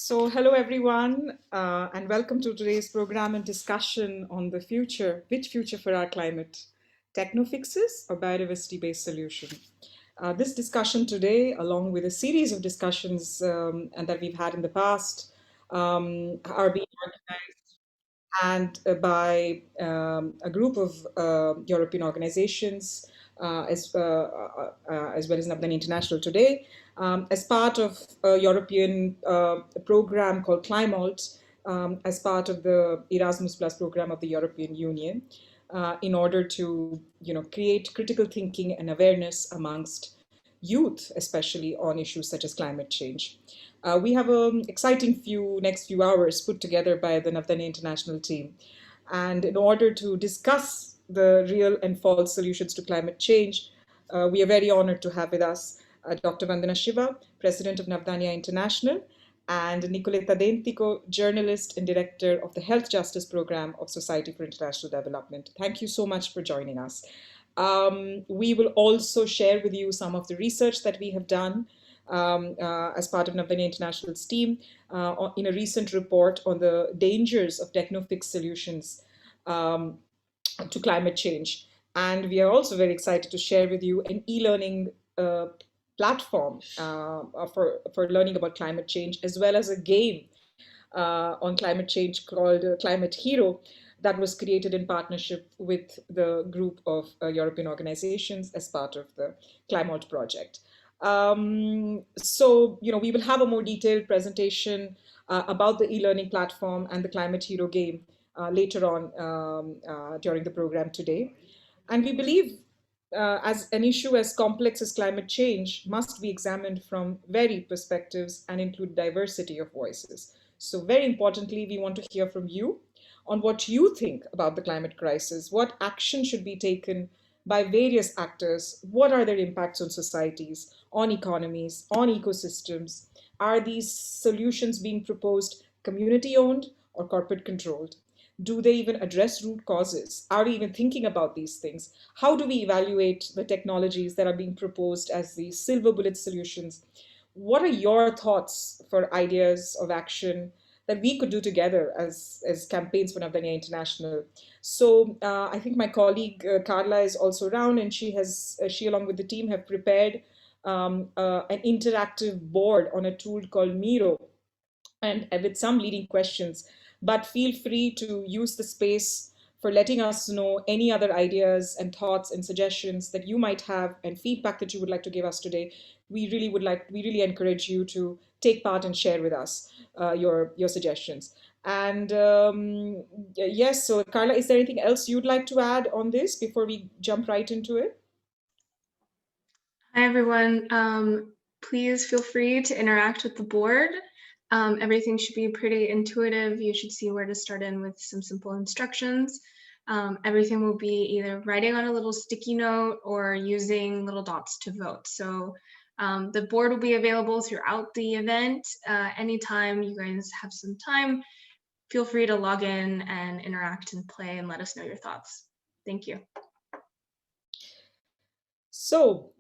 So, hello everyone, and welcome to today's program and discussion on the future. Which future for our climate? Technofixes or biodiversity-based solution? This discussion today, along with a series of discussions and that we've had in the past, are being organized by a group of European organizations, as well as Navdanya International today, as part of a European program called ClimAlt, as part of the Erasmus Plus program of the European Union, in order to create critical thinking and awareness amongst youth, especially on issues such as climate change. We have an exciting next few hours put together by the Navdanya International team. And in order to discuss the real and false solutions to climate change, we are very honored to have with us Dr. Vandana Shiva, President of Navdanya International, and Nicoletta Dentico, journalist and director of the Health Justice Program of Society for International Development. Thank you so much for joining us. We will also share with you some of the research that we have done as part of Navdanya International's team in a recent report on the dangers of technofix solutions to climate change. And we are also very excited to share with you an e-learning platform for learning about climate change, as well as a game on climate change called Climate Hero, that was created in partnership with the group of European organizations as part of the ClimAlt project. We will have a more detailed presentation about the e-learning platform and the Climate Hero game later on during the program today. And we believe as an issue as complex as climate change must be examined from varied perspectives and include diversity of voices. So very importantly, we want to hear from you on what you think about the climate crisis, what action should be taken by various actors, what are their impacts on societies, on economies, on ecosystems, are these solutions being proposed community-owned or corporate-controlled? Do they even address root causes? Are we even thinking about these things? How do we evaluate the technologies that are being proposed as the silver bullet solutions? What are your thoughts for ideas of action that we could do together as campaigns for Navdanya International? So I think my colleague Carla is also around, and she along with the team have prepared an interactive board on a tool called Miro, and with some leading questions. But feel free to use the space for letting us know any other ideas and thoughts and suggestions that you might have and feedback that you would like to give us today. We really encourage you to take part and share with us your suggestions. And yes, so Carla, is there anything else you'd like to add on this before we jump right into it? Hi, everyone. Please feel free to interact with the board. Everything should be pretty intuitive. You should see where to start in with some simple instructions. Everything will be either writing on a little sticky note or using little dots to vote. So the board will be available throughout the event. Anytime you guys have some time, feel free to log in and interact and play and let us know your thoughts. Thank you. So,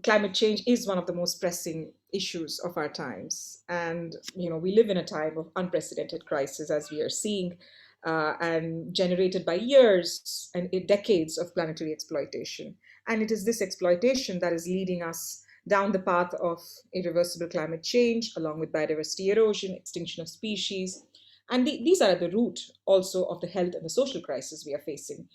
climate change is one of the most pressing issues of our times. And, we live in a time of unprecedented crisis, as we are seeing, and generated by years and decades of planetary exploitation. And it is this exploitation that is leading us down the path of irreversible climate change, along with biodiversity erosion, extinction of species. And these are at the root also of the health and the social crisis we are facing.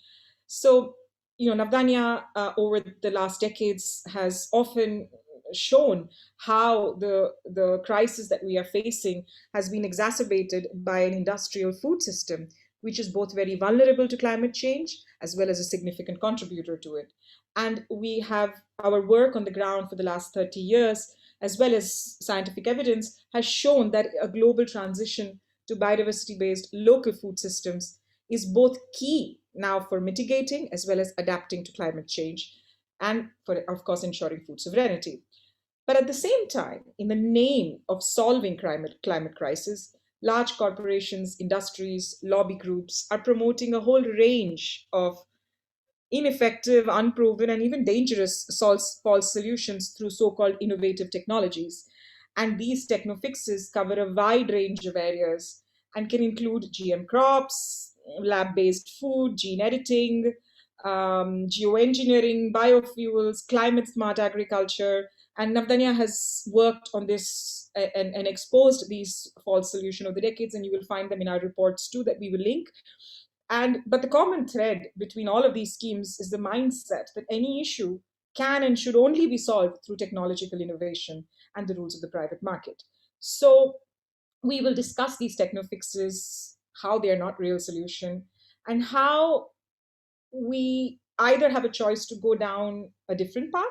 So, Navdanya over the last decades has often shown how the crisis that we are facing has been exacerbated by an industrial food system, which is both very vulnerable to climate change as well as a significant contributor to it. And we have our work on the ground for the last 30 years, as well as scientific evidence, has shown that a global transition to biodiversity-based local food systems is both key now for mitigating as well as adapting to climate change and for, of course, ensuring food sovereignty. But at the same time, in the name of solving climate crisis, large corporations, industries, lobby groups are promoting a whole range of ineffective, unproven, and even dangerous false solutions through so-called innovative technologies. And these technofixes cover a wide range of areas and can include GM crops, lab-based food, gene editing, geoengineering, biofuels, climate smart agriculture. And Navdanya has worked on this and exposed these false solutions over the decades, and you will find them in our reports too that we will link. But the common thread between all of these schemes is the mindset that any issue can and should only be solved through technological innovation and the rules of the private market. So we will discuss these technofixes, how they are not real solution, and how we either have a choice to go down a different path,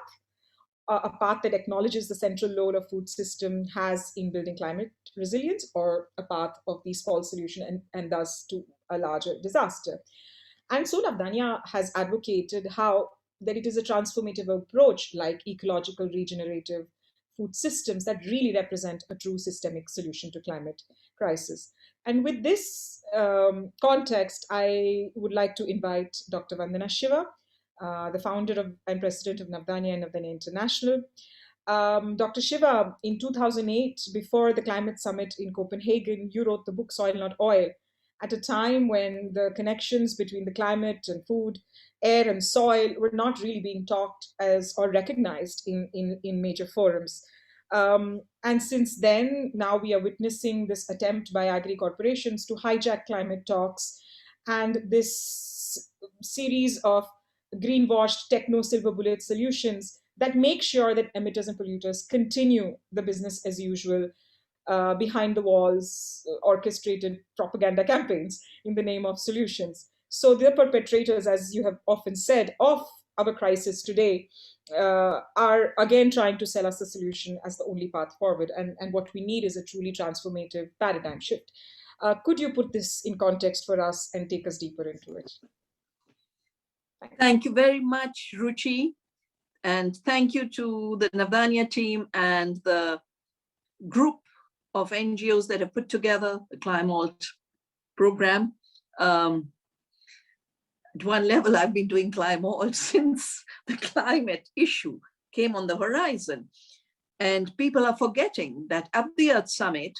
a path that acknowledges the central role a food system has in building climate resilience, or a path of these false solution and thus to a larger disaster. And so Navdanya has advocated how that it is a transformative approach like ecological regenerative food systems that really represent a true systemic solution to climate crisis. And with this context, I would like to invite Dr. Vandana Shiva, the founder and president of Navdanya and Navdanya International. Dr. Shiva, in 2008, before the climate summit in Copenhagen, you wrote the book Soil Not Oil, at a time when the connections between the climate and food, air and soil were not really being talked as or recognized in major forums. And since then, now we are witnessing this attempt by agri corporations to hijack climate talks, and this series of greenwashed techno silver bullet solutions that make sure that emitters and polluters continue the business as usual, behind the walls, orchestrated propaganda campaigns in the name of solutions. So the perpetrators, as you have often said, of our crisis today are again trying to sell us the solution as the only path forward. And what we need is a truly transformative paradigm shift. Could you put this in context for us and take us deeper into it? Thanks. Thank you very much, Ruchi. And thank you to the Navdanya team and the group of NGOs that have put together the ClimAlt program. At one level, I've been doing ClimAlt since the climate issue came on the horizon. And people are forgetting that at the Earth Summit,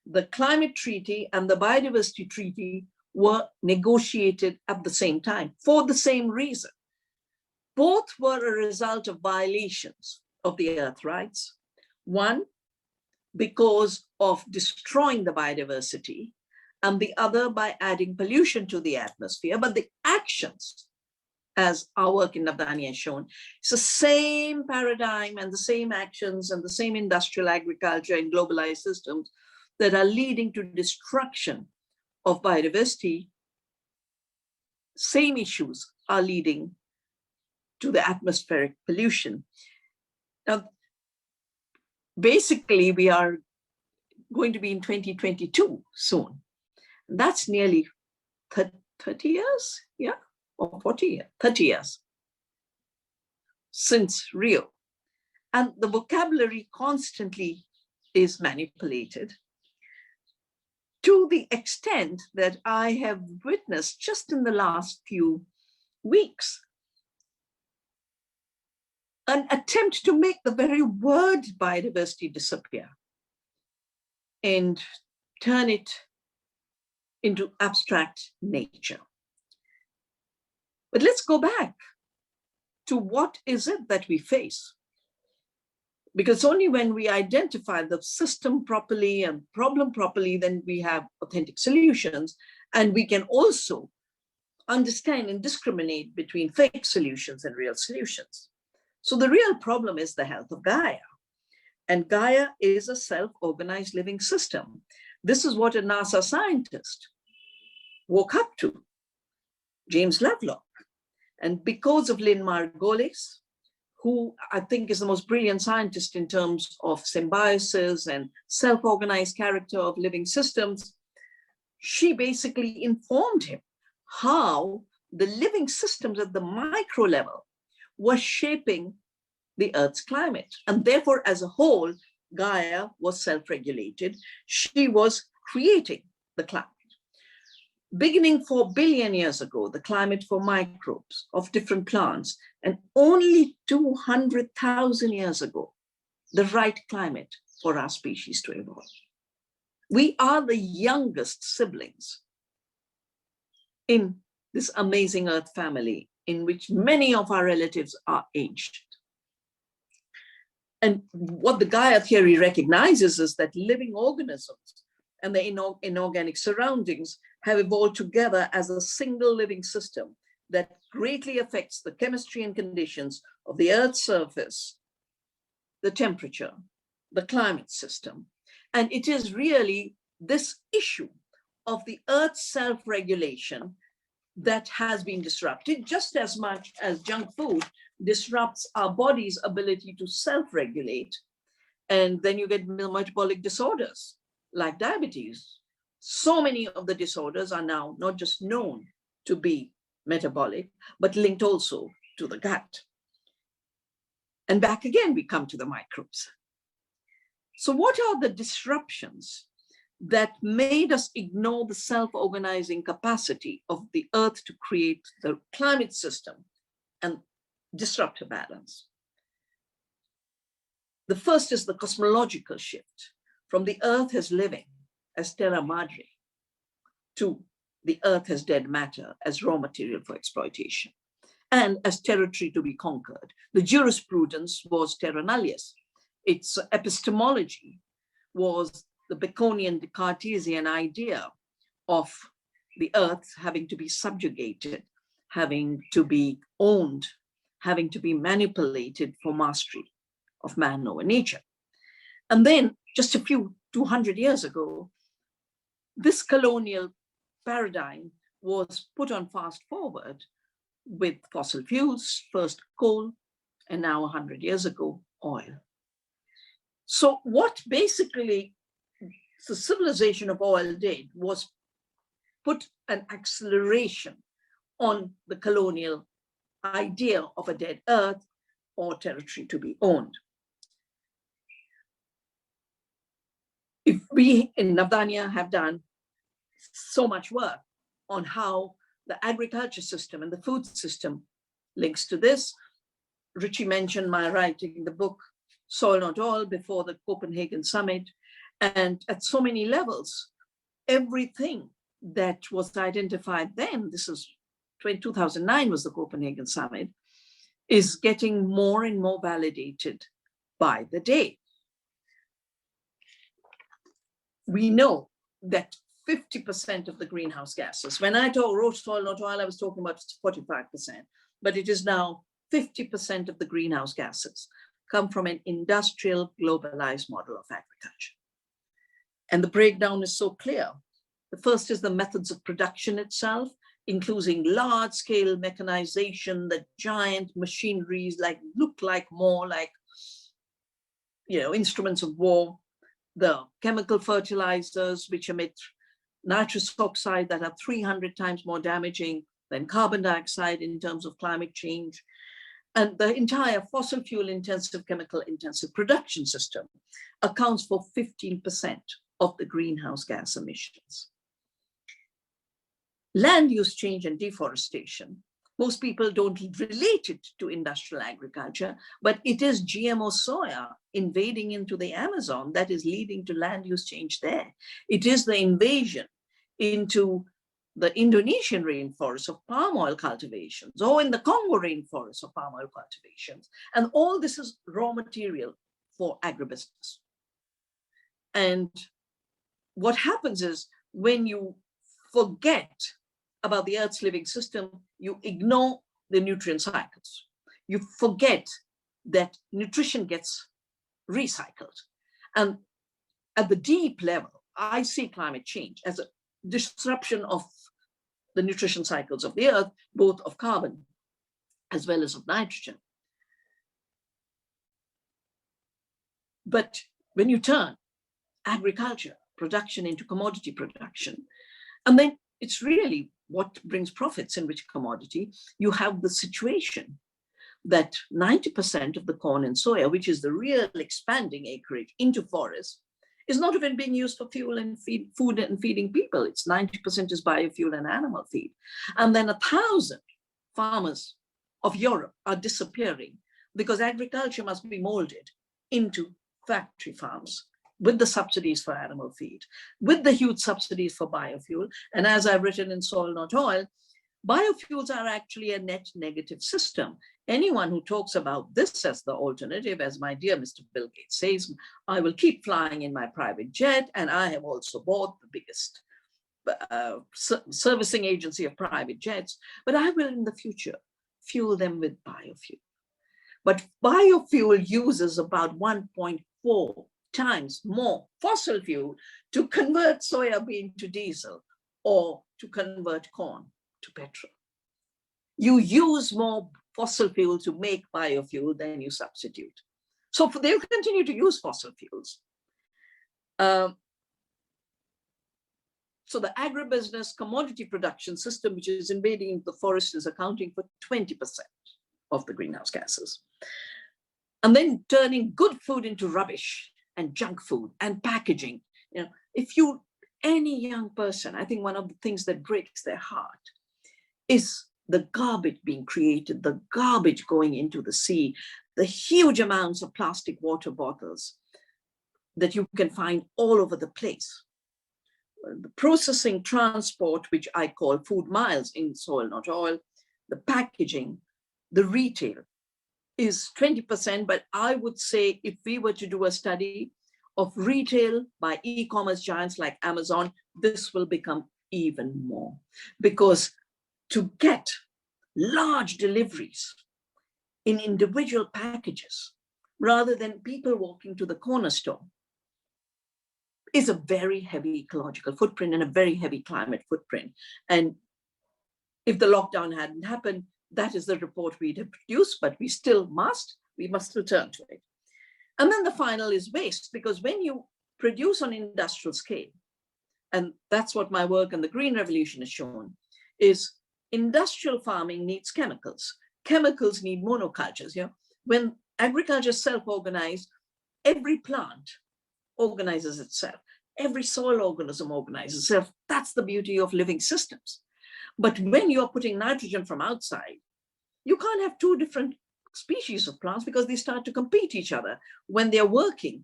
the climate treaty and the biodiversity treaty were negotiated at the same time for the same reason. Both were a result of violations of the Earth rights. One, because of destroying the biodiversity, and the other by adding pollution to the atmosphere. But the actions, as our work in Navdanya has shown, it's the same paradigm and the same actions and the same industrial agriculture and globalized systems that are leading to destruction of biodiversity. Same issues are leading to the atmospheric pollution. Now, basically, we are going to be in 2022 soon. That's nearly 30 years, yeah, or 40 years, 30 years since Rio. And the vocabulary constantly is manipulated to the extent that I have witnessed just in the last few weeks an attempt to make the very word biodiversity disappear and turn it into abstract nature. But let's go back to what is it that we face? Because only when we identify the system properly and problem properly, then we have authentic solutions, and we can also understand and discriminate between fake solutions and real solutions. So the real problem is the health of Gaia. And Gaia is a self-organized living system. This is what a NASA scientist woke up to, James Lovelock. And because of Lynn Margulis, who I think is the most brilliant scientist in terms of symbiosis and self-organized character of living systems, she basically informed him how the living systems at the micro level were shaping the Earth's climate. And therefore, as a whole, Gaia was self-regulated. She was creating the climate. Beginning 4 billion years ago, the climate for microbes of different plants, and only 200,000 years ago, the right climate for our species to evolve. We are the youngest siblings in this amazing Earth family, in which many of our relatives are aged. And what the Gaia theory recognizes is that living organisms and their inorganic surroundings have evolved together as a single living system that greatly affects the chemistry and conditions of the Earth's surface, the temperature, the climate system. And it is really this issue of the Earth's self-regulation that has been disrupted, just as much as junk food disrupts our body's ability to self-regulate. And then you get metabolic disorders like diabetes. So many of the disorders are now not just known to be metabolic, but linked also to the gut. And back again, we come to the microbes. So what are the disruptions that made us ignore the self-organizing capacity of the Earth to create the climate system and disrupt a balance? The first is the cosmological shift from the Earth as living, as terra madre, to the Earth as dead matter, as raw material for exploitation, and as territory to be conquered. The jurisprudence was terra nullius. Its epistemology was the Baconian Descartesian idea of the Earth having to be subjugated, having to be owned, having to be manipulated for mastery of man over nature. And then just a few 200 years ago, this colonial paradigm was put on fast forward with fossil fuels, first coal, and now 100 years ago, oil. So what basically the civilization of oil did was put an acceleration on the colonial idea of a dead Earth or territory to be owned. If we in Navdanya have done so much work on how the agriculture system and the food system links to this. Richie mentioned my writing the book, Soil Not Oil, before the Copenhagen summit. And at so many levels, everything that was identified then, this is 2009 was the Copenhagen summit, is getting more and more validated by the day. We know that 50% of the greenhouse gases, when I wrote Soil Not Oil, I was talking about 45%, but it is now 50% of the greenhouse gases come from an industrial globalized model of agriculture. And the breakdown is so clear. The first is the methods of production itself, including large-scale mechanization, the giant machineries look more like instruments of war, the chemical fertilizers which emit nitrous oxide that are 300 times more damaging than carbon dioxide in terms of climate change, and the entire fossil fuel intensive, chemical intensive production system accounts for 15% of the greenhouse gas emissions. Land use change and deforestation. Most people don't relate it to industrial agriculture, but it is GMO soya invading into the Amazon that is leading to land use change there. It is the invasion into the Indonesian rainforests of palm oil cultivations, or in the Congo rainforests of palm oil cultivations. And all this is raw material for agribusiness. And what happens is when you forget about the Earth's living system, you ignore the nutrient cycles. You forget that nutrition gets recycled. And at the deep level, I see climate change as a disruption of the nutrition cycles of the Earth, both of carbon as well as of nitrogen. But when you turn agriculture production into commodity production, and then it's really what brings profits in which commodity, you have the situation that 90% of the corn and soya, which is the real expanding acreage into forests, is not even being used for fuel and food and feeding people. It's 90% is biofuel and animal feed. And then 1,000 farmers of Europe are disappearing because agriculture must be molded into factory farms with the subsidies for animal feed, with the huge subsidies for biofuel. And as I've written in Soil Not Oil, biofuels are actually a net negative system. Anyone who talks about this as the alternative, as my dear Mr. Bill Gates says, I will keep flying in my private jet, and I have also bought the biggest servicing agency of private jets, but I will in the future fuel them with biofuel. But biofuel uses about 1.4 times more fossil fuel to convert soybean to diesel or to convert corn to petrol. You use more fossil fuel to make biofuel than you substitute. So they'll continue to use fossil fuels. So the agribusiness commodity production system, which is invading the forest, is accounting for 20% of the greenhouse gases. And then turning good food into rubbish and junk food and packaging. You know, if you, any young person, I think one of the things that breaks their heart is the garbage being created, the garbage going into the sea, the huge amounts of plastic water bottles that you can find all over the place. The processing, transport, which I call food miles in Soil Not Oil, the packaging, the retail is 20%, but I would say if we were to do a study of retail by e-commerce giants like Amazon, this will become even more, because to get large deliveries in individual packages rather than people walking to the corner store is a very heavy ecological footprint and a very heavy climate footprint. And if the lockdown hadn't happened, that is the report we'd have produced, but we must return to it. And then the final is waste, because when you produce on industrial scale, and that's what my work in the Green Revolution has shown, is industrial farming needs chemicals. Chemicals need monocultures. You know, when agriculture is self-organized, every plant organizes itself. Every soil organism organizes itself. That's the beauty of living systems. But when you're putting nitrogen from outside, you can't have two different species of plants because they start to compete each other. When they're working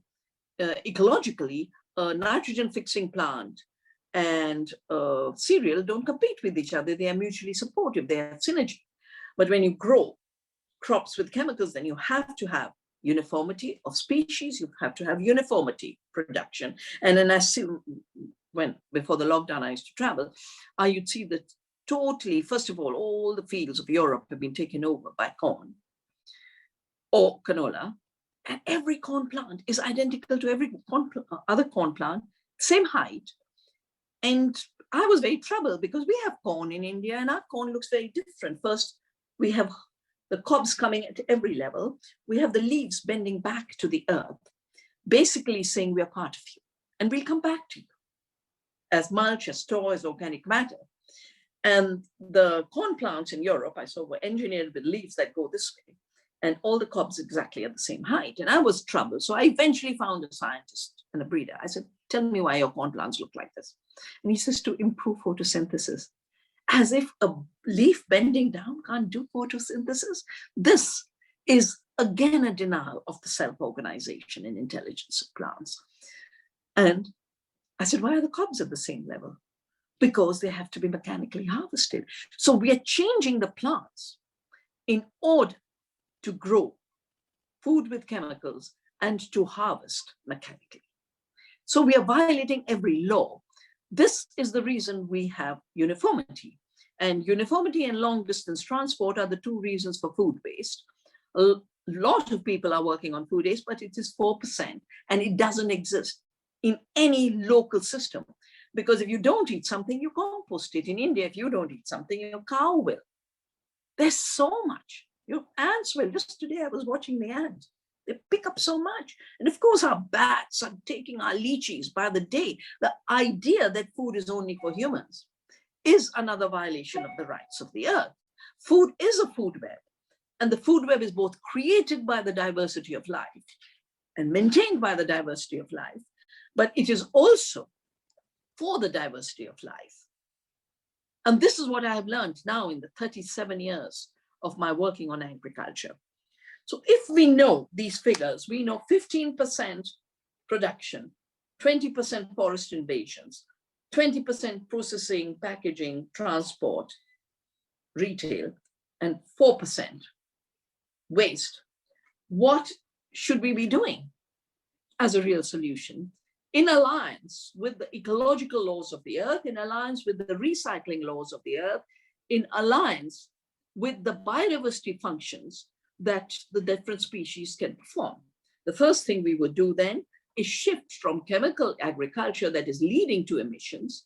ecologically, a nitrogen fixing plant and cereal don't compete with each other. They are mutually supportive. They have synergy. But when you grow crops with chemicals, then you have to have uniformity of species. You have to have uniformity production. And then I see before the lockdown, I used to travel, you'd see that totally, first of all the fields of Europe have been taken over by corn or canola. And every corn plant is identical to every other corn plant, same height. And I was very troubled because we have corn in India and our corn looks very different. First, we have the cobs coming at every level. We have the leaves bending back to the earth, basically saying we are part of you and we'll come back to you as mulch, as straw, as organic matter. And the corn plants in Europe, I saw, were engineered with leaves that go this way and all the cobs exactly at the same height. And I was troubled. So I eventually found a scientist and a breeder. I said, tell me why your corn plants look like this. And he says, to improve photosynthesis. As if a leaf bending down can't do photosynthesis. This is again a denial of the self-organization and intelligence of plants. And I said, why are the cobs at the same level? Because they have to be mechanically harvested. So we are changing the plants in order to grow food with chemicals and to harvest mechanically. So we are violating every law. This is the reason we have uniformity. And uniformity and long distance transport are the two reasons for food waste. A lot of people are working on food waste, but it is 4%, and it doesn't exist in any local system. Because if you don't eat something, you compost it. In India, if you don't eat something, your cow will. There's so much. Your ants will. Just today, I was watching the ants. They pick up so much. And of course, our bats are taking our lychees by the day. The idea that food is only for humans is another violation of the rights of the earth. Food is a food web. And the food web is both created by the diversity of life and maintained by the diversity of life, but it is also for the diversity of life. And this is what I have learned now in the 37 years of my working on agriculture. So if we know these figures, we know 15% production 20% forest invasions, 20% processing, packaging, transport, retail, and 4% waste. What should we be doing as a real solution in alliance with the ecological laws of the earth, in alliance with the recycling laws of the earth, in alliance with the biodiversity functions that the different species can perform? The first thing we would do then is shift from chemical agriculture that is leading to emissions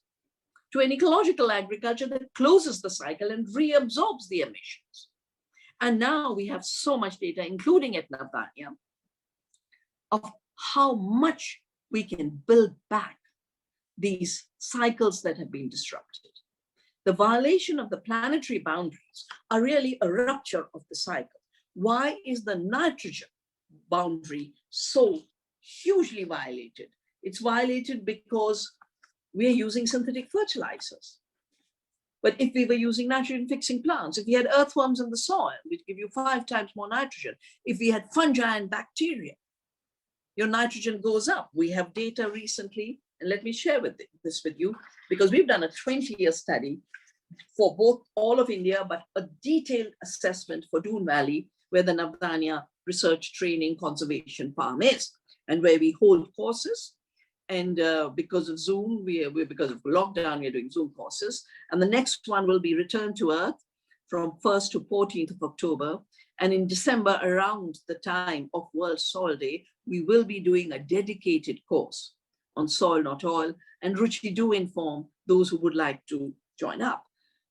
to an ecological agriculture that closes the cycle and reabsorbs the emissions. And now we have so much data, including at Navdanya, of how much we can build back these cycles that have been disrupted. The violation of the planetary boundaries are really a rupture of the cycle. Why is the nitrogen boundary so hugely violated? It's violated because we are using synthetic fertilizers. But if we were using nitrogen-fixing plants, if we had earthworms in the soil, we'd give you 5 times more nitrogen. If we had fungi and bacteria, your nitrogen goes up. We have data recently, and let me share this with you, because we've done a 20-year study for both all of India, but a detailed assessment for Doon Valley, where the Navdanya Research Training Conservation Farm is, and where we hold courses. And because of Zoom, because of lockdown, we're doing Zoom courses. And the next one will be Return to Earth from 1st to 14th of October. And in December, around the time of World Soil Day, we will be doing a dedicated course on soil, not oil. And Ruchi, do inform those who would like to join up.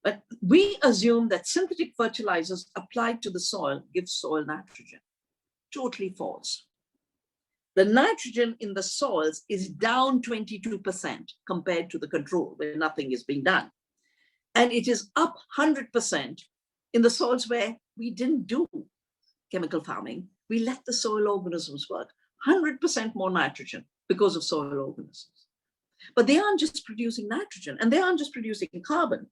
But we assume that synthetic fertilizers applied to the soil give soil nitrogen. Totally false. The nitrogen in the soils is down 22% compared to the control, where nothing is being done. And it is up 100% in the soils where we didn't do chemical farming. We let the soil organisms work. 100% more nitrogen because of soil organisms. But they aren't just producing nitrogen, and they aren't just producing carbon.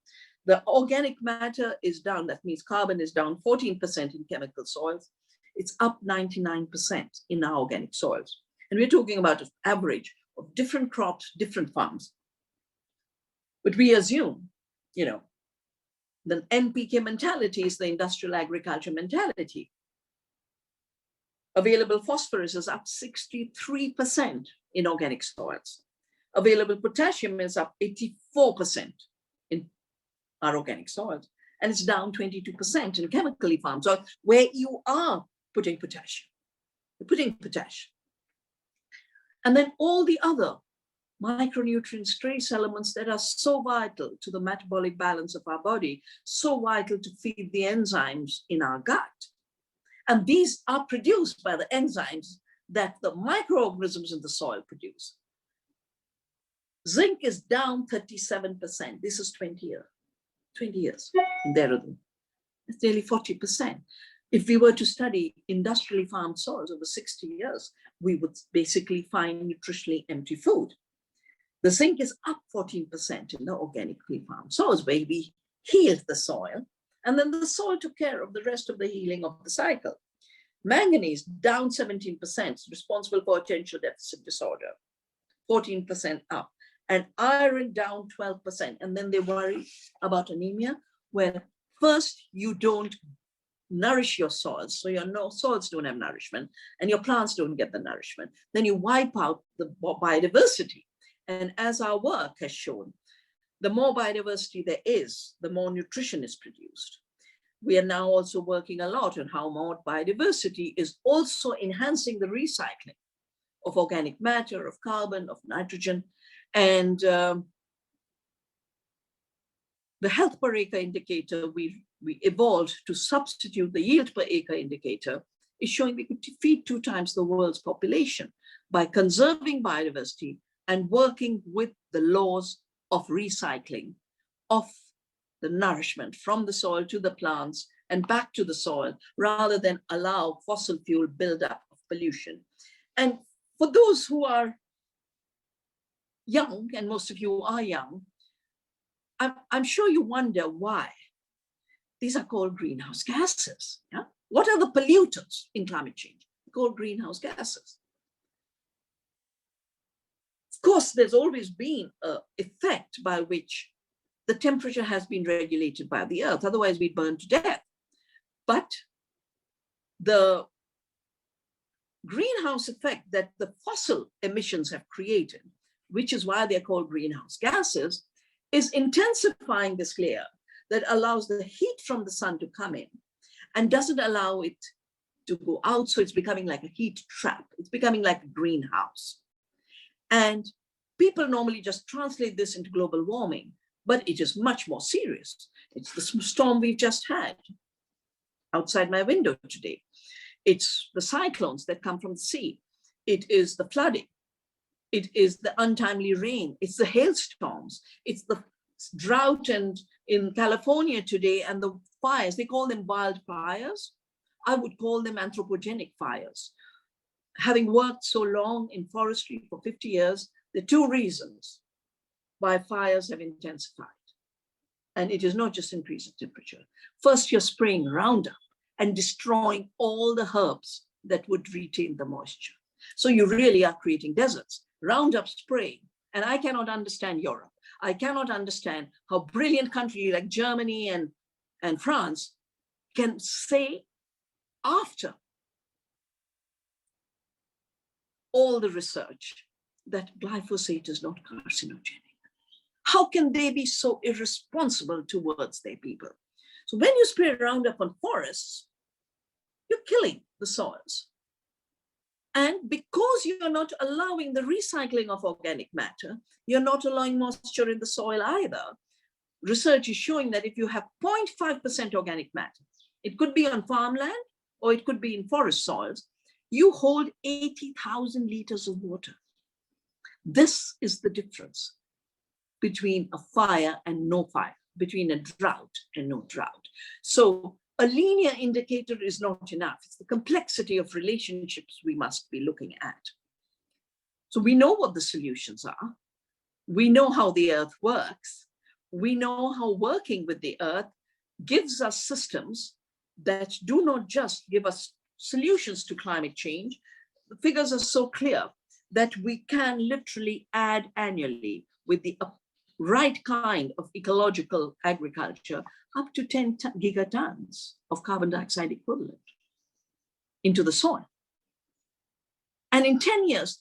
The organic matter is down. That means carbon is down 14% in chemical soils. It's up 99% in our organic soils. And we're talking about an average of different crops, different farms. But we assume, the NPK mentality is the industrial agriculture mentality. Available phosphorus is up 63% in organic soils. Available potassium is up 84% in our organic soils. And it's down 22% in chemically farmed soils, where you are putting potassium. You're putting potassium. And then all the other micronutrients, trace elements that are so vital to the metabolic balance of our body, so vital to feed the enzymes in our gut. And these are produced by the enzymes that the microorganisms in the soil produce. Zinc is down 37%. This is 20 years in Dehradun. It's nearly 40%. If we were to study industrially farmed soils over 60 years, we would basically find nutritionally empty food. The zinc is up 14% in the organically farmed soils, where we healed the soil, and then the soil took care of the rest of the healing of the cycle. Manganese down 17%, responsible for attention deficit disorder, 14% up, and iron down 12%. And then they worry about anemia, where first you don't nourish your soils, so your soils don't have nourishment, and your plants don't get the nourishment. Then you wipe out the biodiversity. And as our work has shown, the more biodiversity there is, the more nutrition is produced. We are now also working a lot on how more biodiversity is also enhancing the recycling of organic matter, of carbon, of nitrogen. And the health per acre indicator we evolved to substitute the yield per acre indicator is showing we could feed 2 times the world's population by conserving biodiversity and working with the laws of recycling of the nourishment from the soil to the plants and back to the soil, rather than allow fossil fuel buildup of pollution. And for those who are young, and most of you are young, I'm sure you wonder why these are called greenhouse gases. Yeah? What are the pollutants in climate change? They're called greenhouse gases. course, there's always been an effect by which the temperature has been regulated by the earth, otherwise we'd burn to death. But the greenhouse effect that the fossil emissions have created, which is why they're called greenhouse gases, is intensifying this layer that allows the heat from the sun to come in and doesn't allow it to go out. So it's becoming like a heat trap. It's becoming like a greenhouse. And people normally just translate this into global warming, but it is much more serious. It's the storm we've just had outside my window today. It's the cyclones that come from the sea. It is the flooding. It is the untimely rain. It's the hailstorms. It's the drought and in California today and the fires. They call them wildfires. I would call them anthropogenic fires. Having worked so long in forestry for 50 years, there are two reasons why fires have intensified. And it is not just increase of temperature. First, you're spraying Roundup and destroying all the herbs that would retain the moisture. So you really are creating deserts. Roundup spraying. And I cannot understand Europe. I cannot understand how brilliant countries like Germany and France can say after all the research that glyphosate is not carcinogenic. How can they be so irresponsible towards their people? So when you spray Roundup on forests, you're killing the soils. And because you're not allowing the recycling of organic matter, you're not allowing moisture in the soil either. Research is showing that if you have 0.5% organic matter, it could be on farmland or it could be in forest soils, you hold 80,000 liters of water. This is the difference between a fire and no fire, between a drought and no drought. So a linear indicator is not enough. It's the complexity of relationships we must be looking at. So we know what the solutions are. We know how the earth works. We know how working with the earth gives us systems that do not just give us solutions to climate change. The figures are so clear that we can literally add annually with the right kind of ecological agriculture up to 10 gigatons of carbon dioxide equivalent into the soil. And in 10 years,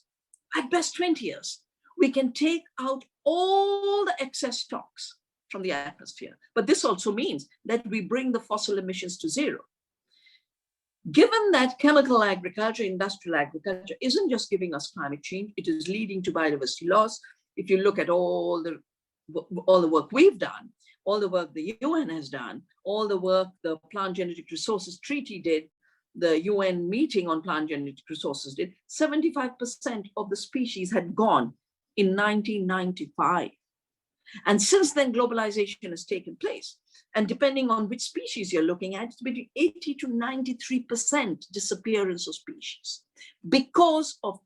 at best 20 years, we can take out all the excess stocks from the atmosphere. But this also means that we bring the fossil emissions to zero. Given that chemical agriculture, industrial agriculture isn't just giving us climate change, it is leading to biodiversity loss. If you look at all the work we've done, all the work the UN has done, all the work the Plant Genetic Resources Treaty did, the UN meeting on plant genetic resources did, 75% of the species had gone in 1995. And since then, globalization has taken place. And depending on which species you're looking at, it's between 80 to 93% disappearance of species because of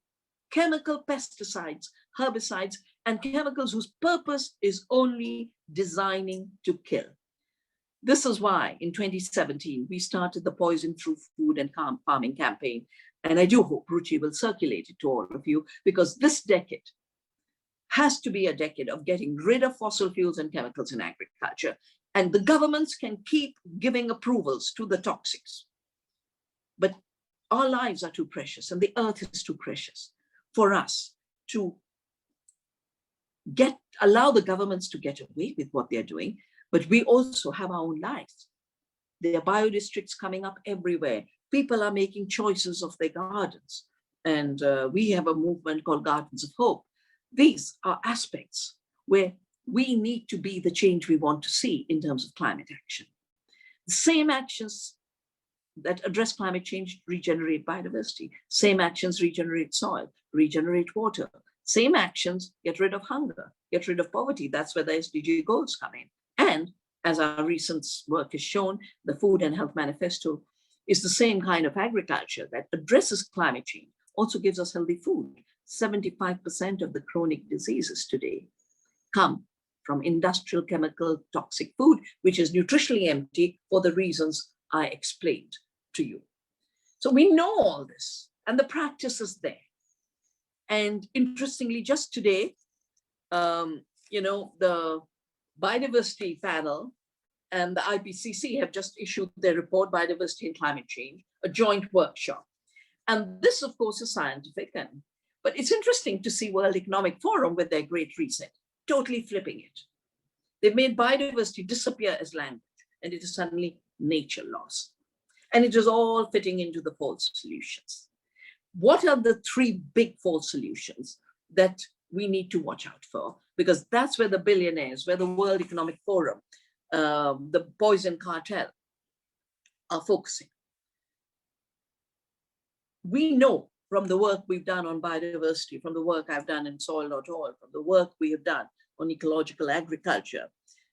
chemical pesticides, herbicides, and chemicals whose purpose is only designing to kill. This is why in 2017, we started the Poison Through Food and Farming campaign. And I do hope Ruchi will circulate it to all of you, because this decade has to be a decade of getting rid of fossil fuels and chemicals in agriculture. And the governments can keep giving approvals to the toxics. But our lives are too precious and the earth is too precious for us to allow the governments to get away with what they're doing. But we also have our own lives. There are biodistricts coming up everywhere. People are making choices of their gardens. And we have a movement called Gardens of Hope. These are aspects where we need to be the change we want to see in terms of climate action. The same actions that address climate change regenerate biodiversity. Same actions regenerate soil, regenerate water. Same actions get rid of hunger, get rid of poverty. That's where the SDG goals come in. And as our recent work has shown, the Food and Health Manifesto is the same kind of agriculture that addresses climate change, also gives us healthy food. 75% of the chronic diseases today come from industrial chemical toxic food, which is nutritionally empty for the reasons I explained to you. So we know all this and the practice is there. And interestingly, just today, the biodiversity panel and the IPCC have just issued their report, Biodiversity and Climate Change, a joint workshop. And this, of course, is scientific. But it's interesting to see World Economic Forum with their Great Reset, totally flipping it. They've made biodiversity disappear as language, and it is suddenly nature loss. And it is all fitting into the false solutions. What are the three big false solutions that we need to watch out for? Because that's where the billionaires, where the World Economic Forum, the poison cartel are focusing. We know from the work we've done on biodiversity, from the work I've done in Soil.org, from the work we have done on ecological agriculture,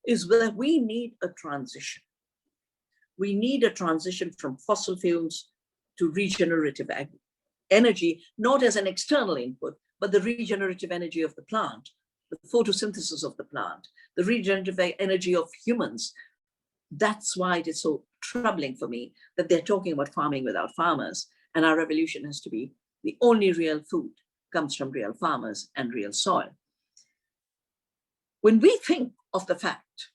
is that we need a transition. We need a transition from fossil fuels to regenerative energy, not as an external input, but the regenerative energy of the plant, the photosynthesis of the plant, the regenerative energy of humans. That's why it is so troubling for me that they're talking about farming without farmers, and our revolution has to be the only real food comes from real farmers and real soil. When we think of the fact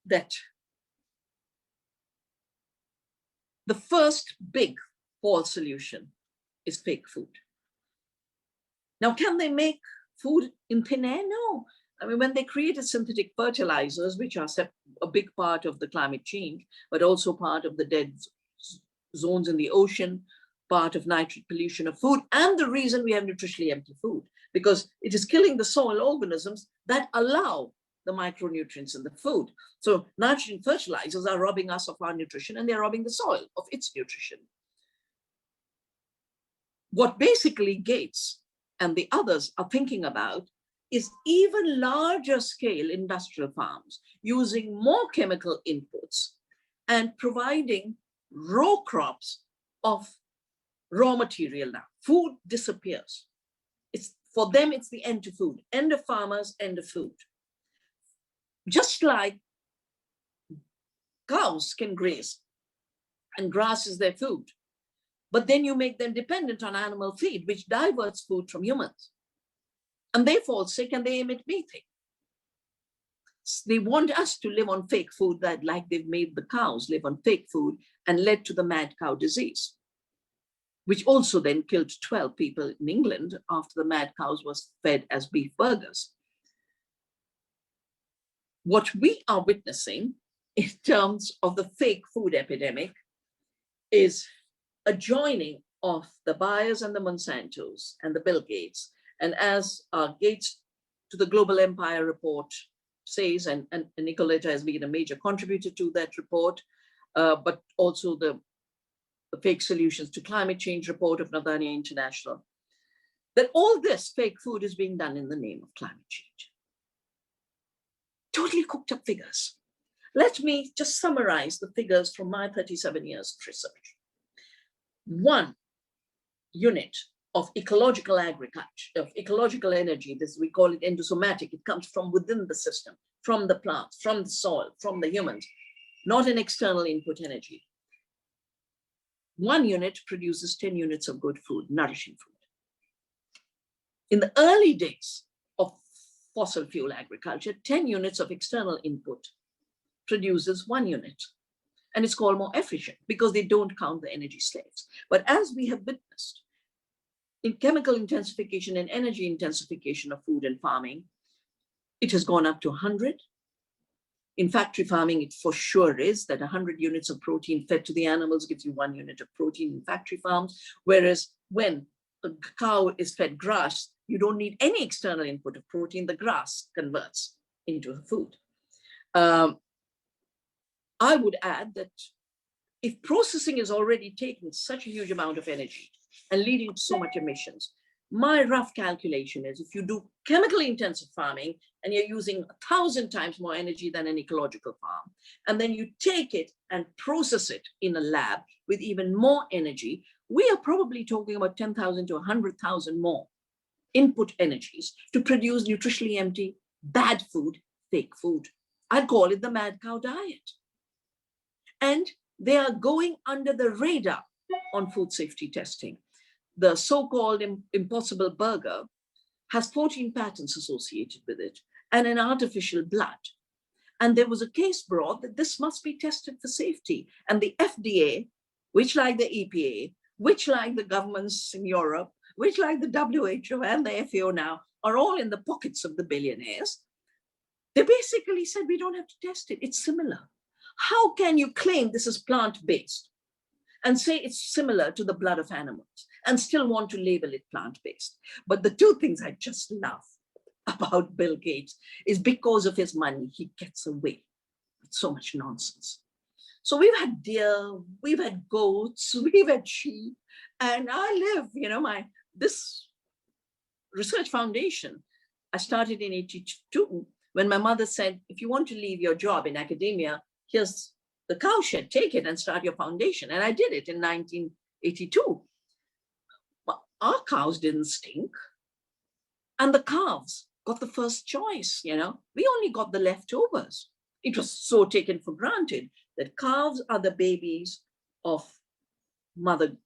that the first big false solution is fake food. Now, can they make food in thin air? No. I mean, when they created synthetic fertilizers, which are a big part of the climate change, but also part of the dead zones in the ocean, part of nitrate pollution of food, and the reason we have nutritionally empty food, because it is killing the soil organisms that allow the micronutrients in the food. So nitrogen fertilizers are robbing us of our nutrition, and they're robbing the soil of its nutrition. What basically Gates and the others are thinking about is even larger scale industrial farms using more chemical inputs and providing raw crops of raw material. Now food disappears. It's for them, it's the end to food, end of farmers, end of food. Just like cows can graze and grass is their food, but then you make them dependent on animal feed, which diverts food from humans, and they fall sick and they emit methane. They want us to live on fake food, that like they've made the cows live on fake food and led to the mad cow disease, which also then killed 12 people in England after the mad cows was fed as beef burgers. What we are witnessing in terms of the fake food epidemic is a joining of the Bayers and the Monsantos and the Bill Gates. And as Gates to the Global Empire report says, and Nicoletta has been a major contributor to that report, but also the fake solutions to climate change report of Navdanya International, that all this fake food is being done in the name of climate change. Totally cooked up figures. Let me just summarize the figures from my 37 years of research. 1 unit of ecological agriculture, of ecological energy, this we call it endosomatic, it comes from within the system, from the plants, from the soil, from the humans, not an external input energy. 1 unit produces 10 units of good food, nourishing food. In the early days of fossil fuel agriculture, 10 units of external input produces 1 unit. And it's called more efficient because they don't count the energy slaves. But as we have witnessed in chemical intensification and energy intensification of food and farming, it has gone up to 100. In factory farming, it for sure is that 100 units of protein fed to the animals gives you 1 unit of protein in factory farms. Whereas when a cow is fed grass, you don't need any external input of protein. The grass converts into food. I would add that if processing is already taking such a huge amount of energy and leading to so much emissions, my rough calculation is if you do chemically intensive farming and you're using 1,000 times more energy than an ecological farm, and then you take it and process it in a lab with even more energy, we are probably talking about 10,000 to 100,000 more input energies to produce nutritionally empty, bad food, fake food. I'd call it the mad cow diet. And they are going under the radar on food safety testing. The so-called impossible burger has 14 patents associated with it and an artificial blood. And there was a case brought that this must be tested for safety. And the FDA, which like the EPA, which like the governments in Europe, which like the WHO and the FAO now, are all in the pockets of the billionaires. They basically said, we don't have to test it. It's similar. How can you claim this is plant-based and say it's similar to the blood of animals and still want to label it plant-based? But the two things I just love about Bill Gates is because of his money, he gets away with so much nonsense. So we've had deer, we've had goats, we've had sheep, and I live, this research foundation, I started in 82 when my mother said, if you want to leave your job in academia, here's the cow shed, take it and start your foundation. And I did it in 1982. But our cows didn't stink. And the calves got the first choice, We only got the leftovers. It was so taken for granted that calves are the babies of mother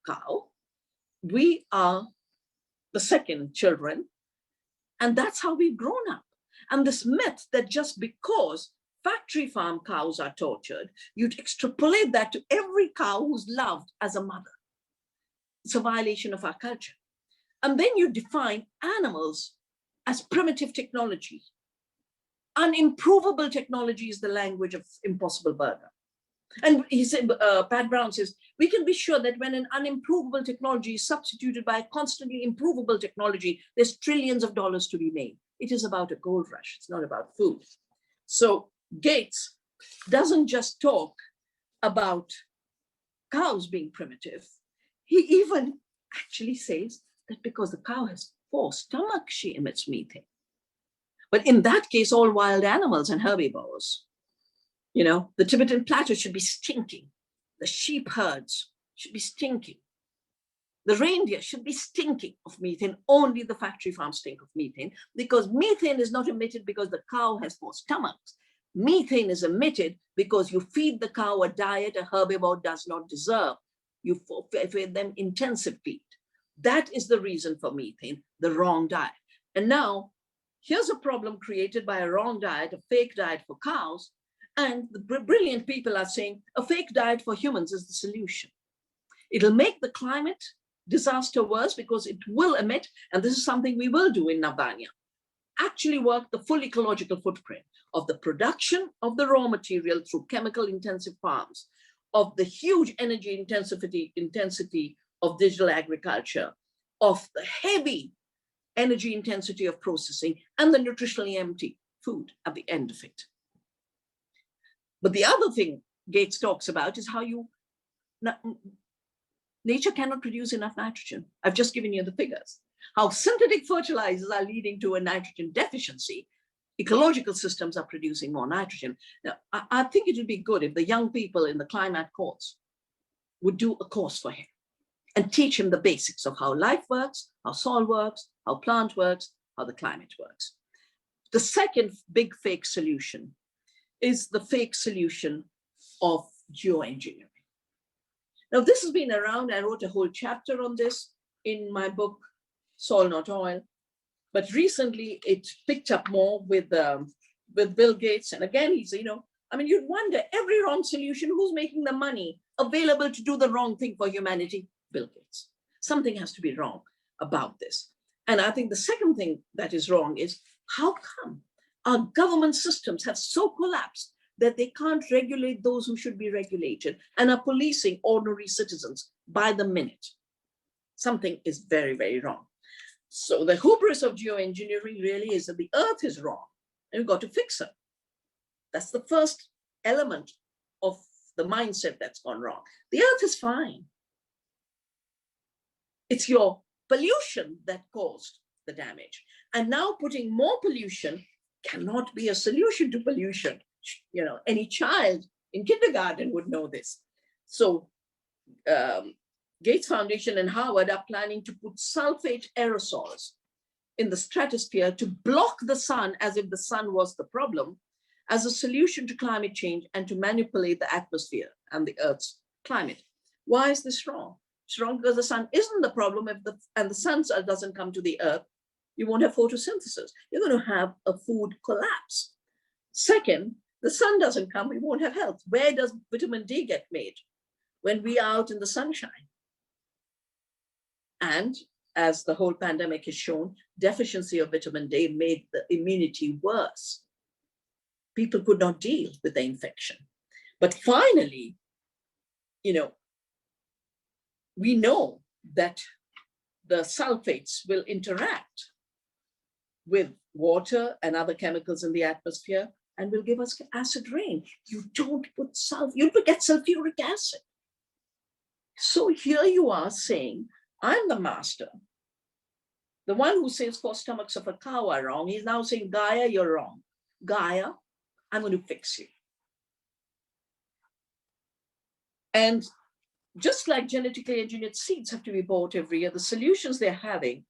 cow. We are the second children. And that's how we've grown up. And this myth that just because factory farm cows are tortured, you'd extrapolate that to every cow who's loved as a mother. It's a violation of our culture. And then you define animals as primitive technology. Unimprovable technology is the language of Impossible Burger. And he said, Pat Brown says, we can be sure that when an unimprovable technology is substituted by a constantly improvable technology, there's trillions of dollars to be made. It is about a gold rush. It's not about food. So Gates doesn't just talk about cows being primitive. He even actually says that because the cow has 4 stomachs, she emits methane. But in that case, all wild animals and herbivores, the Tibetan plateau should be stinking. The sheep herds should be stinking. The reindeer should be stinking of methane. Only the factory farms stink of methane because methane is not emitted because the cow has 4 stomachs. Methane is emitted because you feed the cow a diet a herbivore does not deserve. You feed them intensive feed. That is the reason for methane, the wrong diet. And now, here's a problem created by a wrong diet, a fake diet for cows. And the brilliant people are saying a fake diet for humans is the solution. It'll make the climate disaster worse because it will emit, and this is something we will do in Navdanya, actually work the full ecological footprint of the production of the raw material through chemical intensive farms, of the huge energy intensity of digital agriculture, of the heavy energy intensity of processing, and the nutritionally empty food at the end of it. But the other thing Gates talks about is how nature cannot produce enough nitrogen. I've just given you the figures. How synthetic fertilizers are leading to a nitrogen deficiency. Ecological systems are producing more nitrogen. Now, I think it would be good if the young people in the ClimAlt course would do a course for him and teach him the basics of how life works, how soil works, how plant works, how the climate works. The second big fake solution is the fake solution of geoengineering. Now, this has been around. I wrote a whole chapter on this in my book, Soil Not Oil. But recently, it picked up more with Bill Gates. And again, he's, you'd wonder, every wrong solution, who's making the money available to do the wrong thing for humanity? Bill Gates. Something has to be wrong about this. And I think the second thing that is wrong is, how come our government systems have so collapsed that they can't regulate those who should be regulated and are policing ordinary citizens by the minute? Something is very, very wrong. So the hubris of geoengineering really is that the earth is wrong and we've got to fix it. That's the first element of the mindset that's gone wrong. The earth is fine. It's your pollution that caused the damage. And now putting more pollution cannot be a solution to pollution. Any child in kindergarten would know this. So Gates Foundation and Harvard are planning to put sulfate aerosols in the stratosphere to block the sun as if the sun was the problem as a solution to climate change and to manipulate the atmosphere and the Earth's climate. Why is this wrong? It's wrong because the sun isn't the problem and the sun doesn't come to the Earth You won't have photosynthesis. You're going to have a food collapse. Second, the sun doesn't come, we won't have health. Where does vitamin D get made? When we are out in the sunshine. And as the whole pandemic has shown, deficiency of vitamin D made the immunity worse. People could not deal with the infection. But finally, we know that the sulfates will interact with water and other chemicals in the atmosphere and will give us acid rain. You don't put you get sulfuric acid. So here you are saying, I'm the master. The one who says 4 stomachs of a cow are wrong, he's now saying, Gaia, you're wrong. Gaia, I'm going to fix you. And just like genetically engineered seeds have to be bought every year, the solutions they're having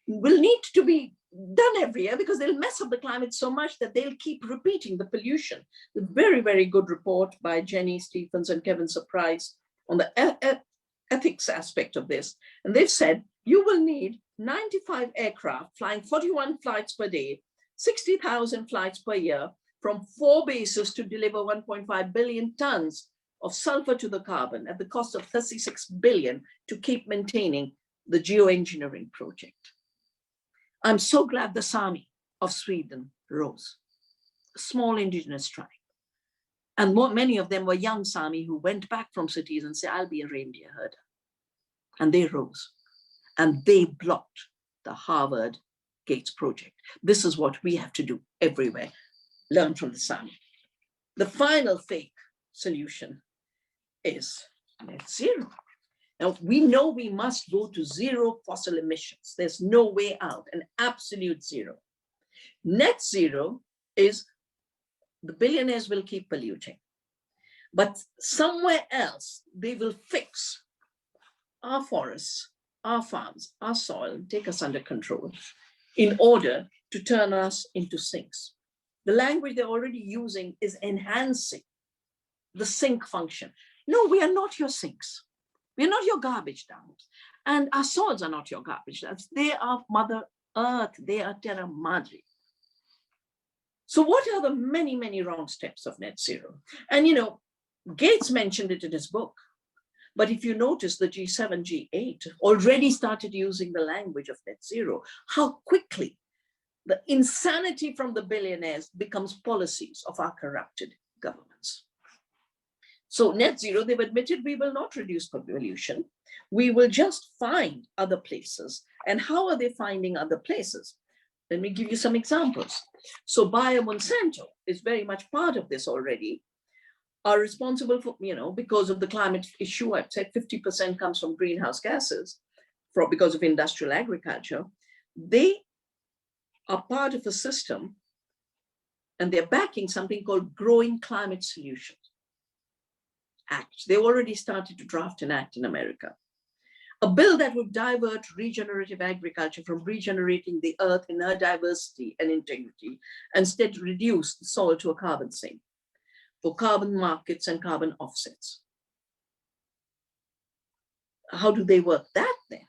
will need to be done every year because they'll mess up the climate so much that they'll keep repeating the pollution. The very, very good report by Jenny Stephens and Kevin Surprise on the ethics aspect of this. And they've said, you will need 95 aircraft flying 41 flights per day, 60,000 flights per year from 4 bases to deliver 1.5 billion tons of sulfur to the carbon at the cost of 36 billion to keep maintaining the geoengineering project. I'm so glad the Sami of Sweden rose, a small indigenous tribe. And many of them were young Sami who went back from cities and said, I'll be a reindeer herder. And they rose and they blocked the Harvard Gates project. This is what we have to do everywhere. Learn from the Sami. The final fake solution is net zero. Now, we know we must go to zero fossil emissions. There's no way out, an absolute zero. Net zero is the billionaires will keep polluting, but somewhere else they will fix our forests, our farms, our soil, take us under control in order to turn us into sinks. The language they're already using is enhancing the sink function. No, we are not your sinks. We're not your garbage dumps. And our soils are not your garbage dumps. They are Mother Earth. They are Terra Madre. So what are the many, many wrong steps of net zero? And Gates mentioned it in his book. But if you notice, the G7, G8 already started using the language of net zero. How quickly the insanity from the billionaires becomes policies of our corrupted governments. So net zero, they've admitted we will not reduce pollution. We will just find other places. And how are they finding other places? Let me give you some examples. So Bayer Monsanto is very much part of this already, are responsible for, because of the climate issue. I've said 50% comes from greenhouse gases because of industrial agriculture. They are part of a system and they're backing something called Growing Climate Solutions Act. They already started to draft an act in America. A bill that would divert regenerative agriculture from regenerating the earth in her diversity and integrity, and instead reduce the soil to a carbon sink for carbon markets and carbon offsets. How do they work that then?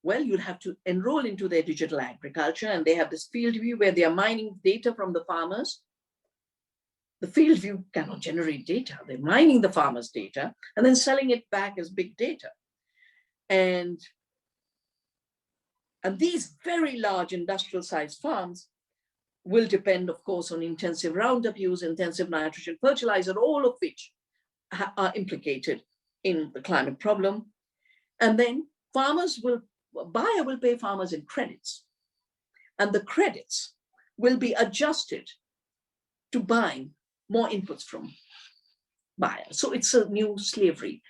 Well, you'll have to enroll into their digital agriculture, and they have this field view where they are mining data from the farmers. The field view cannot generate data. They're mining the farmers' data and then selling it back as big data. And these very large industrial sized farms will depend, of course, on intensive Roundup use, intensive nitrogen fertilizer, all of which are implicated in the climate problem. And then Bayer will pay farmers in credits. And the credits will be adjusted to buying more inputs from Bayer. So it's a new slavery.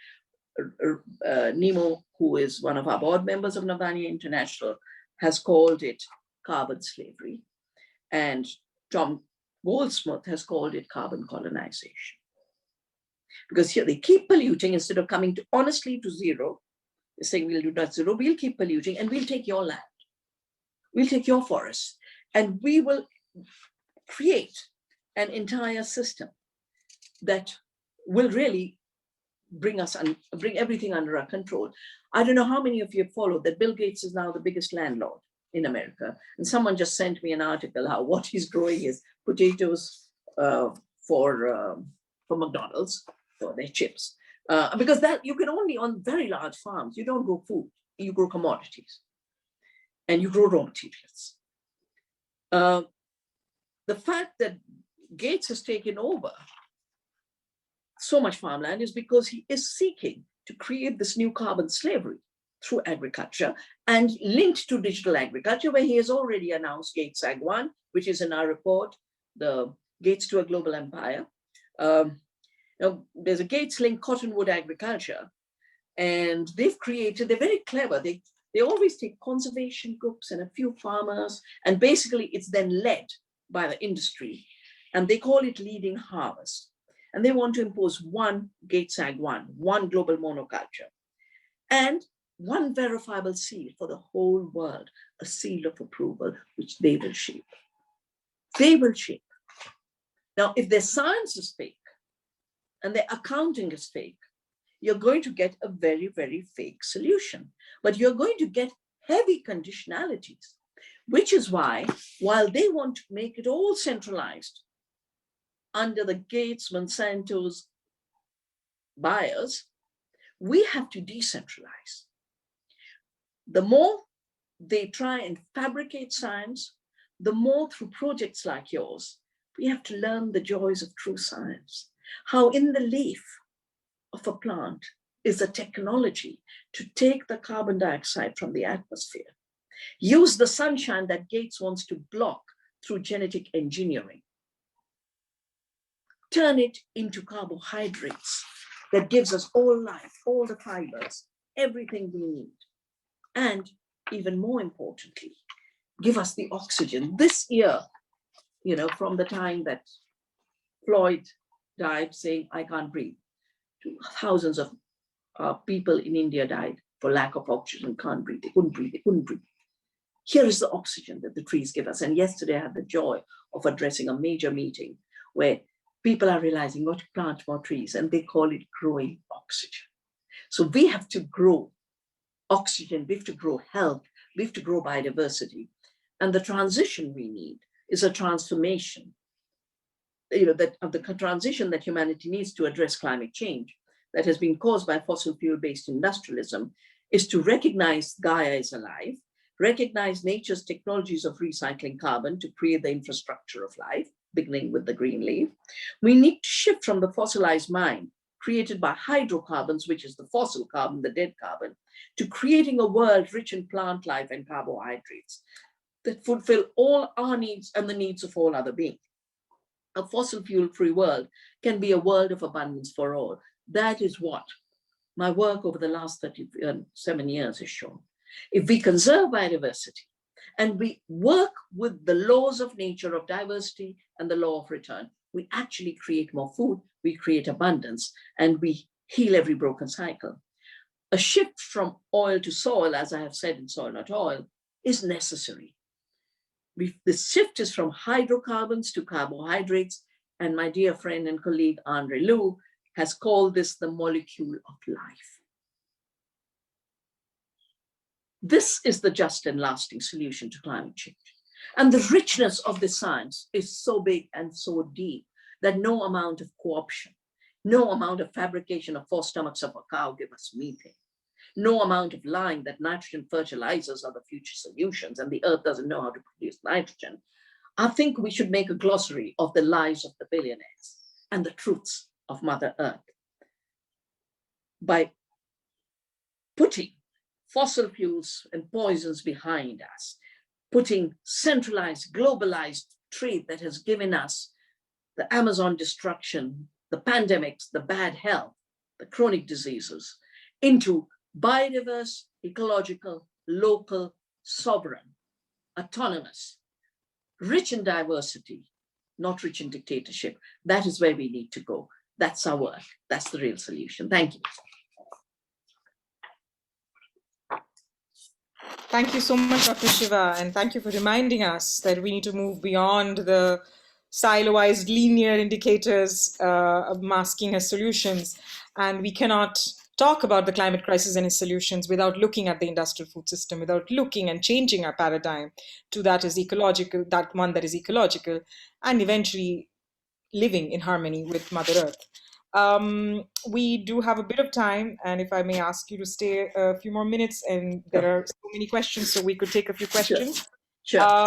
Nemo, who is one of our board members of Navdanya International, has called it carbon slavery. And Tom Goldsmith has called it carbon colonization. Because here they keep polluting instead of coming to honestly to zero. They're saying we'll do net zero, we'll keep polluting and we'll take your land. We'll take your forests and we will create an entire system that will really bring everything under our control. I don't know how many of you have followed that Bill Gates is now the biggest landlord in America. And someone just sent me an article how what he's growing is potatoes for McDonald's, for their chips. Because that you can only, on very large farms, you don't grow food, you grow commodities and you grow raw materials. The fact that Gates has taken over so much farmland is because he is seeking to create this new carbon slavery through agriculture and linked to digital agriculture, where he has already announced Gates Ag 1, which is in our report, the Gates to a Global Empire. Now, there's a Gates link cottonwood agriculture, and they've created, they're very clever. They always take conservation groups and a few farmers, and basically it's then led by the industry, and they call it leading harvest. And they want to impose one Gates Ag 1, one global monoculture, and one verifiable seal for the whole world, a seal of approval, which they will shape. They will shape. Now, if their science is fake and their accounting is fake, you're going to get a very, very fake solution. But you're going to get heavy conditionalities, which is why, while they want to make it all centralized under the Gates, Monsanto's buyers, we have to decentralize. The more they try and fabricate science, the more through projects like yours, we have to learn the joys of true science. How in the leaf of a plant is a technology to take the carbon dioxide from the atmosphere, use the sunshine that Gates wants to block through genetic engineering, turn it into carbohydrates that gives us all life, all the fibers, everything we need. And even more importantly, give us the oxygen. This year, you know, from the time that Floyd died saying, I can't breathe, to thousands of people in India died for lack of oxygen, can't breathe, they couldn't breathe, they couldn't breathe. Here is the oxygen that the trees give us. And yesterday I had the joy of addressing a major meeting where people are realizing what to plant more trees, and they call it growing oxygen. So we have to grow oxygen, we have to grow health, we have to grow biodiversity. And the transition we need is a transformation, you know, that of the transition that humanity needs to address climate change that has been caused by fossil fuel-based industrialism, is to recognize Gaia is alive, recognize nature's technologies of recycling carbon to create the infrastructure of life, beginning with the green leaf. We need to shift from the fossilized mind created by hydrocarbons, which is the fossil carbon, the dead carbon, to creating a world rich in plant life and carbohydrates that fulfill all our needs and the needs of all other beings. A fossil fuel-free world can be a world of abundance for all. That is what my work over the last 37 years has shown. If we conserve biodiversity and we work with the laws of nature of diversity and the law of return, we actually create more food, we create abundance, and we heal every broken cycle. A shift from oil to soil, as I have said in Soil Not Oil, is necessary. The shift is from hydrocarbons to carbohydrates, and my dear friend and colleague Andre Lou has called this the molecule of life. This is the just and lasting solution to climate change. And the richness of the science is so big and so deep that no amount of co-option, no amount of fabrication of 4 stomachs of a cow give us methane. No amount of lying that nitrogen fertilizers are the future solutions and the earth doesn't know how to produce nitrogen. I think we should make a glossary of the lies of the billionaires and the truths of Mother Earth by putting fossil fuels and poisons behind us, putting centralized, globalized trade that has given us the Amazon destruction, the pandemics, the bad health, the chronic diseases, into biodiverse, ecological, local, sovereign, autonomous, rich in diversity, not rich in dictatorship. That is where we need to go. That's our work. That's the real solution. Thank you. Thank you so much, Dr. Shiva, and thank you for reminding us that we need to move beyond the siloized linear indicators of masking as solutions, and we cannot talk about the climate crisis and its solutions without looking at the industrial food system, without looking and changing our paradigm to that is ecological, that one that is ecological, and eventually living in harmony with Mother Earth. We do have a bit of time, and if I may ask you to stay a few more minutes, and there are so many questions, so we could take a few questions. Sure.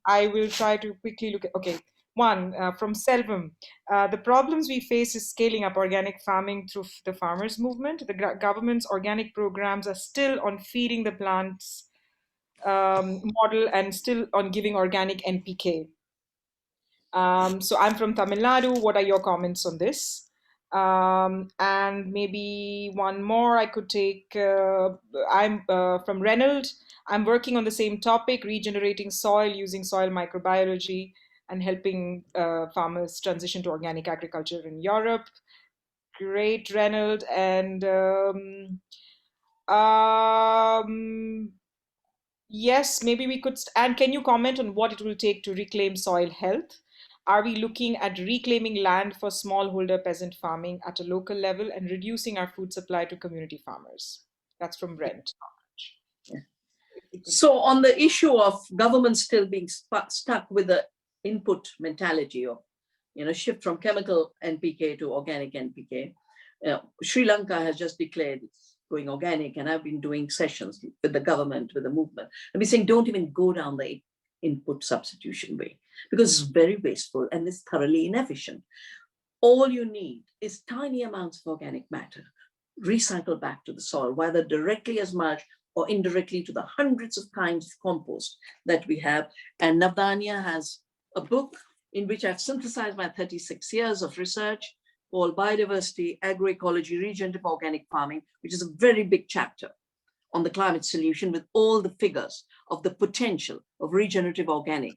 I will try to quickly look at, okay, one from Selvam. The problems we face is scaling up organic farming through the farmers' movement. The government's organic programs are still on feeding the plants model and still on giving organic NPK. So I'm from Tamil Nadu. What are your comments on this? And maybe one more I could take. I'm from Reynold. I'm working on the same topic, regenerating soil using soil microbiology and helping farmers transition to organic agriculture in Europe. Great, Reynold. And yes, maybe we could. And can you comment on what it will take to reclaim soil health? Are we looking at reclaiming land for smallholder peasant farming at a local level and reducing our food supply to community farmers? That's from Brent. So on the issue of government still being stuck with the input mentality of, shift from chemical NPK to organic NPK, Sri Lanka has just declared it's going organic, and I've been doing sessions with the government, with the movement. I've been saying, don't even go down the input substitution way, because it's very wasteful and it's thoroughly inefficient. All you need is tiny amounts of organic matter recycled back to the soil, whether directly as mulch or indirectly to the hundreds of kinds of compost that we have. And Navdanya has a book in which I've synthesized my 36 years of research called Biodiversity, Agroecology, Regenerative Organic Farming, which is a very big chapter on the climate solution with all the figures of the potential of regenerative organic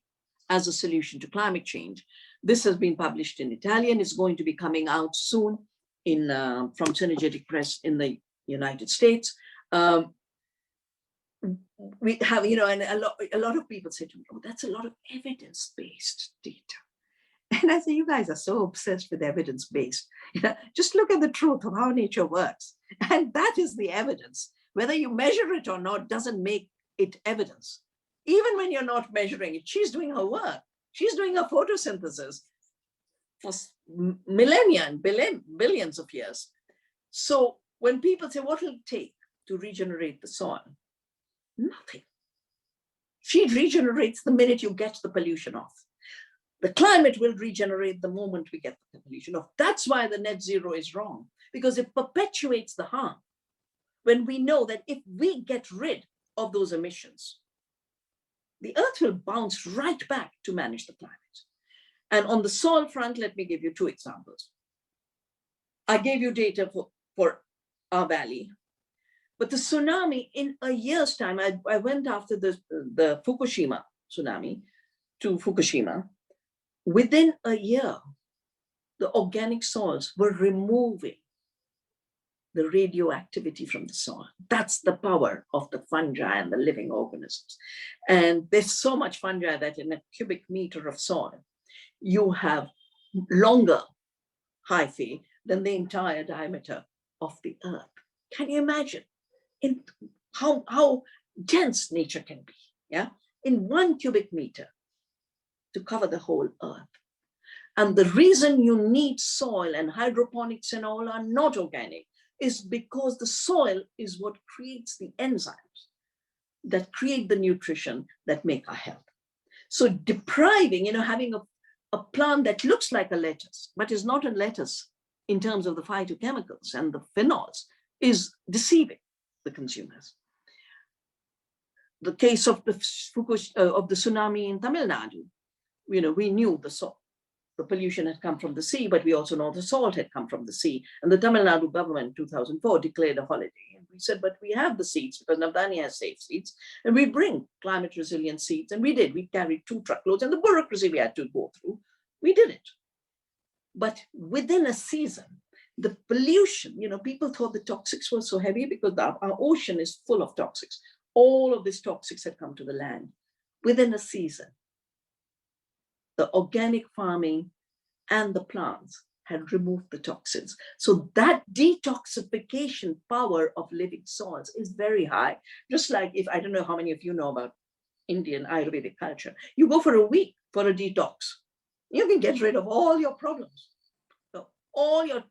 as a solution to climate change. This has been published in Italian. It's going to be coming out soon from Synergetic Press in the United States. We have, and a lot of people say to me, oh, that's a lot of evidence-based data. And I say, you guys are so obsessed with evidence-based. Just look at the truth of how nature works. And that is the evidence. Whether you measure it or not doesn't make it evidence. Even when you're not measuring it, she's doing her work. She's doing her photosynthesis for millennia and billions of years. So when people say, what will it take to regenerate the soil? Nothing. She regenerates the minute you get the pollution off. The climate will regenerate the moment we get the pollution off. That's why the net zero is wrong, because it perpetuates the harm. When we know that if we get rid of those emissions, the earth will bounce right back to manage the climate. And on the soil front, let me give you two examples. I gave you data for our valley, but the tsunami in a year's time, I went after the Fukushima tsunami to Fukushima. Within a year, the organic soils were removing the radioactivity from the soil. That's the power of the fungi and the living organisms. And there's so much fungi that in a cubic meter of soil, you have longer hyphae than the entire diameter of the earth. Can you imagine how dense nature can be? Yeah, in 1 cubic meter to cover the whole earth. And the reason you need soil and hydroponics and all are not organic is because the soil is what creates the enzymes that create the nutrition that make our health. So depriving, having a plant that looks like a lettuce, but is not a lettuce in terms of the phytochemicals and the phenols, is deceiving the consumers. The case of the tsunami in Tamil Nadu, we knew the pollution had come from the sea, but we also know the salt had come from the sea. And the Tamil Nadu government in 2004 declared a holiday. And we said, but we have the seeds because Navdanya has safe seeds. And we bring climate resilient seeds. And we did. We carried 2 truckloads, and the bureaucracy we had to go through, we did it. But within a season, the pollution, people thought the toxics were so heavy because our ocean is full of toxics. All of these toxics had come to the land. Within a season, the organic farming and the plants had removed the toxins. So that detoxification power of living soils is very high. Just like, if I don't know how many of you know about Indian Ayurvedic culture, you go for a week for a detox, you can get rid of all your problems, all your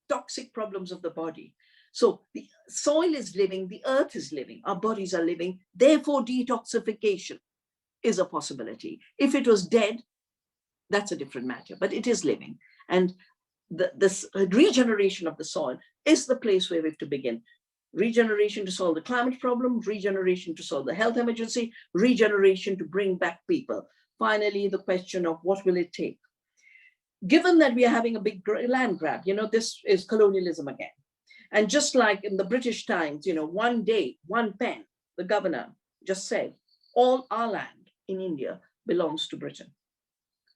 toxic problems of the body. So the soil is living, the earth is living, our bodies are living, therefore detoxification is a possibility. If it was dead, that's a different matter, but it is living. And this regeneration of the soil is the place where we have to begin. Regeneration to solve the climate problem, regeneration to solve the health emergency, regeneration to bring back people. Finally, the question of what will it take? Given that we are having a big land grab, this is colonialism again. And just like in the British times, one day, one pen, the governor just said, all our land in India belongs to Britain.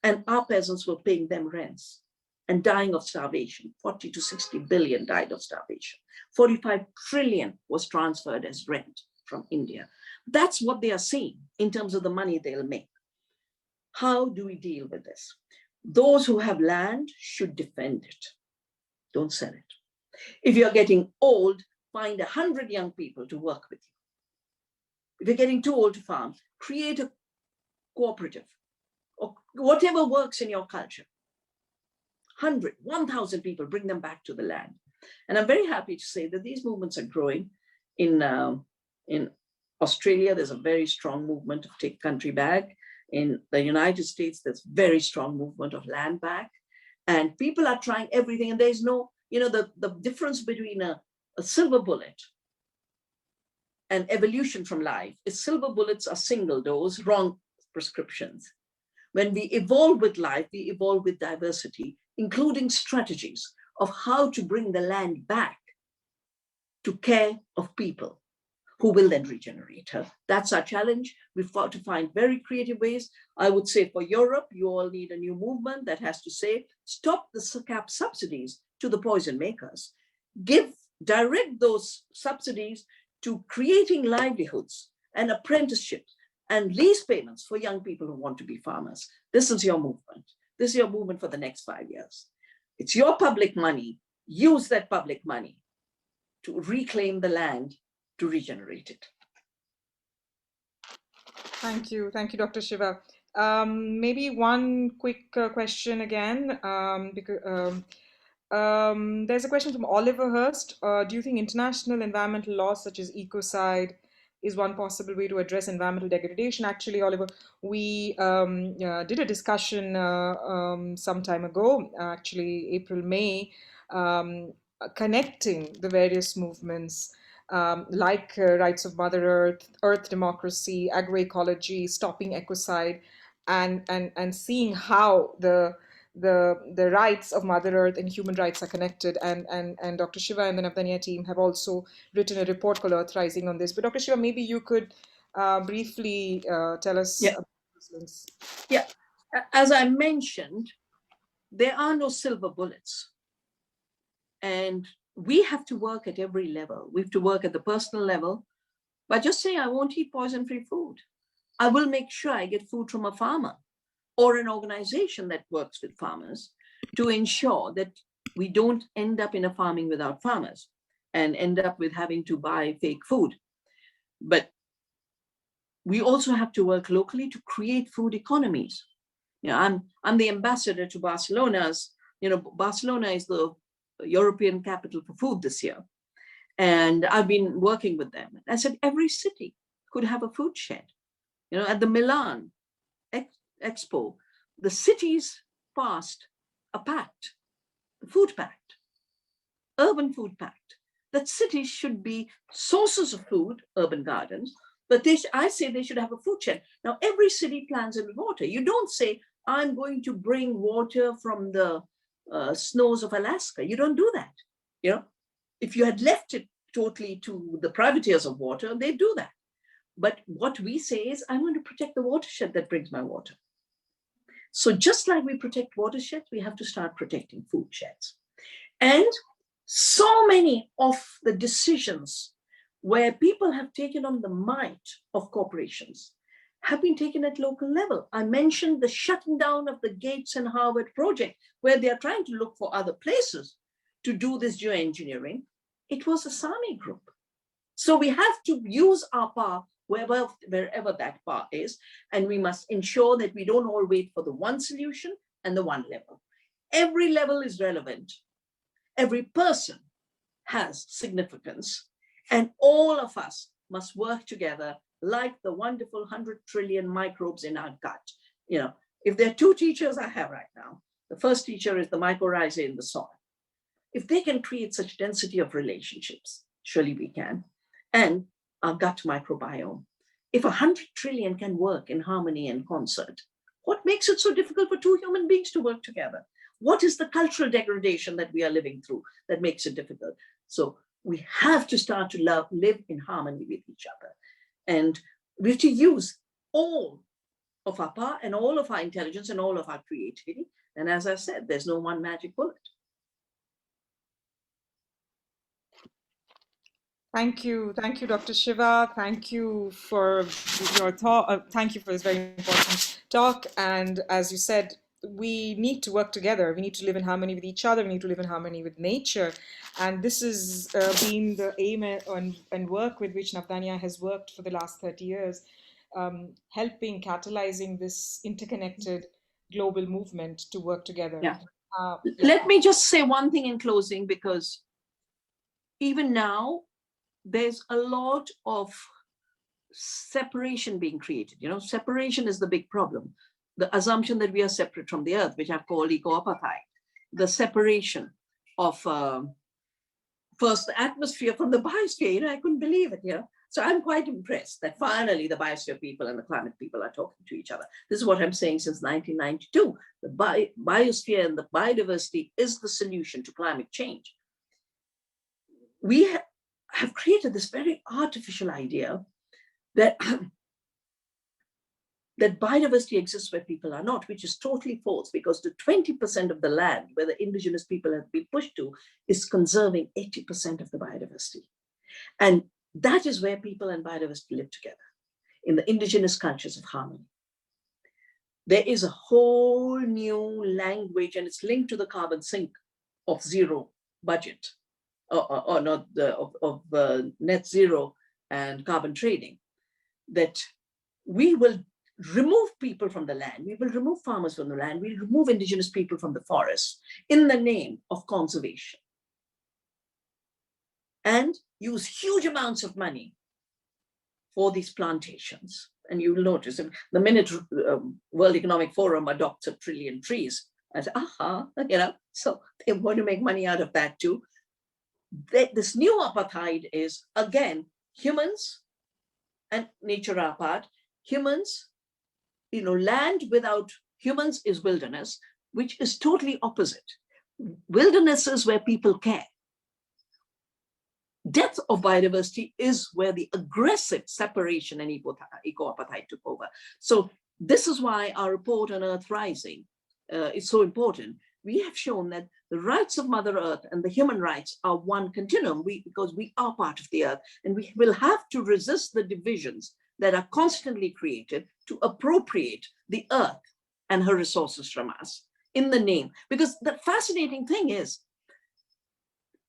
And our peasants were paying them rents and dying of starvation. 40 to 60 billion died of starvation. 45 trillion was transferred as rent from India. That's what they are seeing in terms of the money they'll make. How do we deal with this? Those who have land should defend it. Don't sell it. If you're getting old, find 100 young people to work with you. If you're getting too old to farm, create a cooperative or whatever works in your culture. 100, 1,000 people, bring them back to the land. And I'm very happy to say that these movements are growing. In Australia, there's a very strong movement of take country back. In the United States, there's very strong movement of land back. And people are trying everything. And there's no, the difference between a silver bullet and evolution from life is silver bullets are single dose, wrong prescriptions. When we evolve with life, we evolve with diversity, including strategies of how to bring the land back to care of people who will then regenerate her. That's our challenge. We've got to find very creative ways. I would say for Europe, you all need a new movement that has to say, stop the cap subsidies to the poison makers. Direct those subsidies to creating livelihoods and apprenticeships and lease payments for young people who want to be farmers. This is your movement. This is your movement for the next 5 years. It's your public money. Use that public money to reclaim the land, to regenerate it. Thank you, Dr. Shiva. Maybe one quick question again, because there's a question from Oliver Hurst. Do you think international environmental laws such as Ecocide is one possible way to address environmental degradation? Actually, Oliver, we did a discussion some time ago, actually April, May, connecting the various movements like rights of Mother Earth, Earth democracy, agroecology, stopping ecocide, and seeing how the rights of Mother Earth and human rights are connected. And Dr. Shiva and the Navdanya team have also written a report called Earth Rising on this. But Dr. Shiva, maybe you could briefly tell us about these links. Yeah, as I mentioned, there are no silver bullets. And we have to work at every level. We have to work at the personal level by just saying, I won't eat poison-free food. I will make sure I get food from a farmer or an organization that works with farmers to ensure that we don't end up in a farming without farmers and end up with having to buy fake food. But we also have to work locally to create food economies. I'm the ambassador to Barcelona's, Barcelona is the European capital for food this year. And I've been working with them. I said, every city could have a food shed. At the Milan Expo, the cities passed a pact, the food pact, urban food pact, that cities should be sources of food, urban gardens, but I say they should have a food shed. Now, every city plans in water. You don't say, I'm going to bring water from the snows of Alaska. You don't do that. If you had left it totally to the privateers of water, they do that. But what we say is, I'm going to protect the watershed that brings my water. So just like we protect watersheds, we have to start protecting food sheds. And so many of the decisions where people have taken on the might of corporations have been taken at local level. I mentioned the shutting down of the Gates and Harvard project, where they are trying to look for other places to do this geoengineering. It was a Sami group. So we have to use our power wherever that power is, and we must ensure that we don't all wait for the one solution and the one level. Every level is relevant. Every person has significance, and all of us must work together like the wonderful 100 trillion microbes in our gut. You know, if there are two teachers I have right now, the first teacher is the mycorrhizae in the soil. If they can create such density of relationships, surely we can. And our gut microbiome. If 100 trillion can work in harmony and concert, what makes it so difficult for two human beings to work together? What is the cultural degradation that we are living through that makes it difficult? So we have to start to live in harmony with each other. And we have to use all of our power and all of our intelligence and all of our creativity. And as I said, there's no one magic bullet. Thank you, Dr. Shiva. Thank you for your thought. Thank you for this very important talk. And as you said, we need to work together. We need to live in harmony with each other. We need to live in harmony with nature. And this has been the aim and work with which Navdanya has worked for the last 30 years, helping, catalyzing this interconnected global movement to work together. Yeah. Let me just say one thing in closing, because even now, there's a lot of separation being created. You know, separation is the big problem. The assumption that we are separate from the earth, which I've called eco-apartheid, the separation of first the atmosphere from the biosphere. You know, I couldn't believe it. You know, so I'm quite impressed that finally the biosphere people and the climate people are talking to each other. This is what I'm saying since 1992. The biosphere and the biodiversity is the solution to climate change. We have created this very artificial idea that that biodiversity exists where people are not, which is totally false, because the 20% of the land where the indigenous people have been pushed to is conserving 80% of the biodiversity. And that is where people and biodiversity live together, in the indigenous cultures of harmony. There is a whole new language, and it's linked to the carbon sink of zero budget, or not of net zero and carbon trading, that we will remove people from the land, we will remove farmers from the land, we'll remove indigenous people from the forests in the name of conservation, and use huge amounts of money for these plantations. And you'll notice the minute World Economic Forum adopts 1 trillion trees, I say, you know, so they want to make money out of that too. This new apartheid is, again, humans and nature are apart. Humans, you know, land without humans is wilderness, which is totally opposite. Wilderness is where people care. Death of biodiversity is where the aggressive separation and eco-apartheid took over. So this is why our report on Earth Rising is so important. We have shown that the rights of Mother Earth and the human rights are one continuum, because we are part of the earth, and we will have to resist the divisions that are constantly created to appropriate the earth and her resources from us in the name. Because the fascinating thing is,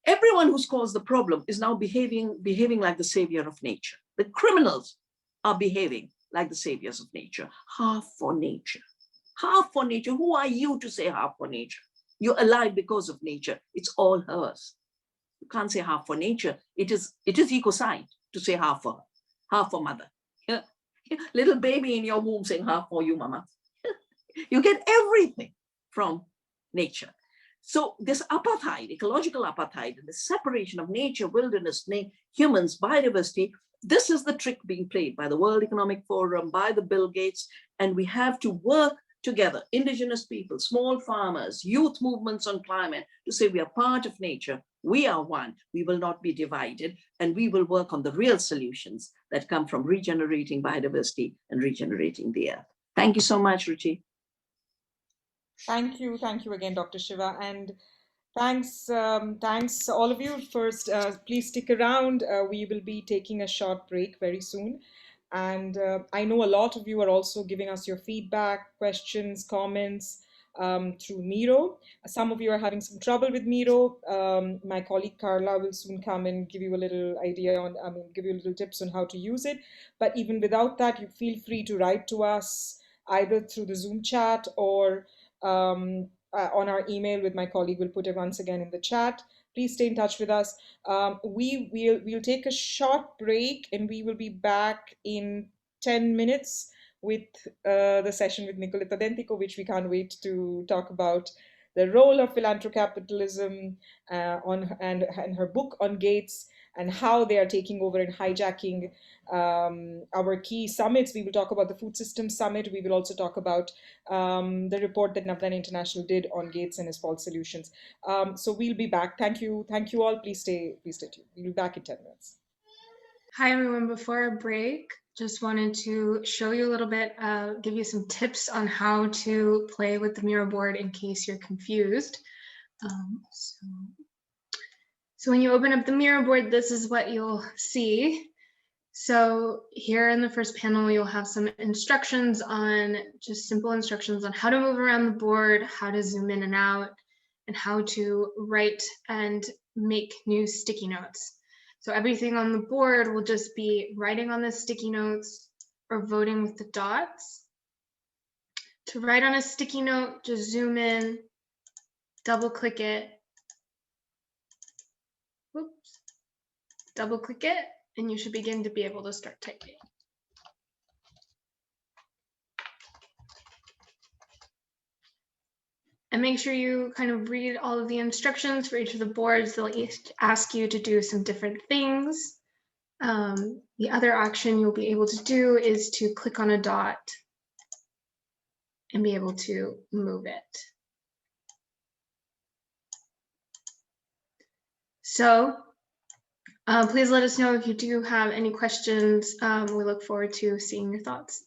everyone who's caused the problem is now behaving like the savior of nature. The criminals are behaving like the saviors of nature. Half for nature. Half for nature. Who are you to say half for nature? You're alive because of nature. It's all hers. You can't say half for nature. It is ecocide to say half for her, half for mother. Yeah. Little baby in your womb saying half for you, mama. You get everything from nature. So this apartheid, ecological apartheid, and the separation of nature, wilderness, humans, biodiversity, this is the trick being played by the World Economic Forum, by the Bill Gates, and we have to work together, indigenous people, small farmers, youth movements on climate, to say we are part of nature, we are one, we will not be divided, and we will work on the real solutions that come from regenerating biodiversity and regenerating the earth. Thank you so much, Ruchi. Thank you again, Dr. Shiva, and thanks all of you. First, please stick around. We will be taking a short break very soon. And I know a lot of you are also giving us your feedback, questions, comments through Miro. Some of you are having some trouble with Miro. My colleague Carla will soon come and give you a little idea on, give you little tips on how to use it. But even without that, you feel free to write to us either through the Zoom chat or on our email with my colleague. We'll put it once again in the chat. Please stay in touch with us. We'll take a short break and we will be back in 10 minutes with the session with Nicoletta Dentico, which we can't wait to talk about the role of philanthrocapitalism and her book on Gates and how they are taking over and hijacking our key summits. We will talk about the Food Systems Summit. We will also talk about the report that Navdanya International did on Gates and his false solutions. So we'll be back. Thank you all. Please stay tuned. We'll be back in 10 minutes. Hi everyone, before our break, just wanted to show you a little bit, give you some tips on how to play with the Miro board in case you're confused. So when you open up the Miro board, this is what you'll see. So here in the first panel, you'll have some instructions on, just simple instructions on how to move around the board, how to zoom in and out, and how to write and make new sticky notes. So everything on the board will just be writing on the sticky notes or voting with the dots. To write on a sticky note, just zoom in, double click it, whoops, double click it, and you should begin to be able to start typing. And make sure you kind of read all of the instructions for each of the boards. They'll each ask you to do some different things. The other action you'll be able to do is to click on a dot and be able to move it. So please let us know if you do have any questions. We look forward to seeing your thoughts.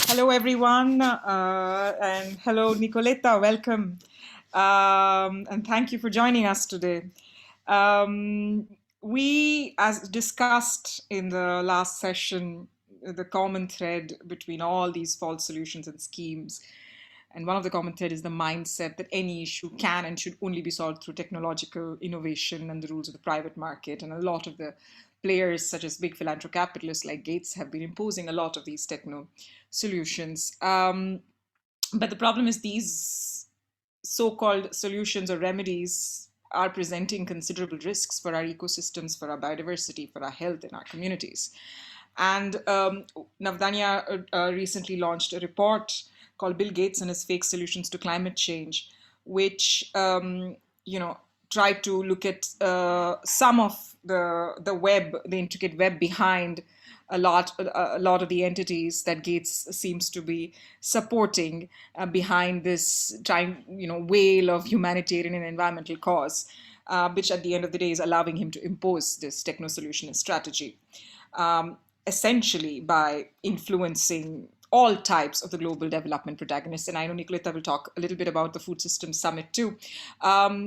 Hello, everyone, and hello, Nicoletta. Welcome, and thank you for joining us today. We, as discussed in the last session, the common thread between all these false solutions and schemes, and one of the common thread is the mindset that any issue can and should only be solved through technological innovation and the rules of the private market. And a lot of the players, such as big philanthrocapitalists like Gates, have been imposing a lot of these techno solutions. But the problem is these so-called solutions or remedies are presenting considerable risks for our ecosystems, for our biodiversity, for our health and our communities. And Navdanya recently launched a report called Bill Gates and His Fake Solutions to Climate Change, which you know tried to look at some of the web, the intricate web behind a lot of the entities that Gates seems to be supporting behind this whale of humanitarian and environmental cause, which at the end of the day is allowing him to impose this techno-solutionist strategy, essentially by influencing all types of the global development protagonists. And I know Nicoletta will talk a little bit about the Food Systems Summit too.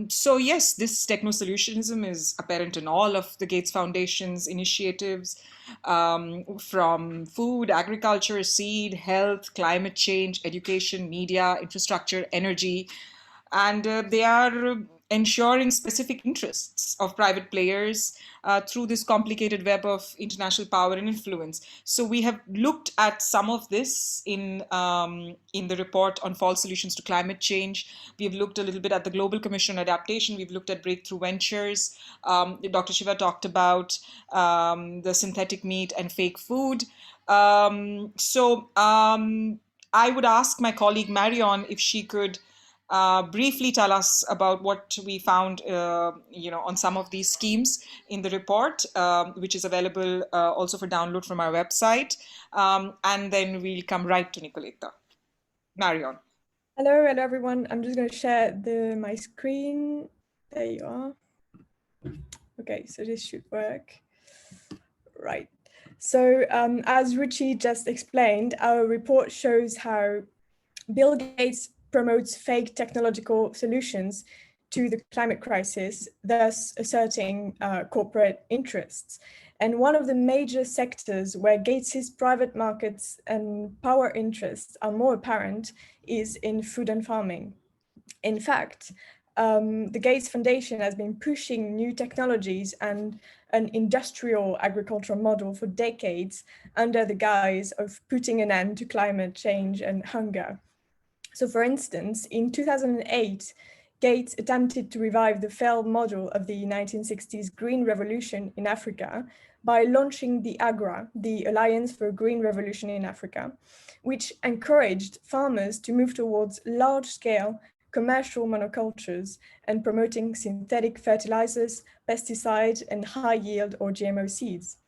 So yes, this techno-solutionism is apparent in all of the Gates Foundation's initiatives, from food, agriculture, seed, health, climate change, education, media, infrastructure, energy. And they are ensuring specific interests of private players through this complicated web of international power and influence. So we have looked at some of this in the report on false solutions to climate change. We've looked a little bit at the Global Commission on Adaptation. We've looked at breakthrough ventures. Dr. Shiva talked about the synthetic meat and fake food. I would ask my colleague Marion if she could briefly tell us about what we found, on some of these schemes in the report, which is available also for download from our website. And then we'll come right to Nicoletta. Marion. Hello everyone. I'm just going to share my screen. There you are. Okay, so this should work. Right. So as Ruchi just explained, our report shows how Bill Gates promotes fake technological solutions to the climate crisis, thus asserting corporate interests. And one of the major sectors where Gates's private markets and power interests are more apparent is in food and farming. In fact, the Gates Foundation has been pushing new technologies and an industrial agricultural model for decades under the guise of putting an end to climate change and hunger. So for instance, in 2008, Gates attempted to revive the failed model of the 1960s Green Revolution in Africa by launching the AGRA, the Alliance for a Green Revolution in Africa, which encouraged farmers to move towards large-scale commercial monocultures and promoting synthetic fertilizers, pesticides, and high-yield or GMO seeds.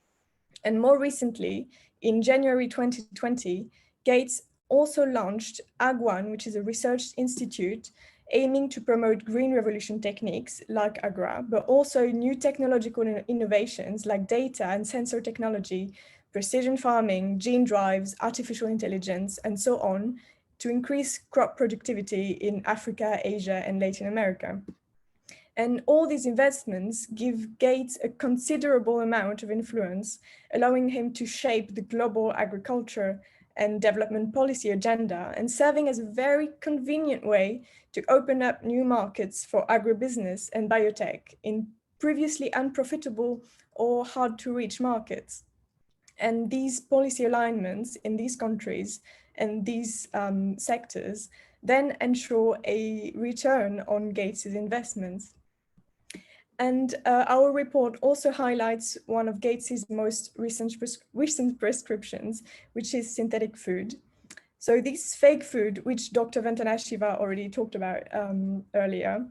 And more recently, in January 2020, Gates also launched AG1, which is a research institute aiming to promote green revolution techniques like AGRA, but also new technological innovations like data and sensor technology, precision farming, gene drives, artificial intelligence, and so on, to increase crop productivity in Africa, Asia, and Latin America. And all these investments give Gates a considerable amount of influence, allowing him to shape the global agriculture and development policy agenda, and serving as a very convenient way to open up new markets for agribusiness and biotech in previously unprofitable or hard to reach markets. And these policy alignments in these countries and these sectors then ensure a return on Gates's investments. And our report also highlights one of Gates's most recent prescriptions, which is synthetic food. So this fake food, which Dr. Vandana Shiva already talked about earlier,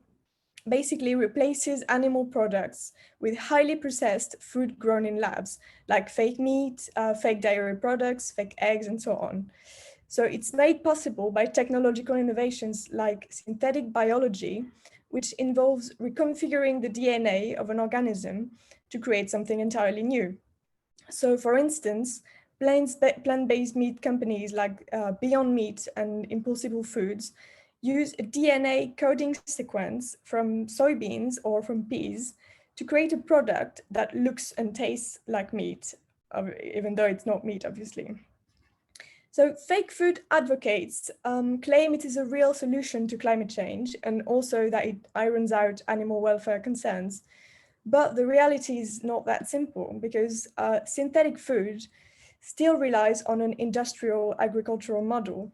basically replaces animal products with highly processed food grown in labs, like fake meat, fake dairy products, fake eggs, and so on. So it's made possible by technological innovations like synthetic biology, which involves reconfiguring the DNA of an organism to create something entirely new. So for instance, plant-based meat companies like Beyond Meat and Impossible Foods use a DNA coding sequence from soybeans or from peas to create a product that looks and tastes like meat, even though it's not meat, obviously. So fake food advocates claim it is a real solution to climate change and also that it irons out animal welfare concerns. But the reality is not that simple because synthetic food still relies on an industrial agricultural model.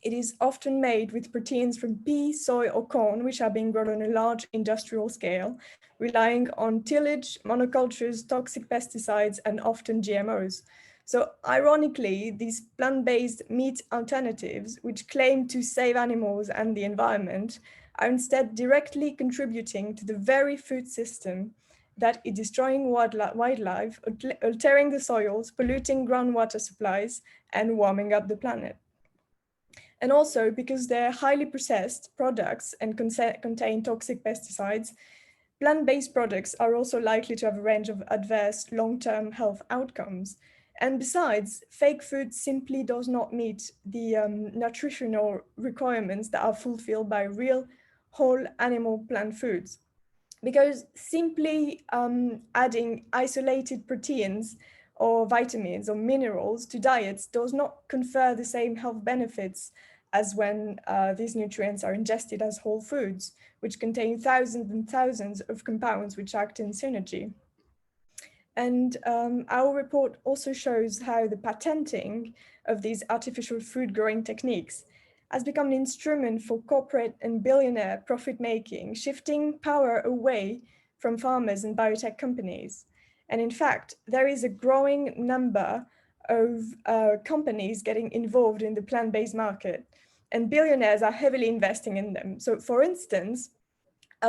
It is often made with proteins from pea, soy, or corn, which are being grown on a large industrial scale, relying on tillage, monocultures, toxic pesticides, and often GMOs. So ironically, these plant-based meat alternatives, which claim to save animals and the environment, are instead directly contributing to the very food system that is destroying wildlife, altering the soils, polluting groundwater supplies, and warming up the planet. And also because they're highly processed products and contain toxic pesticides, plant-based products are also likely to have a range of adverse long-term health outcomes. And besides, fake food simply does not meet the nutritional requirements that are fulfilled by real whole animal plant foods. Because simply adding isolated proteins or vitamins or minerals to diets does not confer the same health benefits as when these nutrients are ingested as whole foods, which contain thousands and thousands of compounds which act in synergy. And our report also shows how the patenting of these artificial food growing techniques has become an instrument for corporate and billionaire profit making, shifting power away from farmers and biotech companies. And in fact, there is a growing number of companies getting involved in the plant-based market, and billionaires are heavily investing in them. So for instance,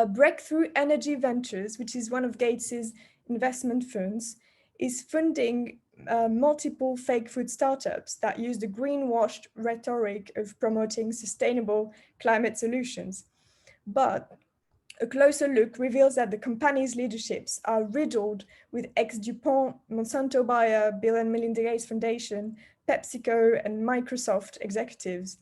Breakthrough Energy Ventures, which is one of Gates's investment funds, is funding multiple fake food startups that use the greenwashed rhetoric of promoting sustainable climate solutions. But a closer look reveals that the company's leaderships are riddled with ex-DuPont, Monsanto Bayer, Bill and Melinda Gates Foundation, PepsiCo, and Microsoft executives.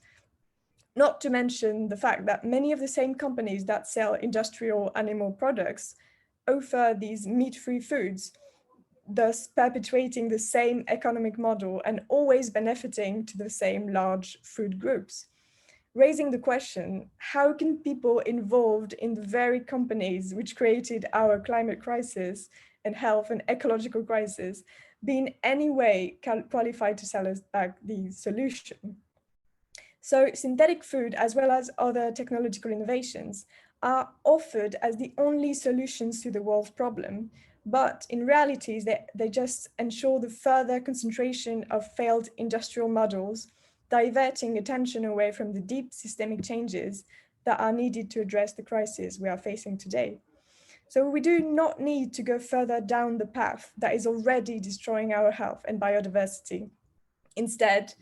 Not to mention the fact that many of the same companies that sell industrial animal products offer these meat-free foods, thus perpetuating the same economic model and always benefiting to the same large food groups. Raising the question, how can people involved in the very companies which created our climate crisis and health and ecological crisis be in any way qualified to sell us back the solution? So synthetic food, as well as other technological innovations, are offered as the only solutions to the world's problem, but in reality, they just ensure the further concentration of failed industrial models, diverting attention away from the deep systemic changes that are needed to address the crisis we are facing today. So we do not need to go further down the path that is already destroying our health and biodiversity. Instead,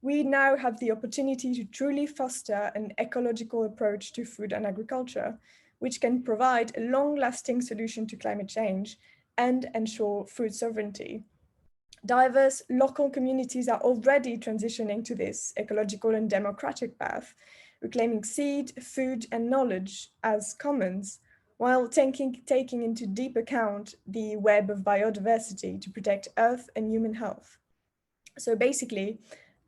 we now have the opportunity to truly foster an ecological approach to food and agriculture, which can provide a long-lasting solution to climate change and ensure food sovereignty. Diverse local communities are already transitioning to this ecological and democratic path, reclaiming seed, food, and knowledge as commons, while taking into deep account the web of biodiversity to protect Earth and human health. So basically,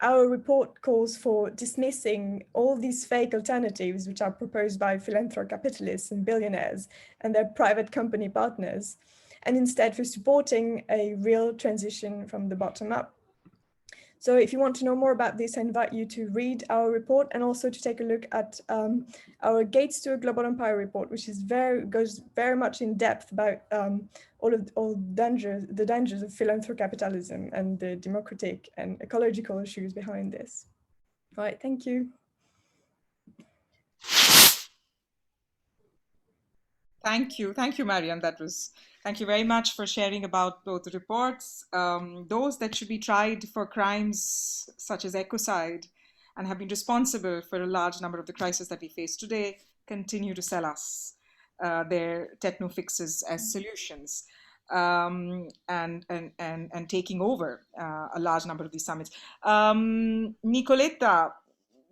our report calls for dismissing all these fake alternatives which are proposed by philanthrocapitalists and billionaires and their private company partners, and instead for supporting a real transition from the bottom up. So if you want to know more about this, I invite you to read our report and also to take a look at our Gates to a Global Empire report, which is goes very much in depth about all the dangers of philanthrocapitalism and the democratic and ecological issues behind this. Right, thank you. Thank you, Mariam. Thank you very much for sharing about both the reports. Those that should be tried for crimes such as ecocide and have been responsible for a large number of the crises that we face today continue to sell us their technofixes as solutions. And taking over a large number of these summits. Nicoletta,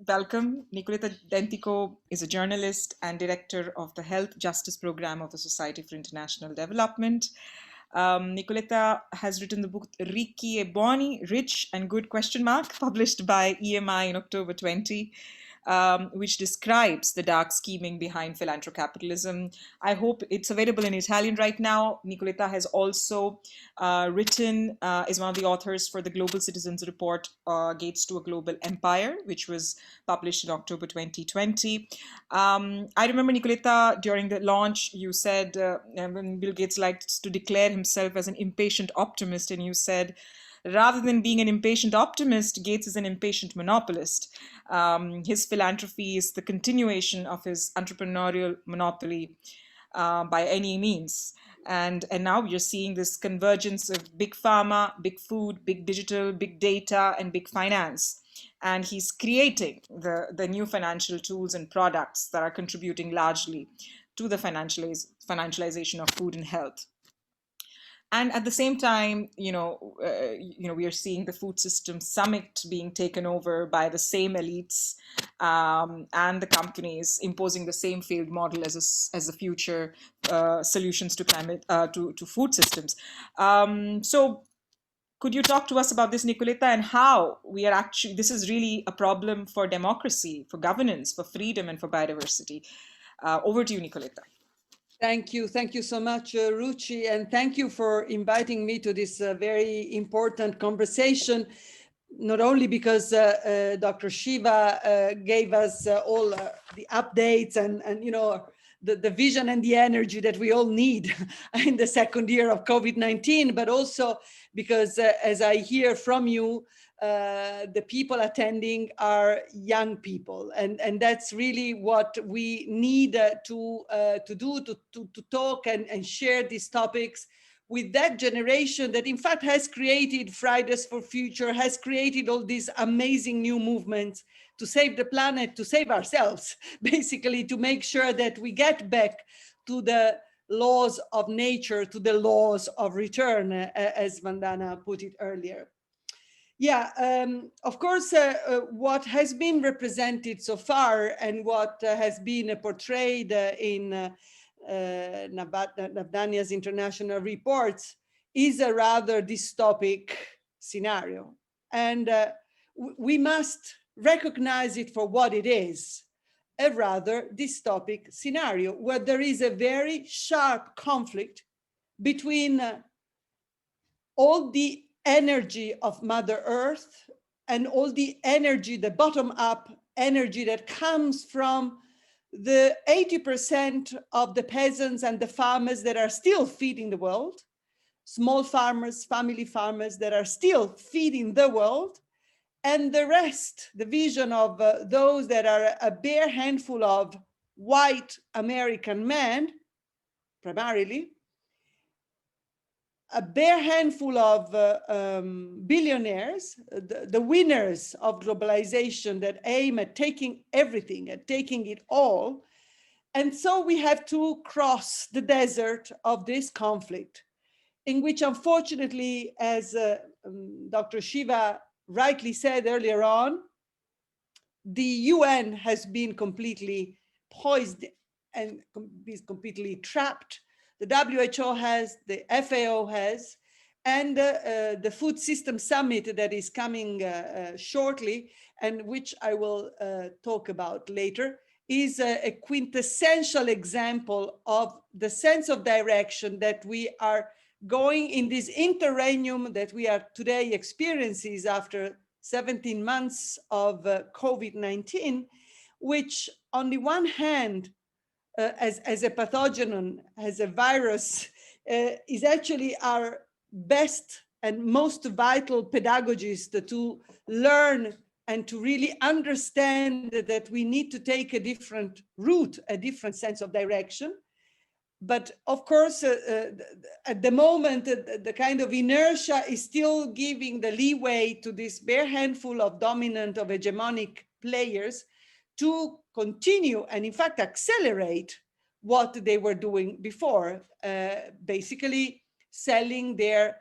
welcome. Nicoletta Dentico is a journalist and director of the Health Justice Program of the Society for International Development. Nicoletta has written the book Ricchi e Buoni, Rich and Good ? Published by EMI in October 20. Which describes the dark scheming behind philanthrocapitalism. I hope it's available in Italian right now. Nicoletta has also written, is one of the authors for the Global Citizens Report, Gates to a Global Empire, which was published in October 2020. I remember, Nicoletta, during the launch, you said, when Bill Gates likes to declare himself as an impatient optimist, and you said, Rather than being an impatient optimist, Gates is an impatient monopolist. His philanthropy is the continuation of his entrepreneurial monopoly by any means. And now you're seeing this convergence of big pharma, big food, big digital, big data, and big finance. And he's creating the new financial tools and products that are contributing largely to the financialization of food and health. And at the same time, we are seeing the food system summit being taken over by the same elites and the companies imposing the same failed model as a future solutions to climate to food systems. So could you talk to us about this, Nicoletta, and how we are actually, this is really a problem for democracy, for governance, for freedom, and for biodiversity. Over to you, Nicoletta. Thank you. Thank you so much, Ruchi. And thank you for inviting me to this very important conversation, not only because Dr. Shiva gave us all the updates and the vision and the energy that we all need in the second year of COVID-19, but also because as I hear from you, the people attending are young people, and that's really what we need to talk and share these topics with that generation that in fact has created Fridays for Future, has created all these amazing new movements to save the planet, to save ourselves, basically to make sure that we get back to the laws of nature, to the laws of return, as Vandana put it earlier. Yeah, of course, what has been represented so far and what has been portrayed in Navdanya's international reports is a rather dystopic scenario. And we must recognize it for what it is, a rather dystopic scenario where there is a very sharp conflict between all the energy of Mother Earth and all the energy, the bottom-up energy that comes from the 80% of the peasants and the farmers that are still feeding the world, small farmers, family farmers that are still feeding the world, and the rest, the vision of those that are a bare handful of white American men, primarily, a bare handful of billionaires, the winners of globalization that aim at taking everything, at taking it all. And so we have to cross the desert of this conflict, in which unfortunately, as Dr. Shiva rightly said earlier on, the UN has been completely poised and is completely trapped. The WHO has, the FAO has, and the Food System Summit that is coming shortly, and which I will talk about later, is a quintessential example of the sense of direction that we are going in this interregnum that we are today experiencing after 17 months of COVID-19, which on the one hand, as a pathogen, as a virus, is actually our best and most vital pedagogist to learn and to really understand that we need to take a different route, a different sense of direction. But of course, at the moment, the kind of inertia is still giving the leeway to this bare handful of dominant, of hegemonic players to continue and in fact accelerate what they were doing before, basically selling their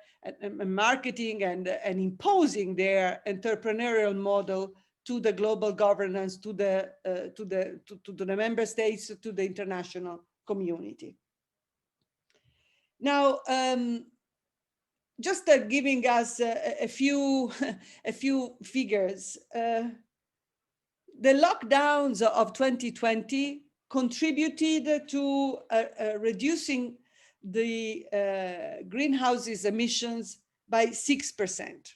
marketing and imposing their entrepreneurial model to the global governance, to the member states, to the international community. Now, just giving us a few figures. The lockdowns of 2020 contributed to reducing the greenhouse emissions by 6%.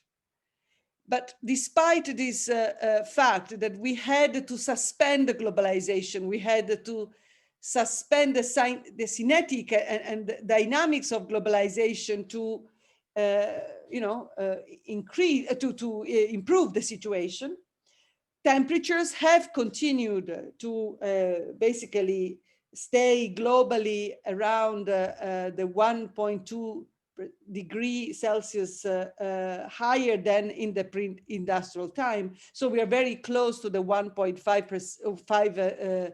But despite this fact that we had to suspend the globalization, we had to suspend the kinetic and the dynamics of globalization to improve the situation. Temperatures have continued to basically stay globally around the 1.2 degree Celsius higher than in the pre-industrial time. So we are very close to the 1.5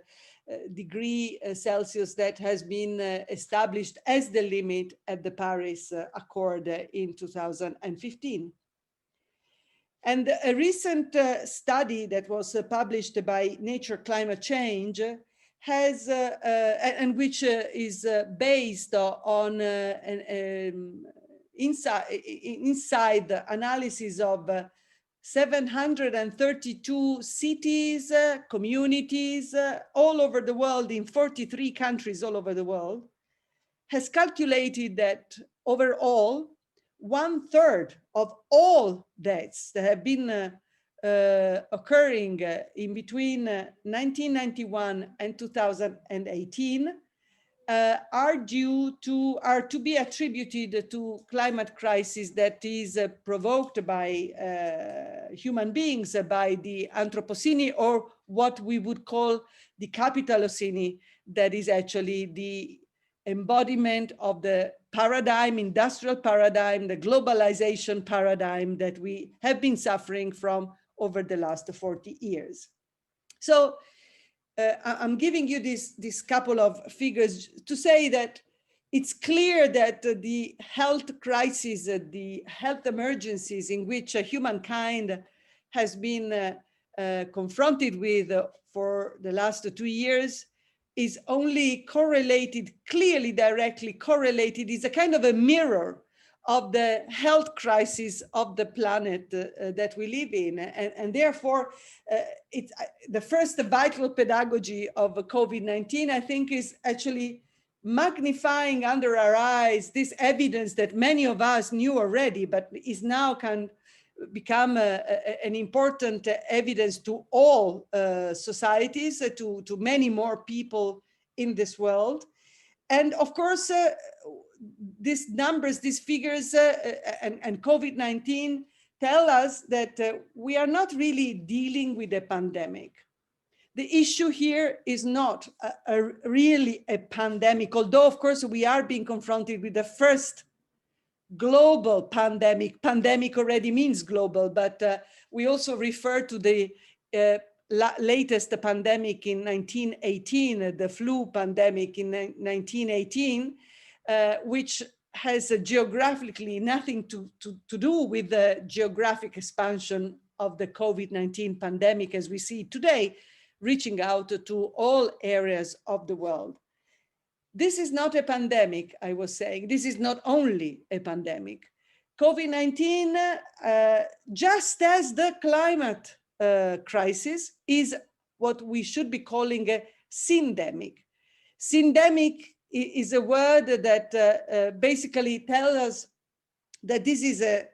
degree Celsius that has been established as the limit at the Paris Accord in 2015. And a recent study that was published by Nature Climate Change has, and which is based on inside analysis of 732 cities, communities all over the world, in 43 countries all over the world, has calculated that overall, 1/3 of all deaths that have been occurring in between 1991 and 2018 are to be attributed to climate crisis that is provoked by human beings, by the Anthropocene, or what we would call the Capitalocene, that is actually the embodiment of the paradigm, industrial paradigm, the globalization paradigm that we have been suffering from over the last 40 years. So I'm giving you this couple of figures to say that it's clear that the health crisis, the health emergencies in which humankind has been confronted with for the last 2 years is only correlated, clearly directly correlated, is a kind of a mirror of the health crisis of the planet that we live in. And therefore, it's the first vital pedagogy of COVID-19, I think, is actually magnifying under our eyes this evidence that many of us knew already, but is now can become an important evidence to all societies, to many more people in this world. And of course, these numbers, these figures, and COVID-19 tell us that we are not really dealing with a pandemic. The issue here is not really a pandemic, although of course we are being confronted with the first global pandemic. Pandemic already means global, but we also refer to the latest pandemic in 1918, the flu pandemic in 1918, which has geographically nothing to do with the geographic expansion of the COVID-19 pandemic as we see today, reaching out to all areas of the world. This is not a pandemic, I was saying. This is not only a pandemic. COVID-19, just as the climate crisis, is what we should be calling a syndemic. Syndemic is a word that basically tells us that this is a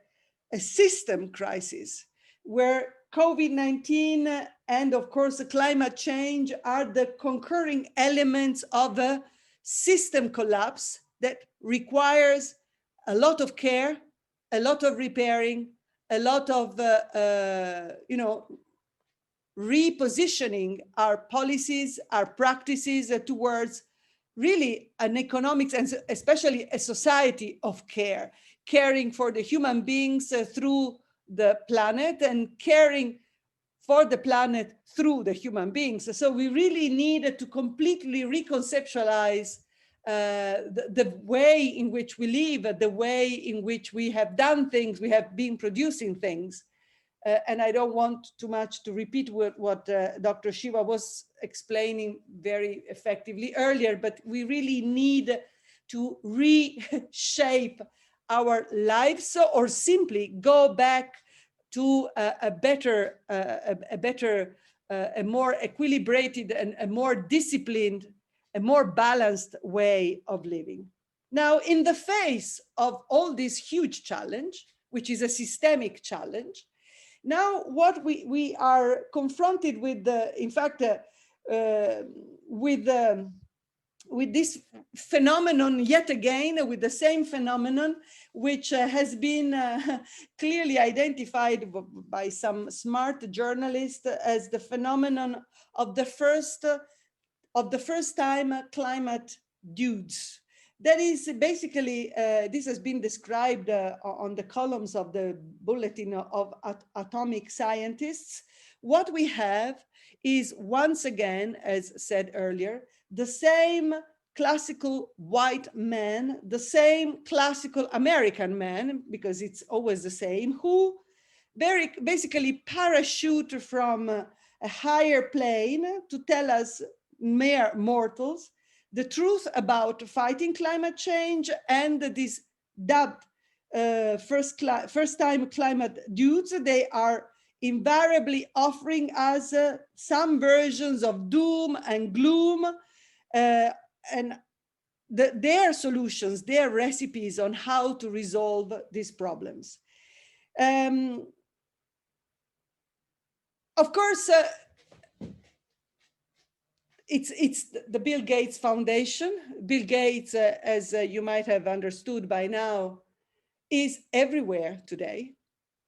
system crisis where COVID-19 and of course the climate change are the concurring elements of a system collapse that requires a lot of care, a lot of repairing, a lot of repositioning our policies, our practices towards really an economics and especially a society of care, caring for the human beings through the planet and caring for the planet through the human beings. So we really needed to completely reconceptualize the way in which we live, the way in which we have done things, we have been producing things. And I don't want too much to repeat what Dr. Shiva was explaining very effectively earlier, but we really need to reshape our lives or simply go back to a more equilibrated and a more disciplined, a more balanced way of living. Now, in the face of all this huge challenge, which is a systemic challenge, now what we are confronted with, in fact, with this phenomenon yet again, with the same phenomenon, which has been clearly identified by some smart journalists as the phenomenon of the first time climate dudes. That is basically, this has been described on the columns of the Bulletin of Atomic Scientists. What we have is, once again, as said earlier, the same classical white man, the same classical American man, because it's always the same, who basically parachute from a higher plane to tell us mere mortals the truth about fighting climate change, and these dubbed first time climate dudes, they are invariably offering us some versions of doom and gloom, and their solutions, their recipes on how to resolve these problems. Of course, it's the Bill Gates Foundation. Bill Gates, as you might have understood by now, is everywhere today.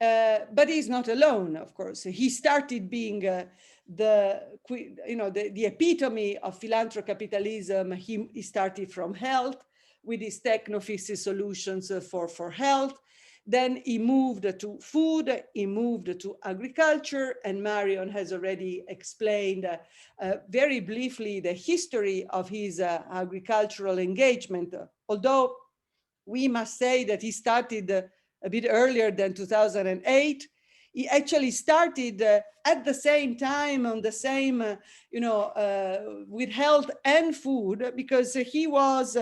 But he's not alone, of course. He started being the epitome of philanthrocapitalism. He started from health with his Technofixes solutions for health. Then he moved to food, he moved to agriculture, and Marion has already explained very briefly the history of his agricultural engagement. Although we must say that he started a bit earlier than 2008. He actually started at the same time on the same, with health and food, because he was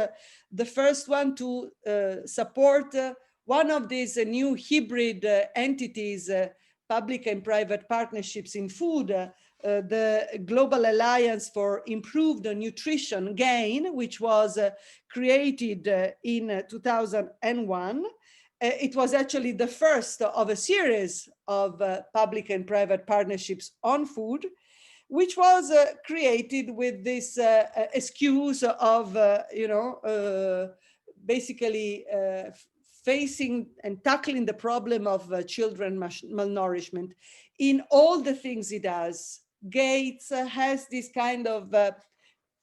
the first one to support one of these new hybrid entities, public and private partnerships in food, the Global Alliance for Improved Nutrition Gain, which was created in 2001. It was actually the first of a series of public and private partnerships on food, which was created with this excuse of, basically facing and tackling the problem of children malnourishment. In all the things he does, Gates has this kind of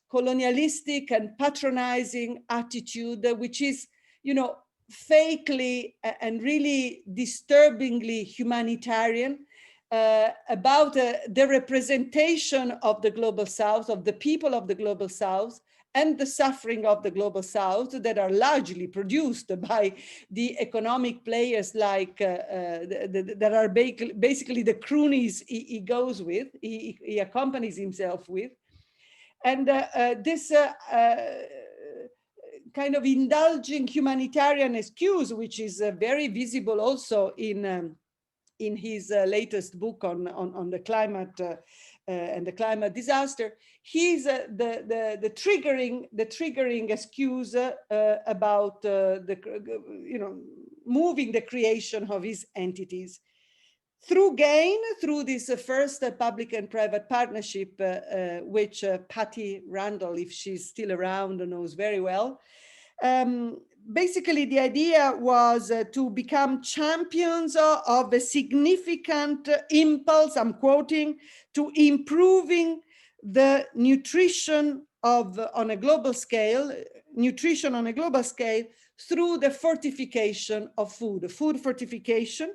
colonialistic and patronizing attitude, which is, fakely and really disturbingly humanitarian, about the representation of the Global South, of the people of the Global South, and the suffering of the Global South that are largely produced by the economic players like that are basically the cronies he goes with, he accompanies himself with. And this kind of indulging humanitarian excuse, which is very visible also in his latest book on the climate and the climate disaster, he's the triggering excuse about moving the creation of his entities. Through GAIN, through this first public and private partnership, which Patty Randall, if she's still around, knows very well. Basically, the idea was to become champions of a significant impulse, I'm quoting, to improving the nutrition on a global scale through the fortification of food fortification,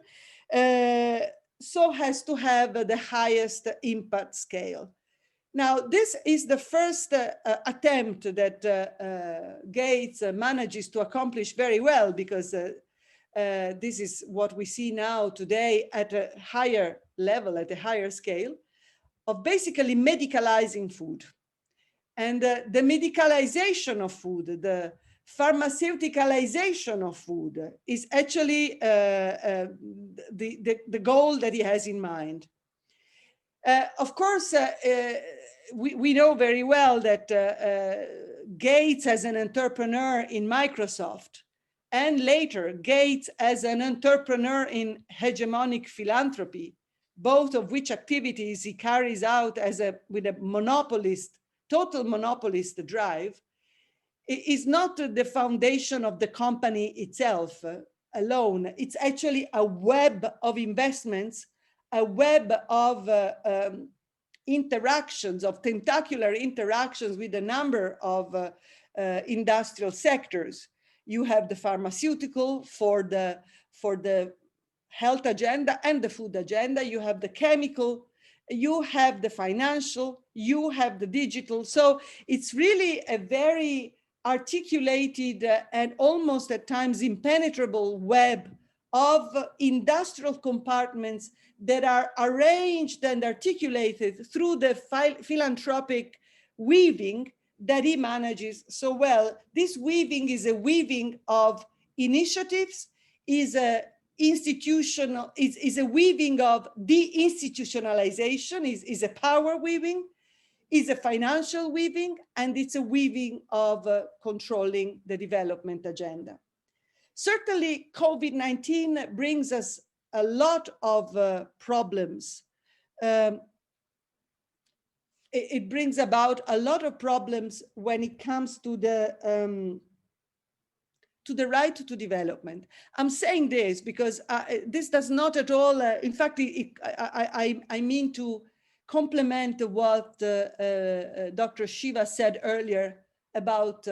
so as to have the highest impact scale. Now, this is the first attempt that Gates manages to accomplish very well, because this is what we see now today at a higher level, at a higher scale, of basically medicalizing food. And the medicalization of food, the pharmaceuticalization of food is actually the goal that he has in mind. Of course, we know very well that Gates as an entrepreneur in Microsoft, and later Gates as an entrepreneur in hegemonic philanthropy, both of which activities he carries out with a monopolist, total monopolist drive, is not the foundation of the company itself alone. It's actually a web of investments, a web of interactions, of tentacular interactions with a number of industrial sectors. You have the pharmaceutical for the health agenda and the food agenda. You have the chemical, you have the financial, you have the digital. So it's really a very articulated and almost at times impenetrable web of industrial compartments that are arranged and articulated through the philanthropic weaving that he manages so well. This weaving is a weaving of initiatives, is a institutional, is a weaving of deinstitutionalization, is a power weaving, is a financial weaving, and it's a weaving of controlling the development agenda. Certainly, COVID-19 brings us a lot of problems. It brings about a lot of problems when it comes to the right to development. I'm saying this because this does not at all, in fact, I mean to complement what Dr. Shiva said earlier about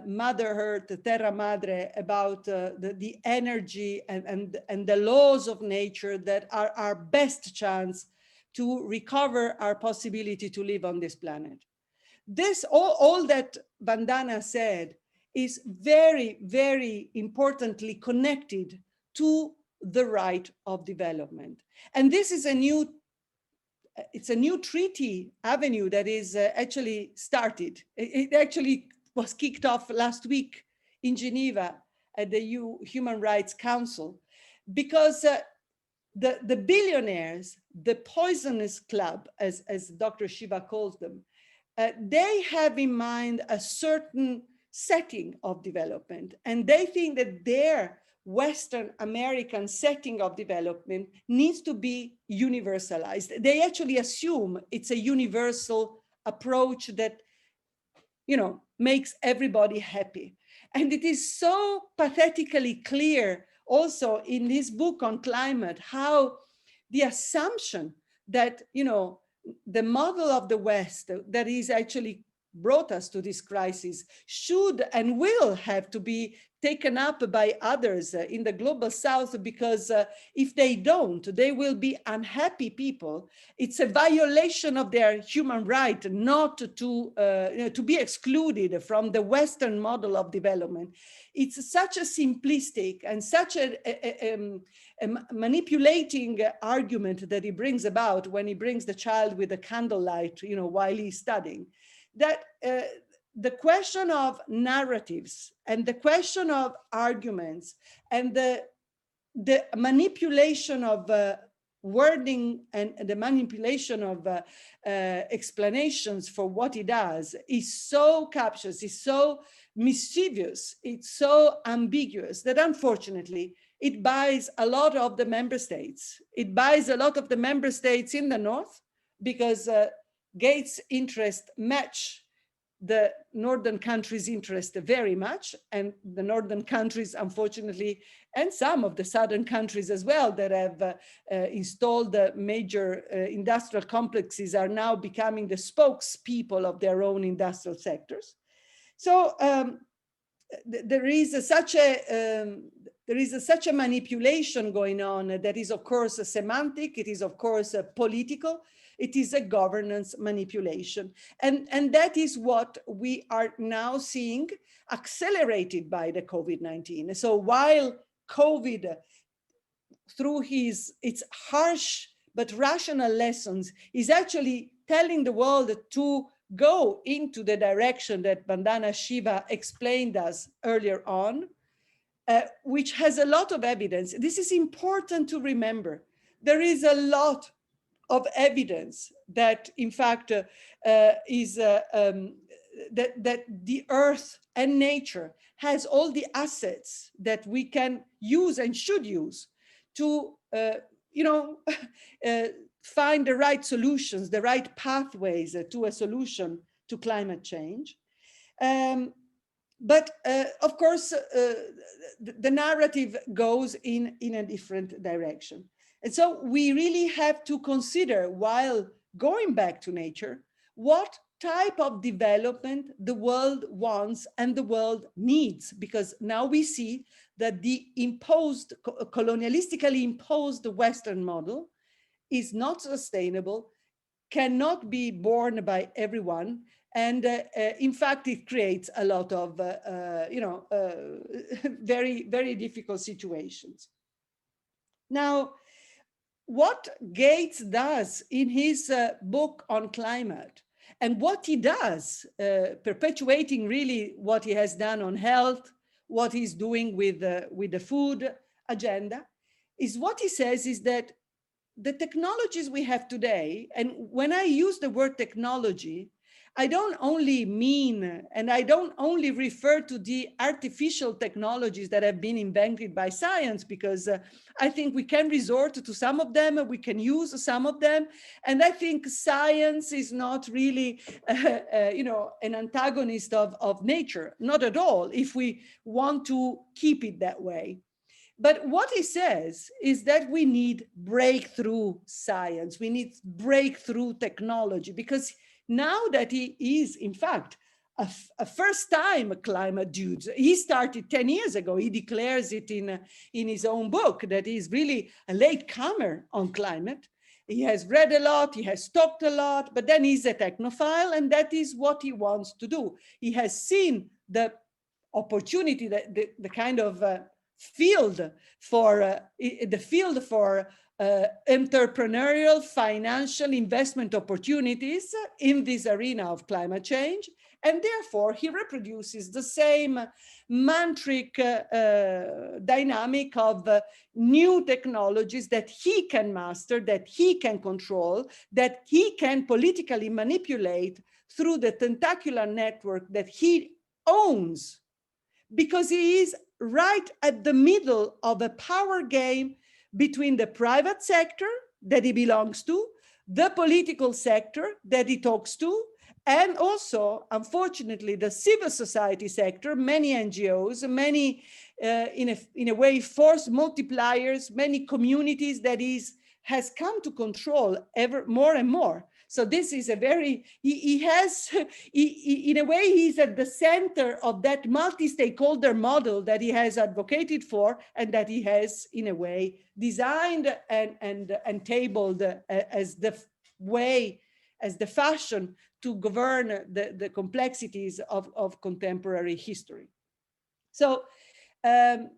Mother Earth, Terra Madre, about the energy and the laws of nature that are our best chance to recover our possibility to live on this planet. This, all that Vandana said is very, very importantly connected to the right of development. And this is it's a new treaty avenue that is actually started. It actually was kicked off last week in Geneva at the Human Rights Council, because the billionaires, the poisonous club, as Dr. Shiva calls them, they have in mind a certain setting of development, and they think that their Western American setting of development needs to be universalized. They actually assume it's a universal approach that, you know, makes everybody happy. And it is so pathetically clear also in this book on climate, how the assumption that, you know, the model of the West that is actually brought us to this crisis should and will have to be taken up by others in the global South, because if they don't, they will be unhappy people. It's a violation of their human right not to be excluded from the Western model of development. It's such a simplistic and such a manipulating argument that he brings about when he brings the child with the candlelight, you know, while he's studying, that the question of narratives and the question of arguments and the manipulation of wording and the manipulation of explanations for what he does is so captious, is so mischievous, it's so ambiguous that unfortunately it buys a lot of the member states. It buys a lot of the member states in the North, because Gates' interests match the northern countries' interest very much, and the northern countries, unfortunately, and some of the southern countries as well that have installed major industrial complexes are now becoming the spokespeople of their own industrial sectors. So there is such a manipulation going on that is, of course, a semantic. It is, of course, a political. It is a governance manipulation. And that is what we are now seeing accelerated by the COVID-19. So while COVID, through its harsh but rational lessons, is actually telling the world to go into the direction that Vandana Shiva explained us earlier on, which has a lot of evidence. This is important to remember. There is a lot of evidence that, in fact, that the earth and nature has all the assets that we can use and should use to, find the right solutions, the right pathways to a solution to climate change. But of course, the narrative goes in a different direction. And so we really have to consider, while going back to nature, what type of development the world wants and the world needs. Because now we see that the imposed, colonialistically imposed Western model is not sustainable, cannot be borne by everyone, and in fact it creates a lot of very, very difficult situations. Now, what Gates does in his book on climate, and what he does, perpetuating really what he has done on health, what he's doing with the food agenda, is what he says is that the technologies we have today, and when I use the word technology, I don't only mean, and I don't only refer to the artificial technologies that have been invented by science, because I think we can resort to some of them, we can use some of them, and I think science is not really, an antagonist of nature, not at all, if we want to keep it that way. But what he says is that we need breakthrough science, we need breakthrough technology, because now that he is, in fact, a first-time climate dude, he started 10 years ago, he declares it in his own book that he's really a latecomer on climate. He has read a lot, he has talked a lot, but then he's a technophile, and that is what he wants to do. He has seen the opportunity, the kind of field for entrepreneurial financial investment opportunities in this arena of climate change, and therefore he reproduces the same mantric dynamic of new technologies that he can master, that he can control, that he can politically manipulate through the tentacular network that he owns, because he is right at the middle of a power game between the private sector that he belongs to, the political sector that he talks to, and also, unfortunately, the civil society sector, many NGOs, many, in a way, force multipliers, many communities that has come to control ever more and more. So this is a very, in a way, he's at the center of that multi-stakeholder model that he has advocated for, and that he has, in a way, designed and tabled as the way, as the fashion to govern the complexities of contemporary history. So the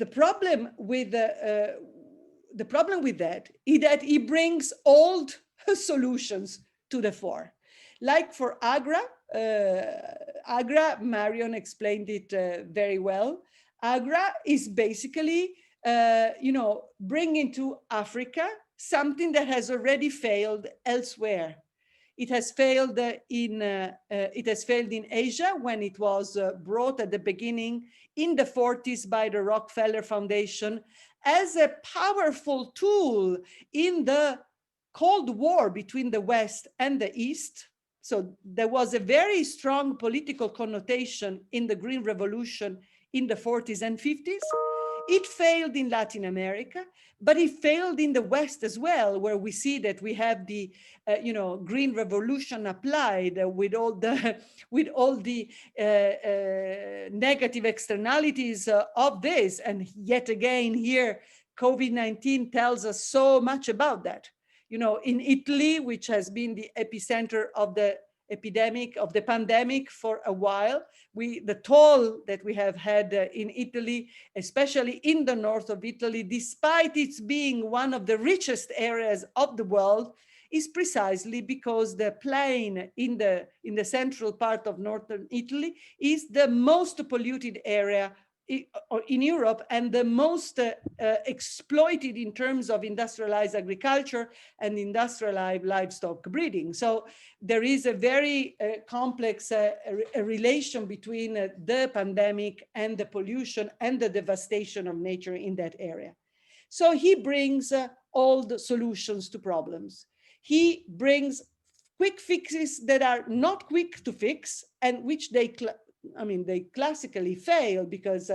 problem with that is that he brings old solutions to the fore. Like for Agra, Marion explained it very well. Agra is basically, bringing to Africa something that has already failed elsewhere. It has failed in Asia when it was brought at the beginning in the 40s by the Rockefeller Foundation as a powerful tool in the Cold War between the West and the East. So there was a very strong political connotation in the Green Revolution in the 40s and 50s. It failed in Latin America, but it failed in the West as well, where we see that we have the, Green Revolution applied with all the negative externalities of this. And yet again, here, COVID-19 tells us so much about that. In Italy, which has been the epicenter of the epidemic, of the pandemic for a while, the toll that we have had in Italy, especially in the north of Italy, despite its being one of the richest areas of the world, is precisely because the plain in the central part of northern Italy is the most polluted area in Europe and the most exploited in terms of industrialized agriculture and industrialized livestock breeding. So there is a very complex relation between the pandemic and the pollution and the devastation of nature in that area. So he brings old solutions to problems. He brings quick fixes that are not quick to fix, and which they classically fail, because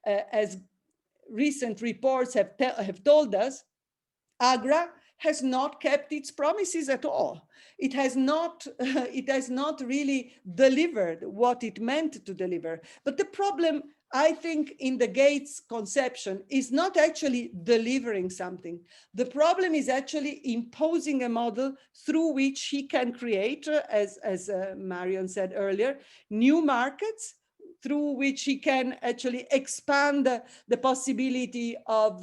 as recent reports have told us, Agra has not kept its promises at all. It has not really delivered what it meant to deliver. But the problem, I think, in the Gates conception is not actually delivering something. The problem is actually imposing a model through which he can create, as Marion said earlier, new markets, through which he can actually expand the possibility of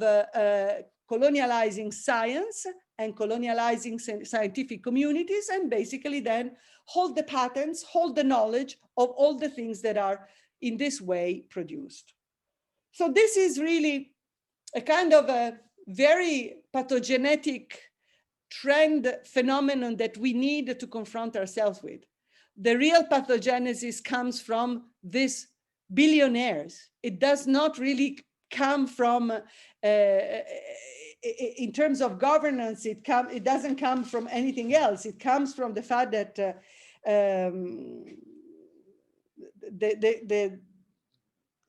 colonializing science and colonializing scientific communities, and basically then hold the patents, hold the knowledge of all the things that are in this way produced. So this is really a kind of a very pathogenetic trend phenomenon that we need to confront ourselves with. The real pathogenesis comes from these billionaires. It does not really come from, in terms of governance, it doesn't come from anything else. It comes from the fact that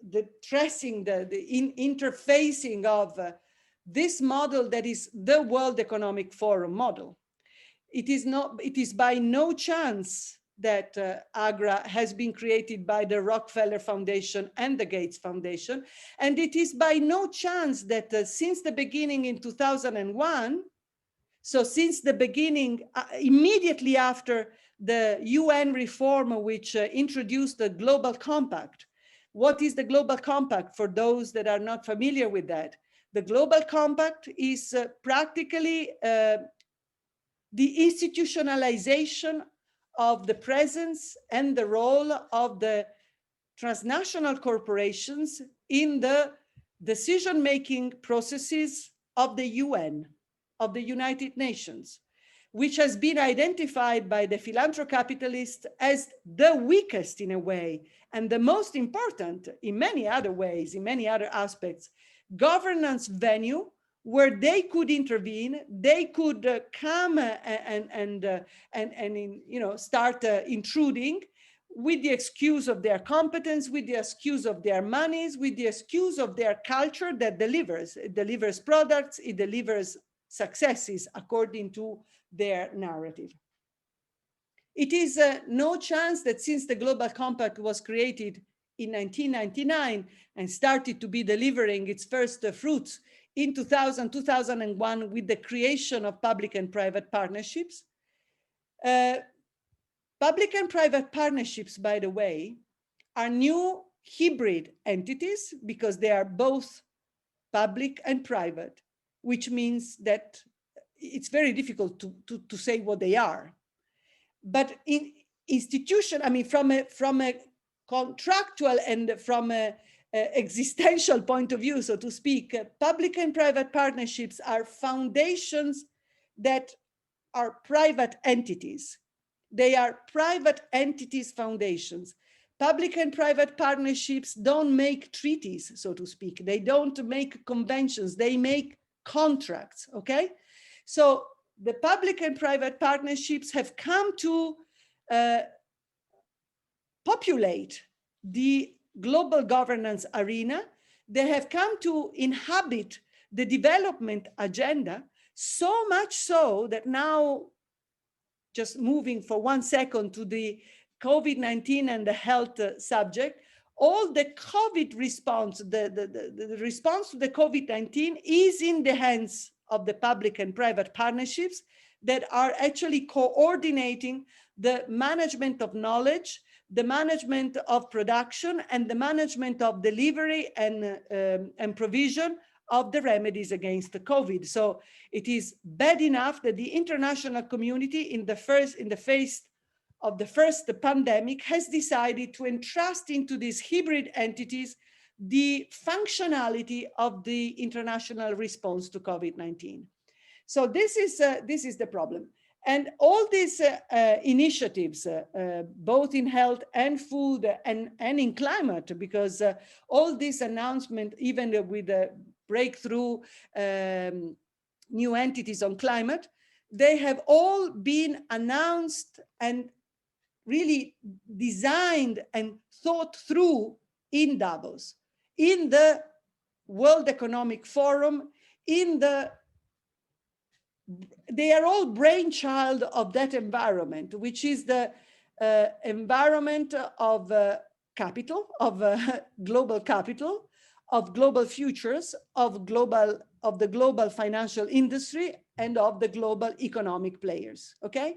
the tracing, the interfacing of this model that is the World Economic Forum model. It is by no chance that Agra has been created by the Rockefeller Foundation and the Gates Foundation. And it is by no chance that since the beginning in 2001, so since the beginning, immediately after the UN reform, which introduced the Global Compact. What is the Global Compact for those that are not familiar with that? The Global Compact is practically the institutionalization of the presence and the role of the transnational corporations in the decision-making processes of the UN, of the United Nations, which has been identified by the philanthrocapitalists as the weakest in a way, and the most important in many other ways, in many other aspects, governance venue where they could intervene, they could come and start intruding with the excuse of their competence, with the excuse of their monies, with the excuse of their culture that delivers. It delivers products, it delivers successes according to their narrative. It is no chance that since the Global Compact was created in 1999 and started to be delivering its first fruits in 2000, 2001 with the creation of public and private partnerships. Public and private partnerships, by the way, are new hybrid entities because they are both public and private, which means that it's very difficult to say what they are. But in institution, I mean, from a contractual and from a existential point of view, so to speak, public and private partnerships are foundations that are private entities. They are private entities foundations. Public and private partnerships don't make treaties, so to speak. They don't make conventions, they make contracts, okay? So the public and private partnerships have come to populate the global governance arena. They have come to inhabit the development agenda, so much so that now, just moving for 1 second to the COVID-19 and the health subject, all the COVID response, the response to the COVID-19 is in the hands of the public and private partnerships that are actually coordinating the management of knowledge, the management of production, and the management of delivery and provision of the remedies against the COVID. So it is bad enough that the international community in the face of the first pandemic has decided to entrust into these hybrid entities the functionality of the international response to COVID-19. So this is the problem. And all these initiatives, both in health and food and in climate, because all this announcement, even with the breakthrough new entities on climate, they have all been announced and really designed and thought through in Davos, in the World Economic Forum, they are all brainchild of that environment, which is the environment of capital, of global capital, of global futures, of the global financial industry, and of the global economic players. Okay,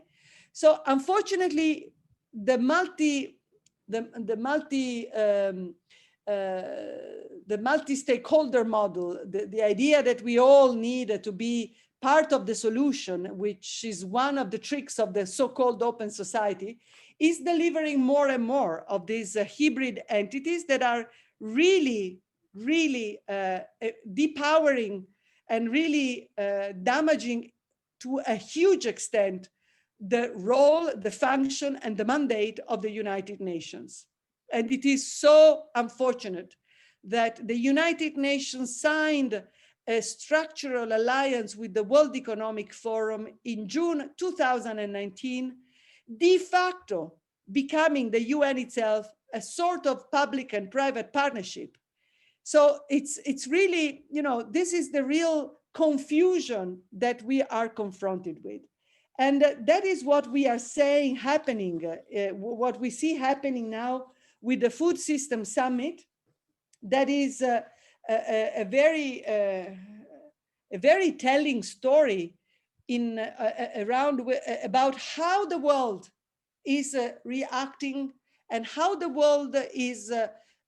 so unfortunately, the multi-stakeholder model, the idea that we all need to be part of the solution, which is one of the tricks of the so-called open society, is delivering more and more of these hybrid entities that are really depowering and really damaging to a huge extent the role, the function, and the mandate of the United Nations. And it is so unfortunate that the United Nations signed a structural alliance with the World Economic Forum in June 2019, de facto becoming the UN itself a sort of public and private partnership. So it's really, this is the real confusion that we are confronted with. And that is what we are saying happening, what we see happening now with the Food System Summit. That is a very telling story about how the world is reacting and how the world is,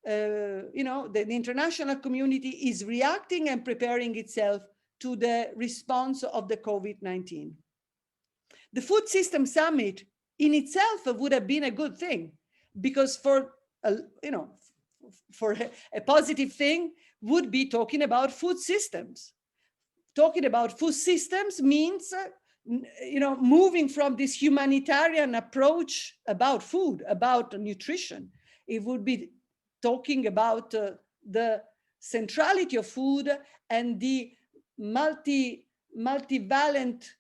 the international community is reacting and preparing itself to the response of the COVID-19. The Food System Summit in itself would have been a good thing, because for a positive thing would be talking about food systems. Talking about food systems means, moving from this humanitarian approach about food, about nutrition. It would be talking about the centrality of food and the multivalent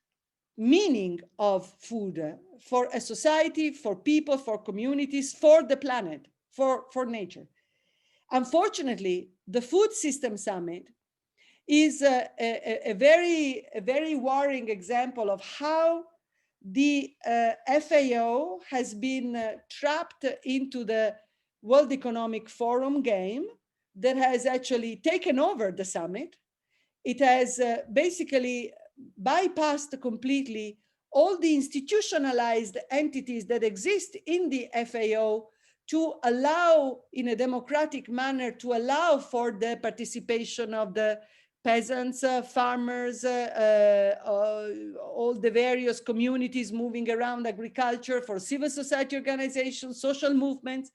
meaning of food for a society, for people, for communities, for the planet, for nature. Unfortunately, the Food System Summit is a very worrying example of how the FAO has been trapped into the World Economic Forum game that has actually taken over the summit. It has basically bypassed completely all the institutionalized entities that exist in the FAO to allow, in a democratic manner, to allow for the participation of the peasants, farmers, all the various communities moving around agriculture, for civil society organizations, social movements.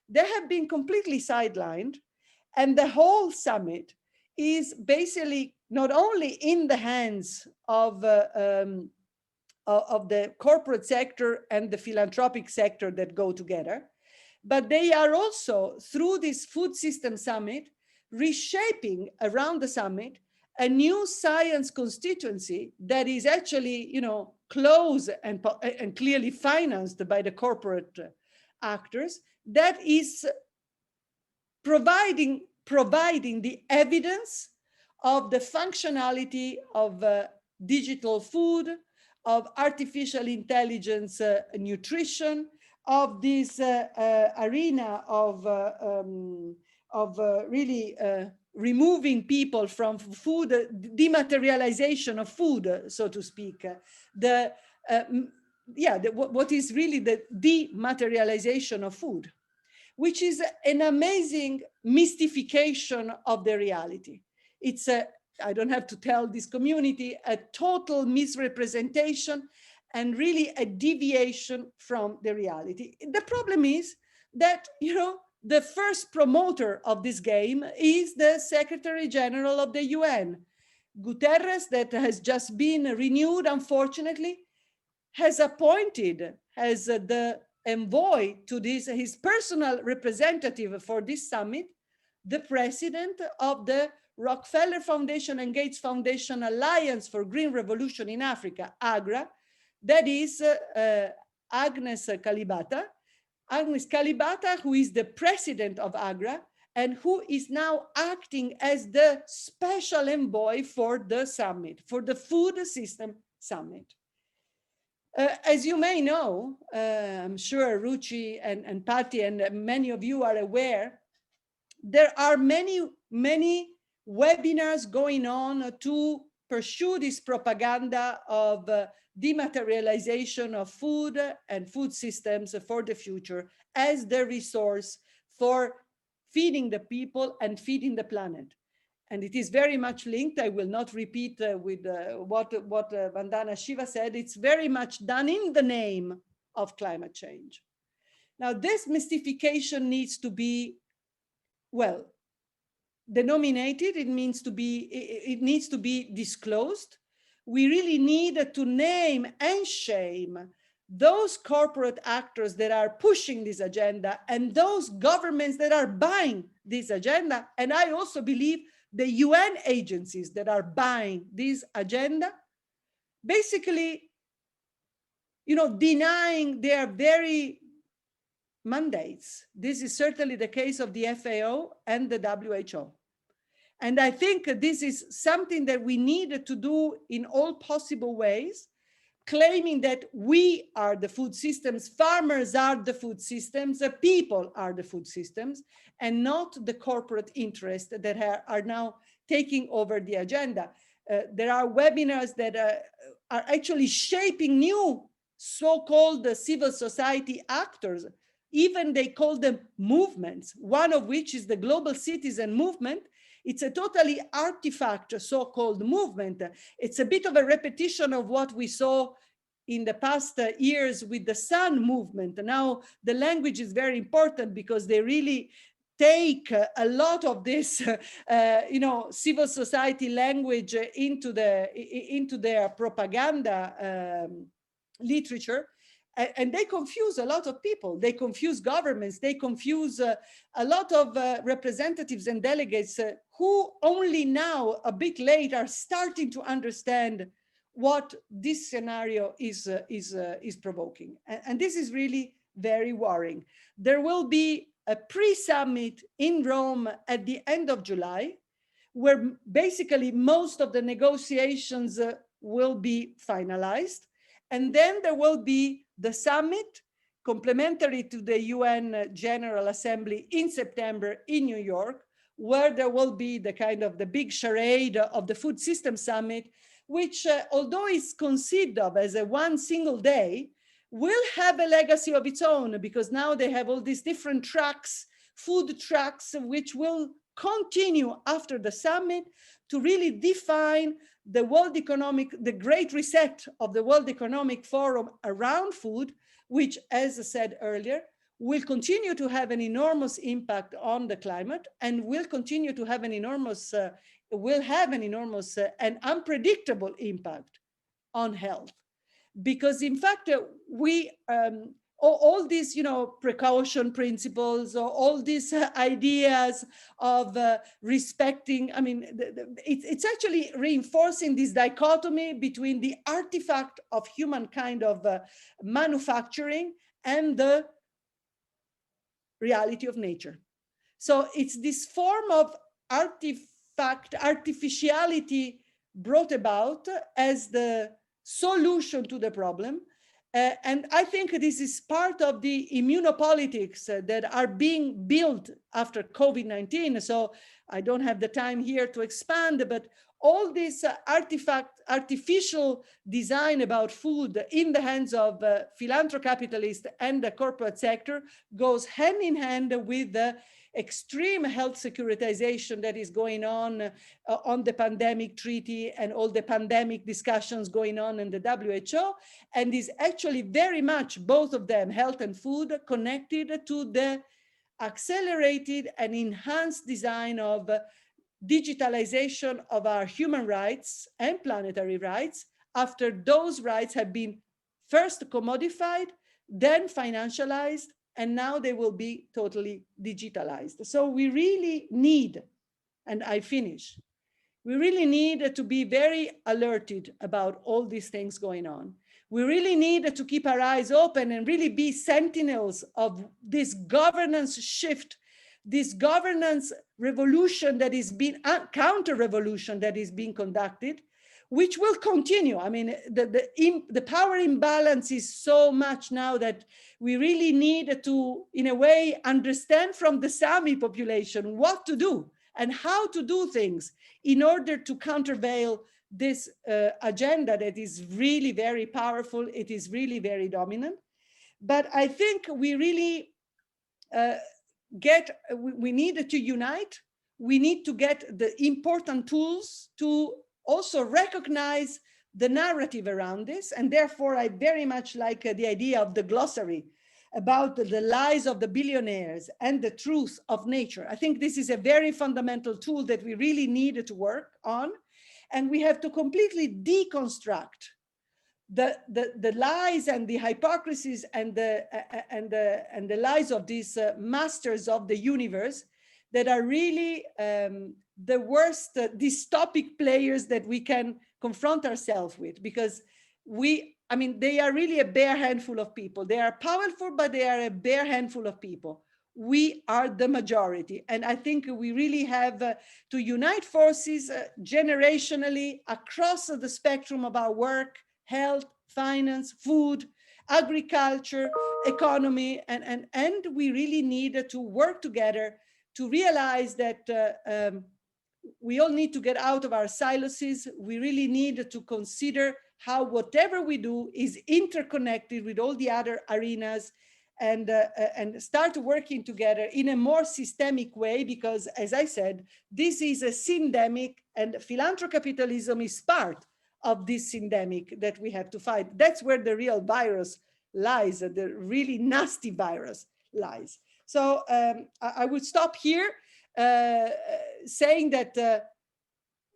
They have been completely sidelined. And the whole summit is basically not only in the hands of the corporate sector and the philanthropic sector that go together, but they are also, through this Food System Summit, reshaping around the summit a new science constituency that is actually, close and clearly financed by the corporate actors, that is providing the evidence of the functionality of digital food, of artificial intelligence nutrition, of this arena of really removing people from food, dematerialization of food, so to speak. What is really the dematerialization of food, which is an amazing mystification of the reality. It's I don't have to tell this community, a total misrepresentation and really a deviation from the reality. The problem is that, the first promoter of this game is the Secretary General of the UN. Guterres, that has just been renewed, unfortunately, has appointed as the envoy to this, his personal representative for this summit, the president of the Rockefeller Foundation and Gates Foundation Alliance for Green Revolution in Africa, AGRA, that is Agnes Kalibata. Agnes Kalibata, who is the president of AGRA, and who is now acting as the special envoy for the summit, for the Food System Summit. As you may know, I'm sure Ruchi and Patty and many of you are aware, there are many webinars going on to pursue this propaganda of dematerialization of food and food systems for the future as the resource for feeding the people and feeding the planet. And it is very much linked. I will not repeat with what Vandana Shiva said. It's very much done in the name of climate change. Now, this mystification needs to be, well, denominated. It needs to be disclosed. We really need to name and shame those corporate actors that are pushing this agenda and those governments that are buying this agenda. And I also believe the UN agencies that are buying this agenda, basically, denying their very mandates. This is certainly the case of the FAO and the WHO. And I think this is something that we need to do in all possible ways, claiming that we are the food systems, farmers are the food systems, the people are the food systems, and not the corporate interests that are now taking over the agenda. There are webinars that are actually shaping new so-called civil society actors. Even they call them movements, one of which is the Global Citizen Movement. It's a totally artifact so-called movement. It's a bit of a repetition of what we saw in the past years with the Sun movement. Now, the language is very important because they really take a lot of this, civil society language into their propaganda literature. And they confuse a lot of people. They confuse governments. They confuse a lot of representatives and delegates who only now, a bit late, are starting to understand what this scenario is provoking. And this is really very worrying. There will be a pre-summit in Rome at the end of July, where basically most of the negotiations will be finalized. And then there will be the summit, complementary to the UN General Assembly in September in New York, where there will be the kind of the big charade of the Food System Summit, which, although is conceived of as a one single day, will have a legacy of its own, because now they have all these different tracks, food tracks, which will continue after the summit to really define the great reset of the World Economic Forum around food, which, as I said earlier, will continue to have an enormous impact on the climate and will continue to have an enormous, and unpredictable impact on health. Because in fact, we, all these, precaution principles, or all these ideas of respecting, I mean, it's actually reinforcing this dichotomy between the artifact of humankind of manufacturing and the reality of nature. So it's this form of artificiality brought about as the solution to the problem. And I think this is part of the immunopolitics that are being built after COVID-19. So I don't have the time here to expand, but all this artificial design about food in the hands of philanthrocapitalists and the corporate sector goes hand in hand with the extreme health securitization that is going on the pandemic treaty and all the pandemic discussions going on in the WHO, and is actually very much, both of them, health and food, connected to the accelerated and enhanced design of digitalization of our human rights and planetary rights, after those rights have been first commodified, then financialized, and now they will be totally digitalized. So we really need, and I finish, we really need to be very alerted about all these things going on. We really need to keep our eyes open and really be sentinels of this governance shift, this governance revolution that is being, counter-revolution that is being conducted, which will continue. I mean, the power imbalance is so much now that we really need to, in a way, understand from the Sami population what to do and how to do things in order to countervail this agenda that is really very powerful. It is really very dominant. But I think we really we need to unite. We need to get the important tools to also recognize the narrative around this. And therefore, I very much like the idea of the glossary about the lies of the billionaires and the truth of nature. I think this is a very fundamental tool that we really need to work on. And we have to completely deconstruct the lies and the hypocrisies and the lies of these masters of the universe that are really the worst dystopic players that we can confront ourselves with, because I mean, they are really a bare handful of people. They are powerful, but they are a bare handful of people. We are the majority. And I think we really have to unite forces generationally across the spectrum of our work, health, finance, food, agriculture, economy, and we really need to work together to realize that we all need to get out of our silos. We really need to consider how whatever we do is interconnected with all the other arenas, and start working together in a more systemic way, because, as I said, this is a syndemic, and philanthrocapitalism is part of this syndemic that we have to fight. That's where the real virus lies, the really nasty virus lies. So I would stop here saying that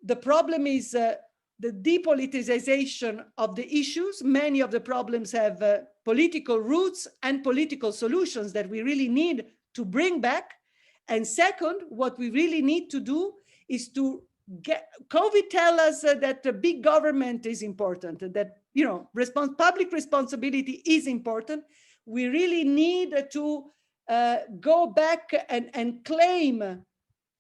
the problem is the depoliticization of the issues. Many of the problems have political roots and political solutions that we really need to bring back. And second, what we really need to do is to COVID tell us that the big government is important, that public responsibility is important. We really need to go back and claim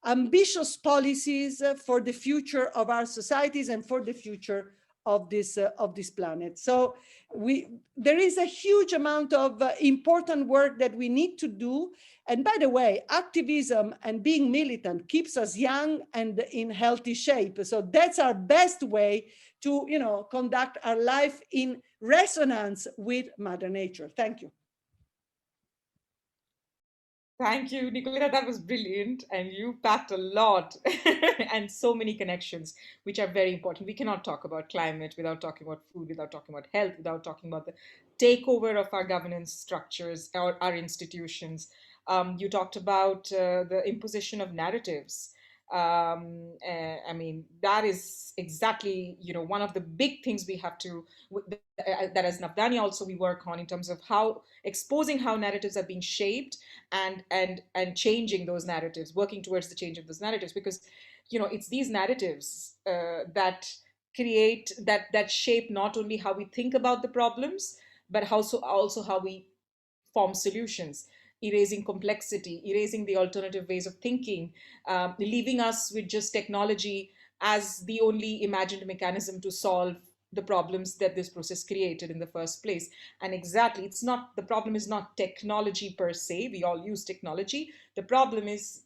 ambitious policies for the future of our societies and for the future of this planet. So there is a huge amount of important work that we need to do. And by the way, activism and being militant keeps us young and in healthy shape. So that's our best way to conduct our life in resonance with Mother Nature. Thank you. Thank you, Nicoletta. That was brilliant. And you packed a lot and so many connections, which are very important. We cannot talk about climate without talking about food, without talking about health, without talking about the takeover of our governance structures, our institutions. You talked about the imposition of narratives. I mean, that is exactly, one of the big things we have to, that as Navdanya also we work on in terms of how exposing how narratives are being shaped and changing those narratives, working towards the change of those narratives, because, it's these narratives that create, that shape not only how we think about the problems, but also how we form solutions, erasing complexity, erasing the alternative ways of thinking, leaving us with just technology as the only imagined mechanism to solve the problems that this process created in the first place. And exactly, the problem is not technology per se. We all use technology. The problem is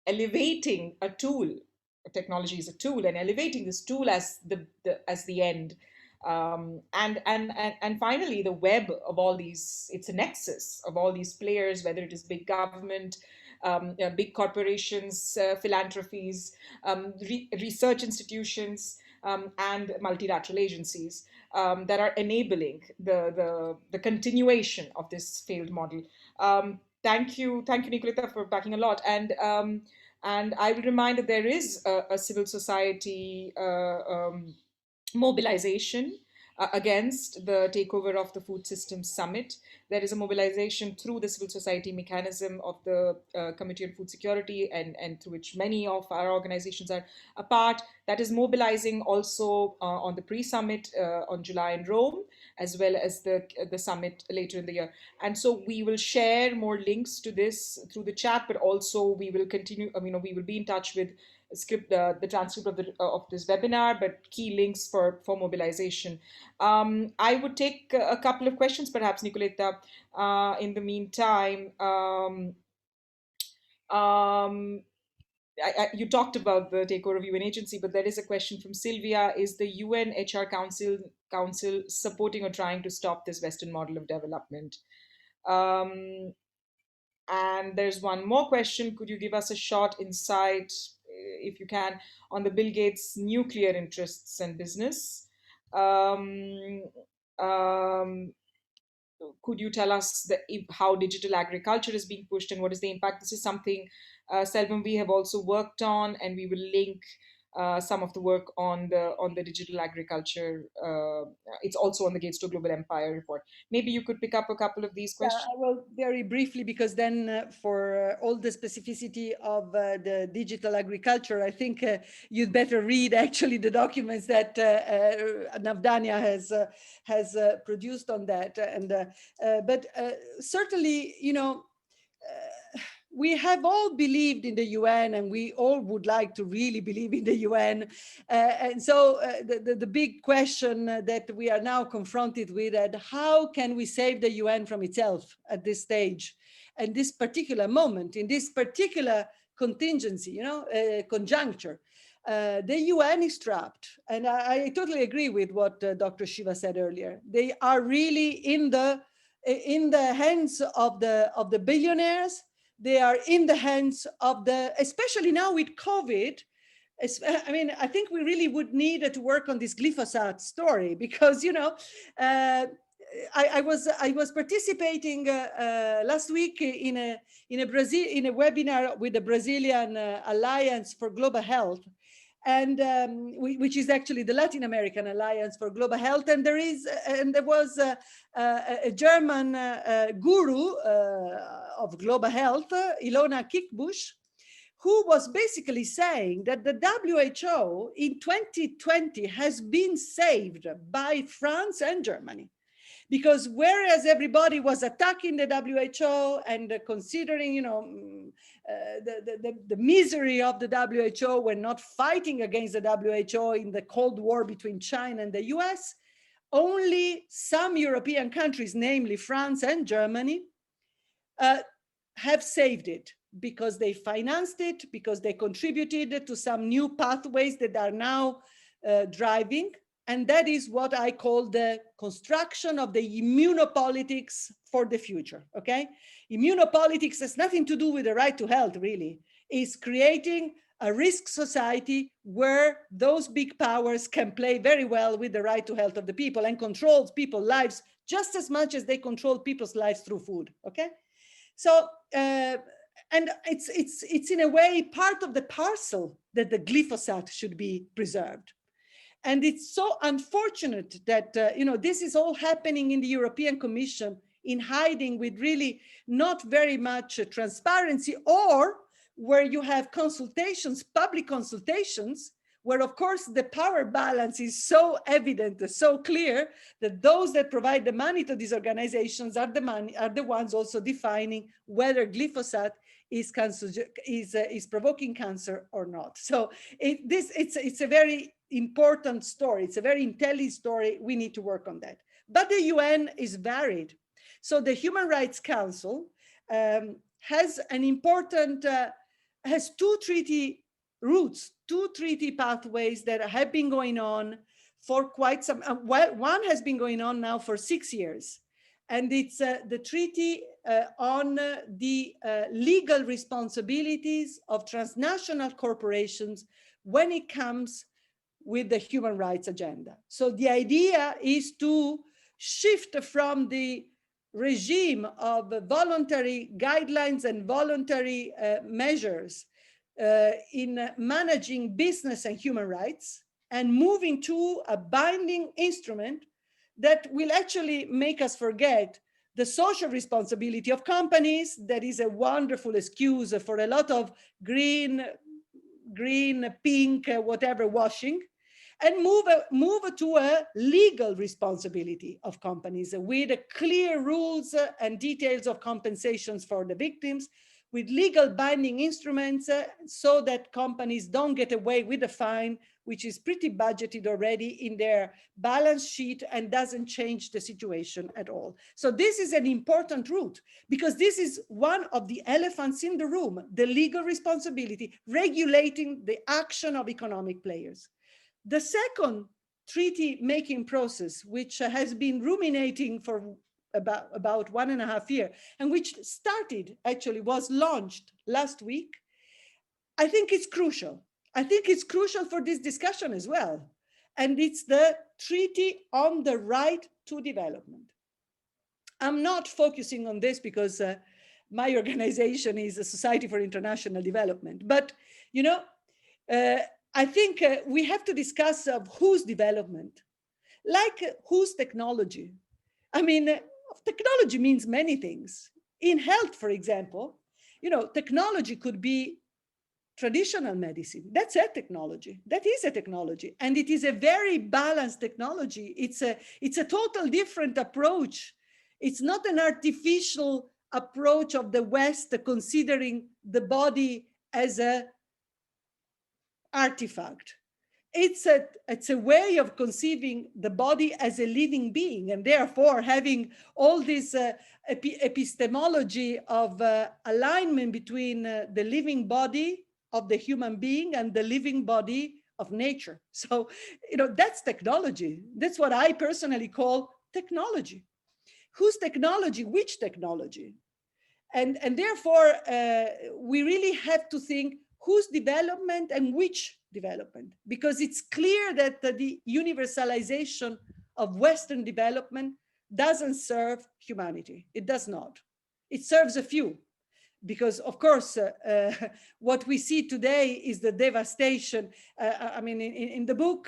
elevating a tool. Technology is a tool, and elevating this tool as the end. And finally, the web of all these, it's a nexus of all these players, whether it is big government, big corporations, philanthropies, research institutions, and multilateral agencies that are enabling the continuation of this failed model. Thank you, Nicoletta, for backing a lot. And I will remind that there is a civil society mobilization against the takeover of the Food Systems Summit. There is a mobilization through the civil society mechanism of the Committee on Food Security, and through which many of our organizations are a part, that is mobilizing also on the pre-summit on July in Rome, as well as the summit later in the year. And so we will share more links to this through the chat, but also we will continue, we will be in touch with the transcript of this webinar, but key links for mobilization. I would take a couple of questions, perhaps, Nicoletta, in the meantime. You talked about the takeover of UN agency, but there is a question from Sylvia. Is the UN HR Council supporting or trying to stop this Western model of development? And there's one more question. Could you give us a short insight, if you can, on the Bill Gates nuclear interests and business? Could you tell us how digital agriculture is being pushed and what is the impact? This is something, Selvam, we have also worked on, and we will link some of the work on the digital agriculture. It's also on the Gates to Global Empire report. Maybe you could pick up a couple of these questions. I will very briefly, because then for all the specificity of the digital agriculture, I think you'd better read actually the documents that Navdanya has produced on that. But certainly, we have all believed in the UN, and we all would like to really believe in the UN. And so the big question that we are now confronted with is how can we save the UN from itself at this stage, at this particular moment, in this particular contingency, conjuncture. The UN is trapped. And I totally agree with what Dr. Shiva said earlier. They are really in the hands of the billionaires. They are in the hands of especially now with COVID. I think we really would need to work on this glyphosate story, because, I was participating last week in a webinar with the Brazilian Alliance for Global Health, and which is actually the Latin American Alliance for Global Health. And there was a German guru of global health, Ilona Kickbusch, who was basically saying that the WHO in 2020 has been saved by France and Germany. Because whereas everybody was attacking the WHO and considering, the misery of the WHO, when not fighting against the WHO in the Cold War between China and the US, only some European countries, namely France and Germany, have saved it, because they financed it, because they contributed to some new pathways that are now driving. And that is what I call the construction of the immunopolitics for the future, okay? Immunopolitics has nothing to do with the right to health, really. It's creating a risk society where those big powers can play very well with the right to health of the people and control people's lives just as much as they control people's lives through food, okay? So, and it's in a way part of the parcel that the glyphosate should be preserved. And it's so unfortunate that, this is all happening in the European Commission in hiding, with really not very much transparency, or where you have consultations, public consultations, where of course the power balance is so evident, so clear, that those that provide the money to these organizations are the ones also defining whether glyphosate is provoking cancer or not. So it's a very important story. It's a very intelligent story. We need to work on that. But the UN is varied. So the Human Rights Council has an important, has two treaty routes, two treaty pathways that have been going on for quite some, one has been going on now for 6 years. And it's the treaty on the legal responsibilities of transnational corporations when it comes with the human rights agenda. So the idea is to shift from the regime of voluntary guidelines and voluntary measures in managing business and human rights, and moving to a binding instrument that will actually make us forget the social responsibility of companies. That is a wonderful excuse for a lot of green, pink, whatever washing, and move to a legal responsibility of companies with clear rules and details of compensations for the victims, with legal binding instruments so that companies don't get away with a fine, which is pretty budgeted already in their balance sheet and doesn't change the situation at all. So this is an important route, because this is one of the elephants in the room, the legal responsibility, regulating the action of economic players. The second treaty making process, which has been ruminating for about 1.5 years, and which started, actually was launched last week, I think it's crucial. I think it's crucial for this discussion as well. And it's the Treaty on the Right to Development. I'm not focusing on this because my organization is a Society for International Development. But, you know, I think we have to discuss whose development, like whose technology. I mean, technology means many things. In health, for example, you know, technology could be traditional medicine. That's a technology. That is a technology. And it is a very balanced technology. It's a total different approach. It's not an artificial approach of the West considering the body as an artifact. It's a way of conceiving the body as a living being, and therefore having all this epistemology of alignment between the living body of the human being and the living body of nature. So, you know, that's technology. That's what I personally call technology. Whose technology? Which technology? And therefore, we really have to think whose development and which development, because it's clear that the universalization of Western development doesn't serve humanity. It does not. It serves a few. Because of course, what we see today is the devastation. I mean, in the book,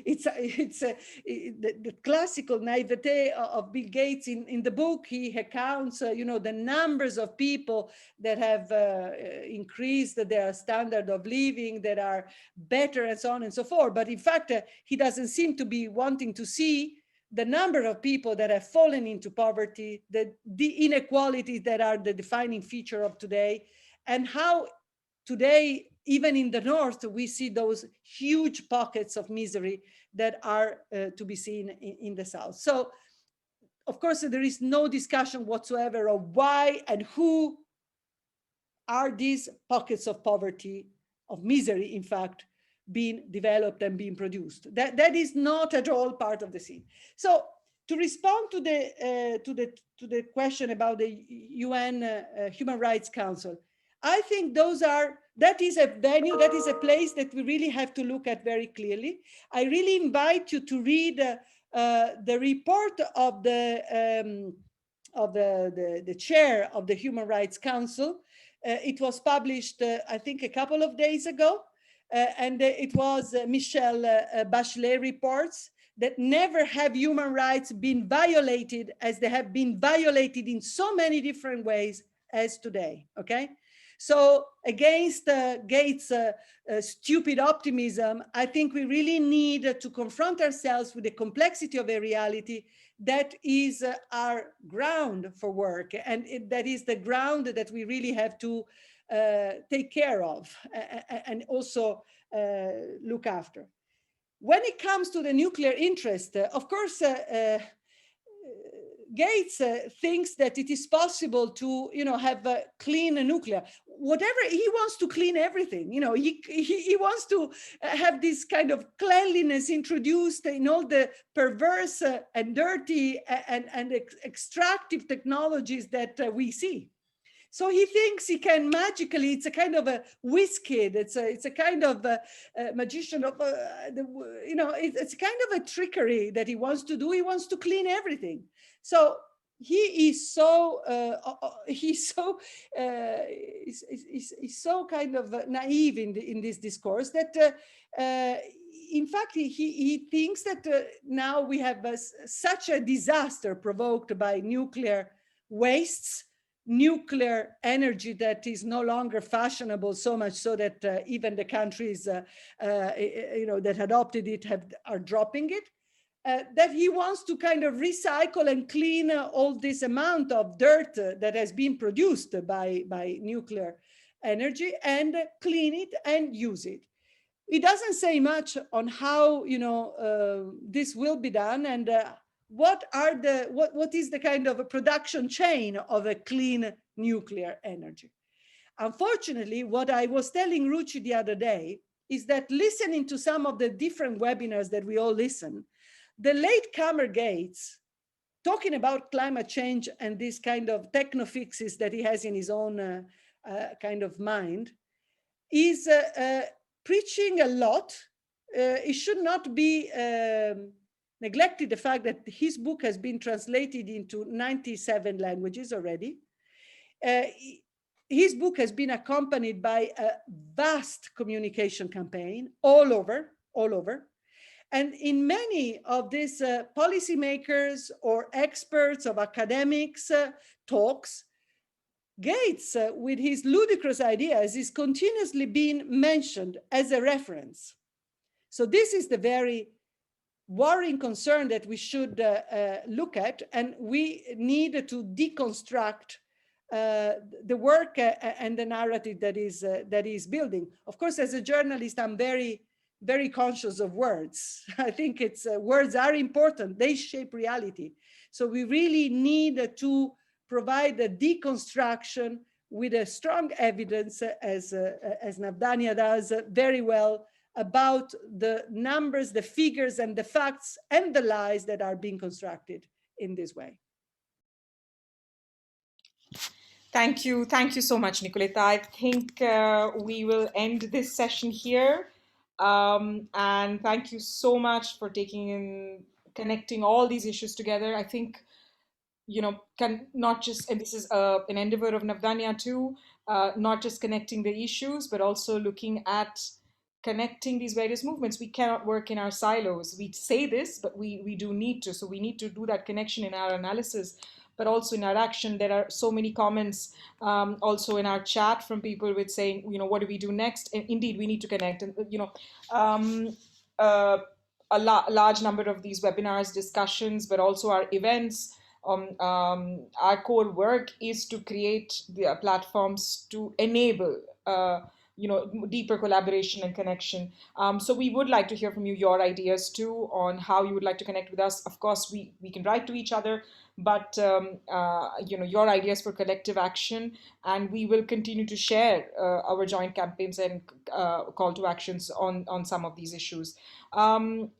it's the classical naivete of Bill Gates. In the book, he accounts, you know, the numbers of people that have increased their standard of living, that are better, and so on and so forth. But in fact, he doesn't seem to be wanting to see the number of people that have fallen into poverty, the inequalities that are the defining feature of today, and how today, even in the North, we see those huge pockets of misery that are to be seen in the South. So, of course, there is no discussion whatsoever of why and who are these pockets of poverty, of misery, in fact, being developed and being produced. That is not at all part of the scene. So to respond to the question about the UN Human Rights Council, I think that is a venue, that is a place that we really have to look at very clearly. I really invite you to read the report of the chair of the Human Rights Council. It was published, I think, a couple of days ago. And it was Michelle Bachelet reports that never have human rights been violated as they have been violated in so many different ways as today, okay? So against Gates' stupid optimism, I think we really need to confront ourselves with the complexity of a reality that is our ground for work. And that is the ground that we really have to take care of and also look after. When it comes to the nuclear interest, of course, Gates thinks that it is possible to, you know, have clean nuclear. Whatever, he wants to clean everything. You know, he wants to have this kind of cleanliness introduced in all the perverse and dirty and extractive technologies that we see. So he thinks he can magically, it's a kind of a whiz kid, it's a kind of a magician of, you know, it's kind of a trickery that he wants to do. He wants to clean everything. So he is so, he's so kind of naive in this discourse that in fact, he thinks that now we have such a disaster provoked by nuclear wastes, nuclear energy that is no longer fashionable, so much so that even the countries that adopted it are dropping it, that he wants to kind of recycle and clean all this amount of dirt that has been produced by nuclear energy, and clean it and use it. He doesn't say much on how this will be done, and what is the kind of a production chain of a clean nuclear energy. Unfortunately, what I was telling Ruchi the other day is that listening to some of the different webinars that we all listen, the latecomer Gates, talking about climate change and this kind of technofixes that he has in his own kind of mind, is preaching a lot. It should not be neglected the fact that his book has been translated into 97 languages already. His book has been accompanied by a vast communication campaign all over. And in many of these policymakers or experts of academics talks, Gates, with his ludicrous ideas, is continuously being mentioned as a reference. So this is the very worrying concern that we should look at, and we need to deconstruct the work and the narrative that is building. Of course, as a journalist, I'm very, very conscious of words. I think words are important. They shape reality. So we really need to provide a deconstruction with a strong evidence, as Navdanya does very well, about the numbers, the figures, and the facts and the lies that are being constructed in this way. Thank you so much, Nicoletta. I think we will end this session here. And thank you so much for connecting all these issues together. I think, can not just, and this is an endeavor of Navdanya too, not just connecting the issues, but also looking at connecting these various movements. We cannot work in our silos. We say this, but we do need to. So we need to do that connection in our analysis, but also in our action. There are so many comments also in our chat from people with saying, what do we do next? And indeed, we need to connect. And, a large number of these webinars, discussions, but also our events, our core work is to create the platforms to enable deeper collaboration and connection. So we would like to hear from you, your ideas too, on how you would like to connect with us. Of course, we can write to each other, but your ideas for collective action, and we will continue to share our joint campaigns and call to actions on some of these issues.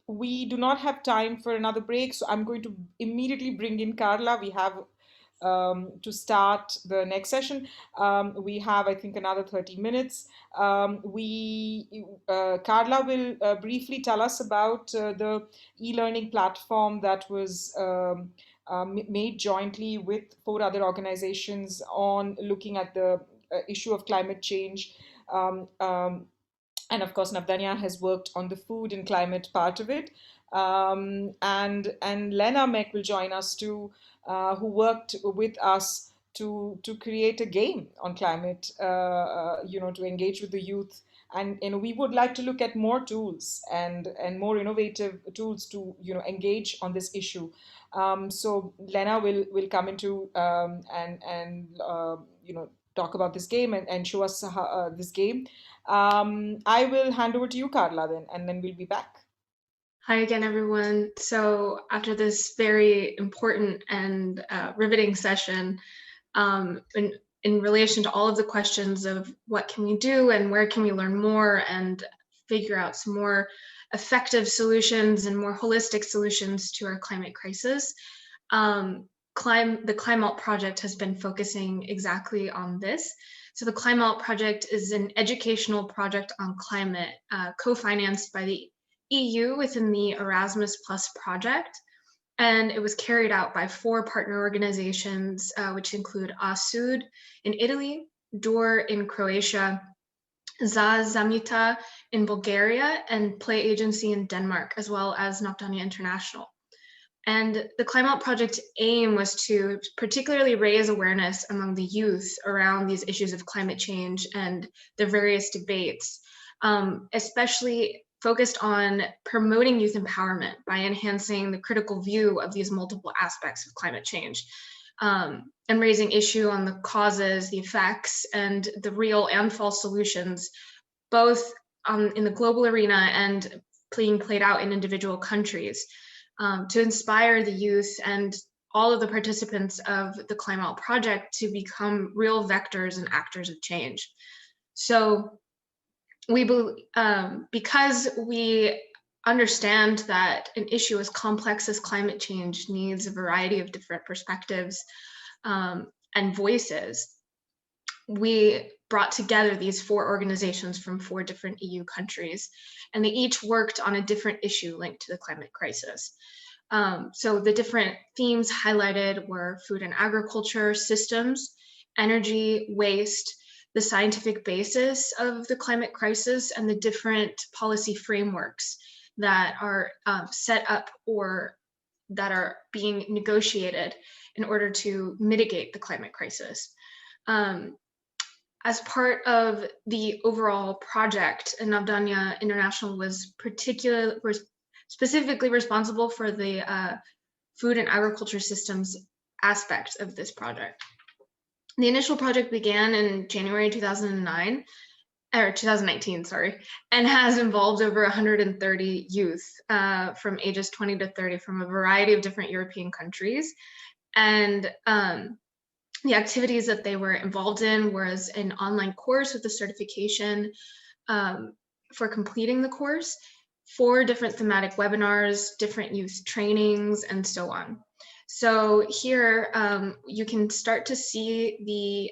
We do not have time for another break, so I'm going to immediately bring in Carla. We have to start the next session. We have, I think, another 30 minutes. Carla will briefly tell us about the e-learning platform that was made jointly with 4 other organizations on looking at the issue of climate change. And of course, Navdanya has worked on the food and climate part of it. And Lena Mek will join us too, who worked with us to create a game on climate, to engage with the youth. And we would like to look at more tools and more innovative tools to engage on this issue. So Lena will come into talk about this game and show us this game. I will hand over to you, Carla, then, and then we'll be back. Hi again, everyone. So after this very important and riveting session, in relation to all of the questions of what can we do and where can we learn more and figure out some more effective solutions and more holistic solutions to our climate crisis, the ClimAlt project has been focusing exactly on this. So the ClimAlt project is an educational project on climate co-financed by the EU within the Erasmus Plus project. And it was carried out by 4 partner organizations, which include ASUD in Italy, DOR in Croatia, Za Zamita in Bulgaria, and Play Agency in Denmark, as well as Navdanya International. And the ClimAlt project's aim was to particularly raise awareness among the youth around these issues of climate change and the various debates, especially focused on promoting youth empowerment by enhancing the critical view of these multiple aspects of climate change, and raising issue on the causes, the effects, and the real and false solutions, both in the global arena and being played out in individual countries, to inspire the youth and all of the participants of the ClimAlt project to become real vectors and actors of change. So we because we understand that an issue as complex as climate change needs a variety of different perspectives and voices, we brought together these 4 organizations from 4 different EU countries, and they each worked on a different issue linked to the climate crisis. So the different themes highlighted were food and agriculture systems, energy, waste, the scientific basis of the climate crisis, and the different policy frameworks that are set up or that are being negotiated in order to mitigate the climate crisis. As part of the overall project, Navdanya International was specifically responsible for the food and agriculture systems aspect of this project. The initial project began in January 2019, and has involved over 130 youth from ages 20 to 30 from a variety of different European countries. And the activities that they were involved in was an online course with a certification for completing the course, 4 different thematic webinars, different youth trainings, and so on. So here you can start to see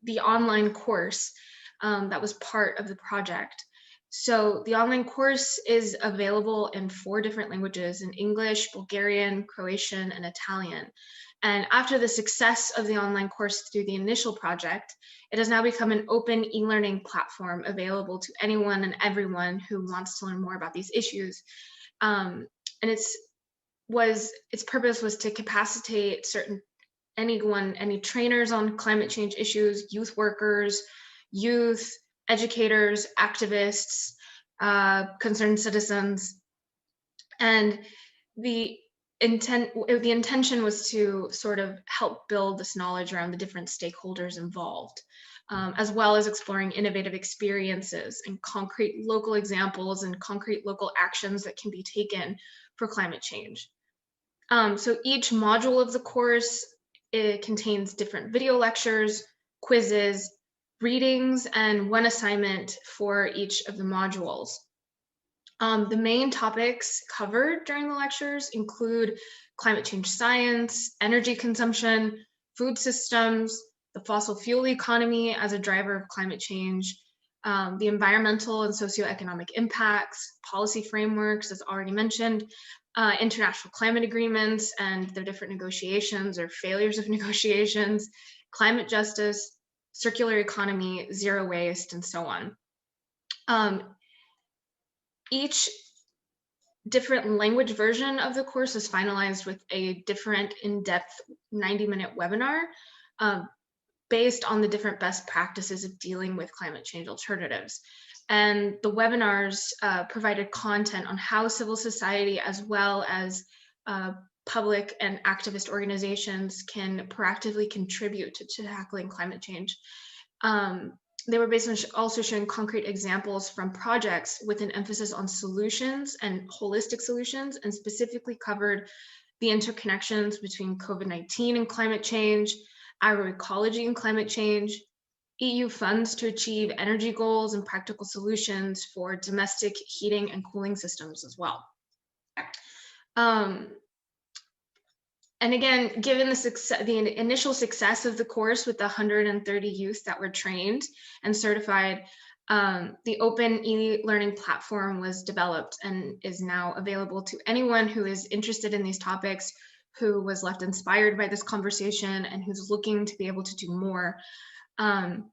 the online course that was part of the project. So the online course is available in 4 different languages, in English, Bulgarian, Croatian, and Italian. And after the success of the online course through the initial project, it has now become an open e-learning platform available to anyone and everyone who wants to learn more about these issues. And its purpose was to capacitate any trainers on climate change issues, youth workers, youth, educators, activists, concerned citizens. And the intention was to sort of help build this knowledge around the different stakeholders involved, as well as exploring innovative experiences and concrete local examples and concrete local actions that can be taken for climate change. So each module of the course, it contains different video lectures, quizzes, readings, and 1 assignment for each of the modules. The main topics covered during the lectures include climate change science, energy consumption, food systems, the fossil fuel economy as a driver of climate change, the environmental and socioeconomic impacts, policy frameworks, as already mentioned, international climate agreements and their different negotiations or failures of negotiations, climate justice, circular economy, zero waste, and so on. Each different language version of the course is finalized with a different in-depth 90-minute webinar based on the different best practices of dealing with climate change alternatives. And the webinars provided content on how civil society, as well as public and activist organizations, can proactively contribute to tackling climate change. They were based on also showing concrete examples from projects with an emphasis on solutions and holistic solutions, and specifically covered the interconnections between COVID-19 and climate change, agroecology and climate change, EU funds to achieve energy goals, and practical solutions for domestic heating and cooling systems as well. And again, given the initial success of the course with the 130 youth that were trained and certified, the open e-learning platform was developed and is now available to anyone who is interested in these topics, who was left inspired by this conversation, and who's looking to be able to do more. And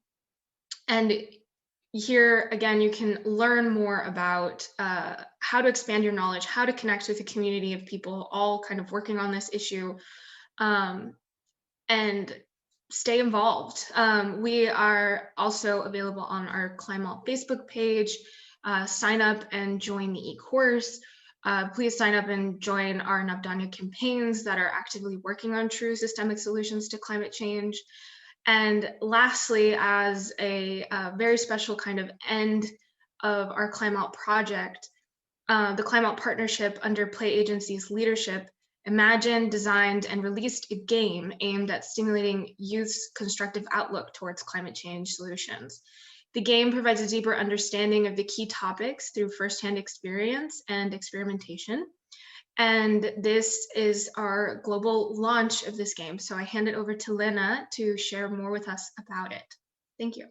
here, again, you can learn more about how to expand your knowledge, how to connect with a community of people all kind of working on this issue, and stay involved. We are also available on our ClimAlt Facebook page. Sign up and join the e-course. Please sign up and join our Navdanya campaigns that are actively working on true systemic solutions to climate change. And lastly, as a very special kind of end of our ClimAlt project, the ClimAlt partnership under Play Agency's leadership imagined, designed, and released a game aimed at stimulating youth's constructive outlook towards climate change solutions. The game provides a deeper understanding of the key topics through firsthand experience and experimentation. And this is our global launch of this game. So I hand it over to Lena to share more with us about it. Thank you.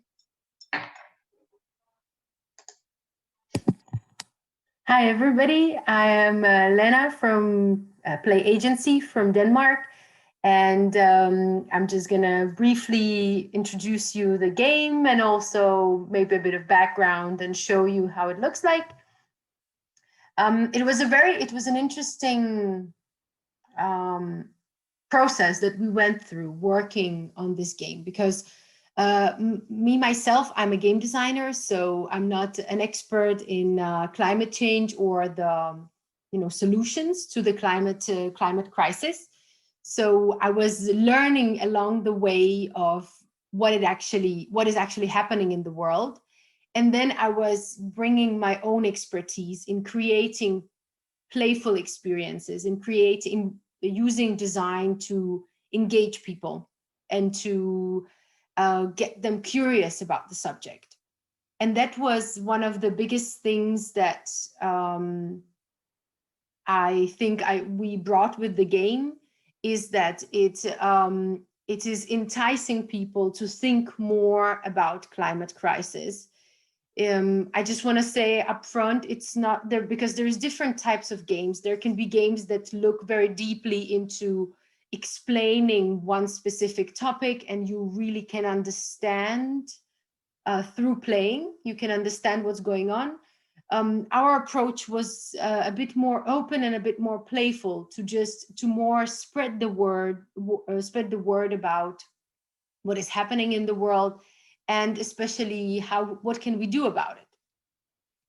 Hi, everybody. I am Lena from Play Agency from Denmark. And I'm just going to briefly introduce you the game and also maybe a bit of background and show you how it looks like. It was an interesting process that we went through working on this game, because myself, I'm a game designer, so I'm not an expert in climate change or the solutions to the climate crisis. So I was learning along the way of what is actually happening in the world. And then I was bringing my own expertise in creating playful experiences, in using design to engage people and to get them curious about the subject. And that was one of the biggest things that I think we brought with the game, is that it is enticing people to think more about climate crisis. I just want to say up front, it's not there, because there's different types of games. There can be games that look very deeply into explaining one specific topic, and you really can understand through playing, you can understand what's going on. Our approach was a bit more open and a bit more playful, to more spread the word about what is happening in the world, and especially what can we do about it.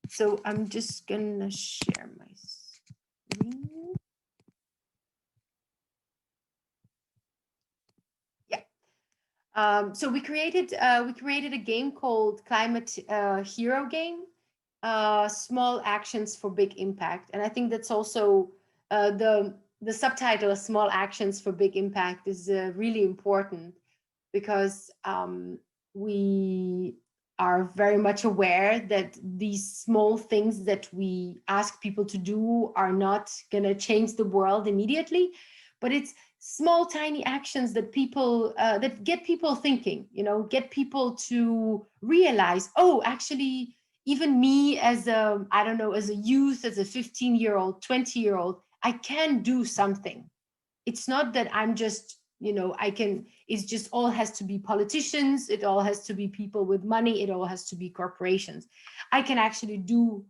So I'm just gonna share my screen. Yeah. So we created a game called Climate Hero Game, Small Actions for Big Impact, and I think that's also the subtitle, Small Actions for Big Impact, is really important, because we are very much aware that these small things that we ask people to do are not going to change the world immediately, but it's small, tiny actions that that get people thinking, get people to realize, oh, actually, even me as a youth, as a 15-year-old, 20-year-old, I can do something. It's not that I'm just, it's just all has to be politicians, it all has to be people with money, it all has to be corporations. I can actually do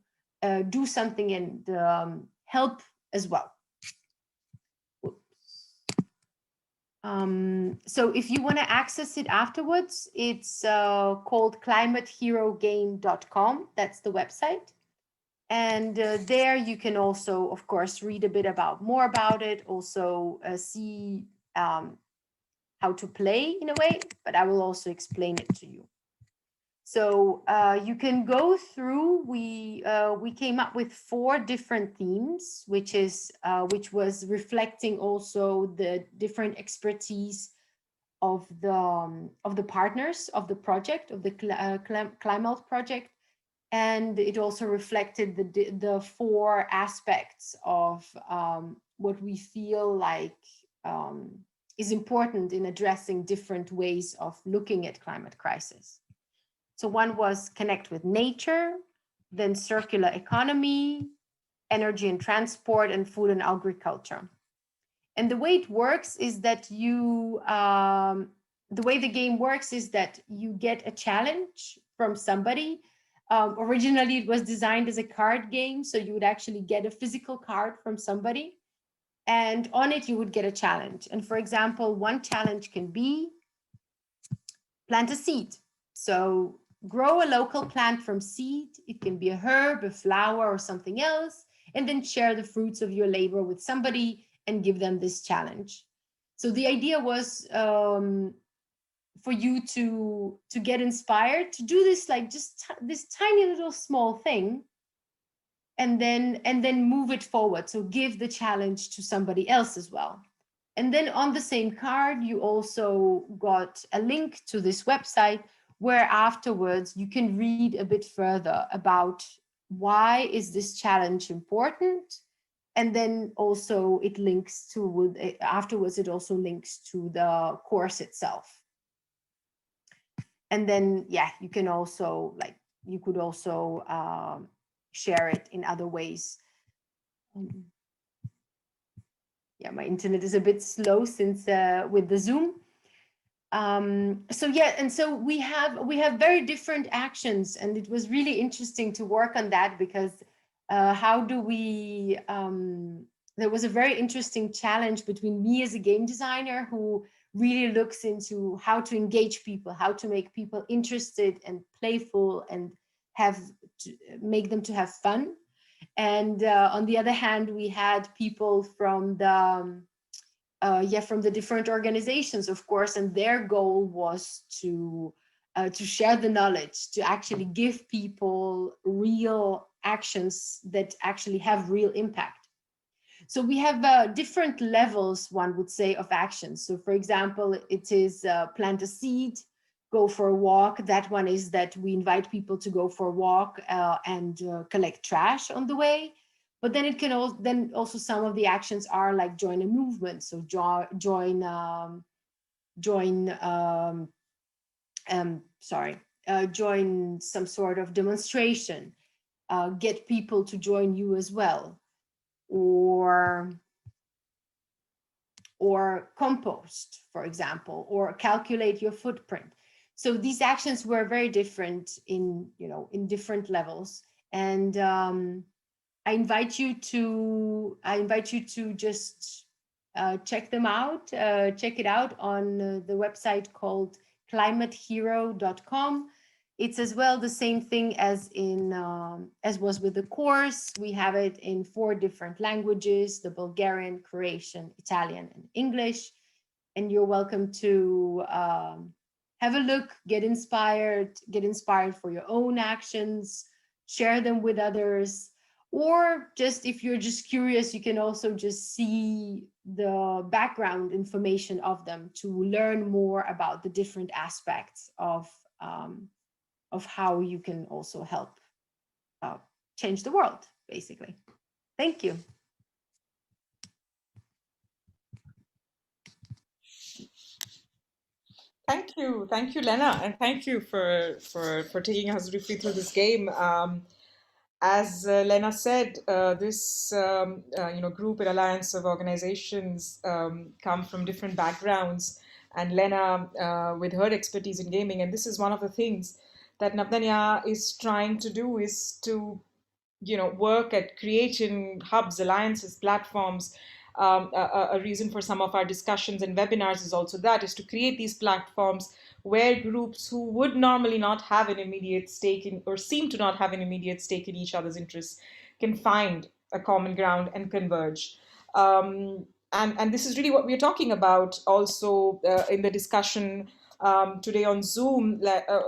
something and help as well. So if you want to access it afterwards, it's called climateherogame.com. That's the website. And there you can also, of course, read a bit more about it, also see how to play in a way, but I will also explain it to you. So you can go through, we came up with 4 different themes, which was reflecting also the different expertise of the partners of the project, of the ClimAlt project. And it also reflected the 4 aspects of what we feel like is important in addressing different ways of looking at climate crisis. So one was connect with nature, then circular economy, energy and transport, and food and agriculture. And the way it works is that you the way the game works is that you get a challenge from somebody. Originally, it was designed as a card game, so you would actually get a physical card from somebody, and on it you would get a challenge. And for example, one challenge can be plant a seed. So grow a local plant from seed. It can be a herb, a flower, or something else, and then share the fruits of your labor with somebody and give them this challenge. So the idea was for you to get inspired to do this, like just this tiny little small thing, and then move it forward. So give the challenge to somebody else as well. And then on the same card, you also got a link to this website where afterwards you can read a bit further about why is this challenge important. And then also it links to, afterwards it also links to the course itself. And then, yeah, you can also, like, you could also share it in other ways. Yeah, my internet is a bit slow since with the Zoom. So yeah, and so we have very different actions, and it was really interesting to work on that because how do we? There was a very interesting challenge between me as a game designer who really looks into how to engage people, how to make people interested and playful and make them to have fun. And on the other hand, we had people from the from the different organizations, of course, and their goal was to share the knowledge, to actually give people real actions that actually have real impact. So we have different levels, one would say, of actions. So for example, it is plant a seed, go for a walk. That one is that we invite people to go for a walk and collect trash on the way. But then it can also some of the actions are like join a movement. So join some sort of demonstration, get people to join you as well. Or compost, for example, or calculate your footprint. So these actions were very different in different levels. And I invite you to just check them out, check it out on the website called climatehero.com. It's as well the same thing as as was with the course. We have it in 4 different languages: the Bulgarian, Croatian, Italian, and English. And you're welcome to have a look, get inspired for your own actions, share them with others. Or just if you're just curious, you can also just see the background information of them to learn more about the different aspects of how you can also help change the world, basically. Thank you. Thank you, Lena, and thank you for taking us briefly through this game. As Lena said, this group and alliance of organizations come from different backgrounds, and Lena, with her expertise in gaming, and this is one of the things that Navdanya is trying to do, is to work at creating hubs, alliances, platforms. A reason for some of our discussions and webinars is also that, is to create these platforms where groups who would normally not have an immediate stake in, or seem to not have an immediate stake in each other's interests, can find a common ground and converge. And this is really what we're talking about also in the discussion today on Zoom.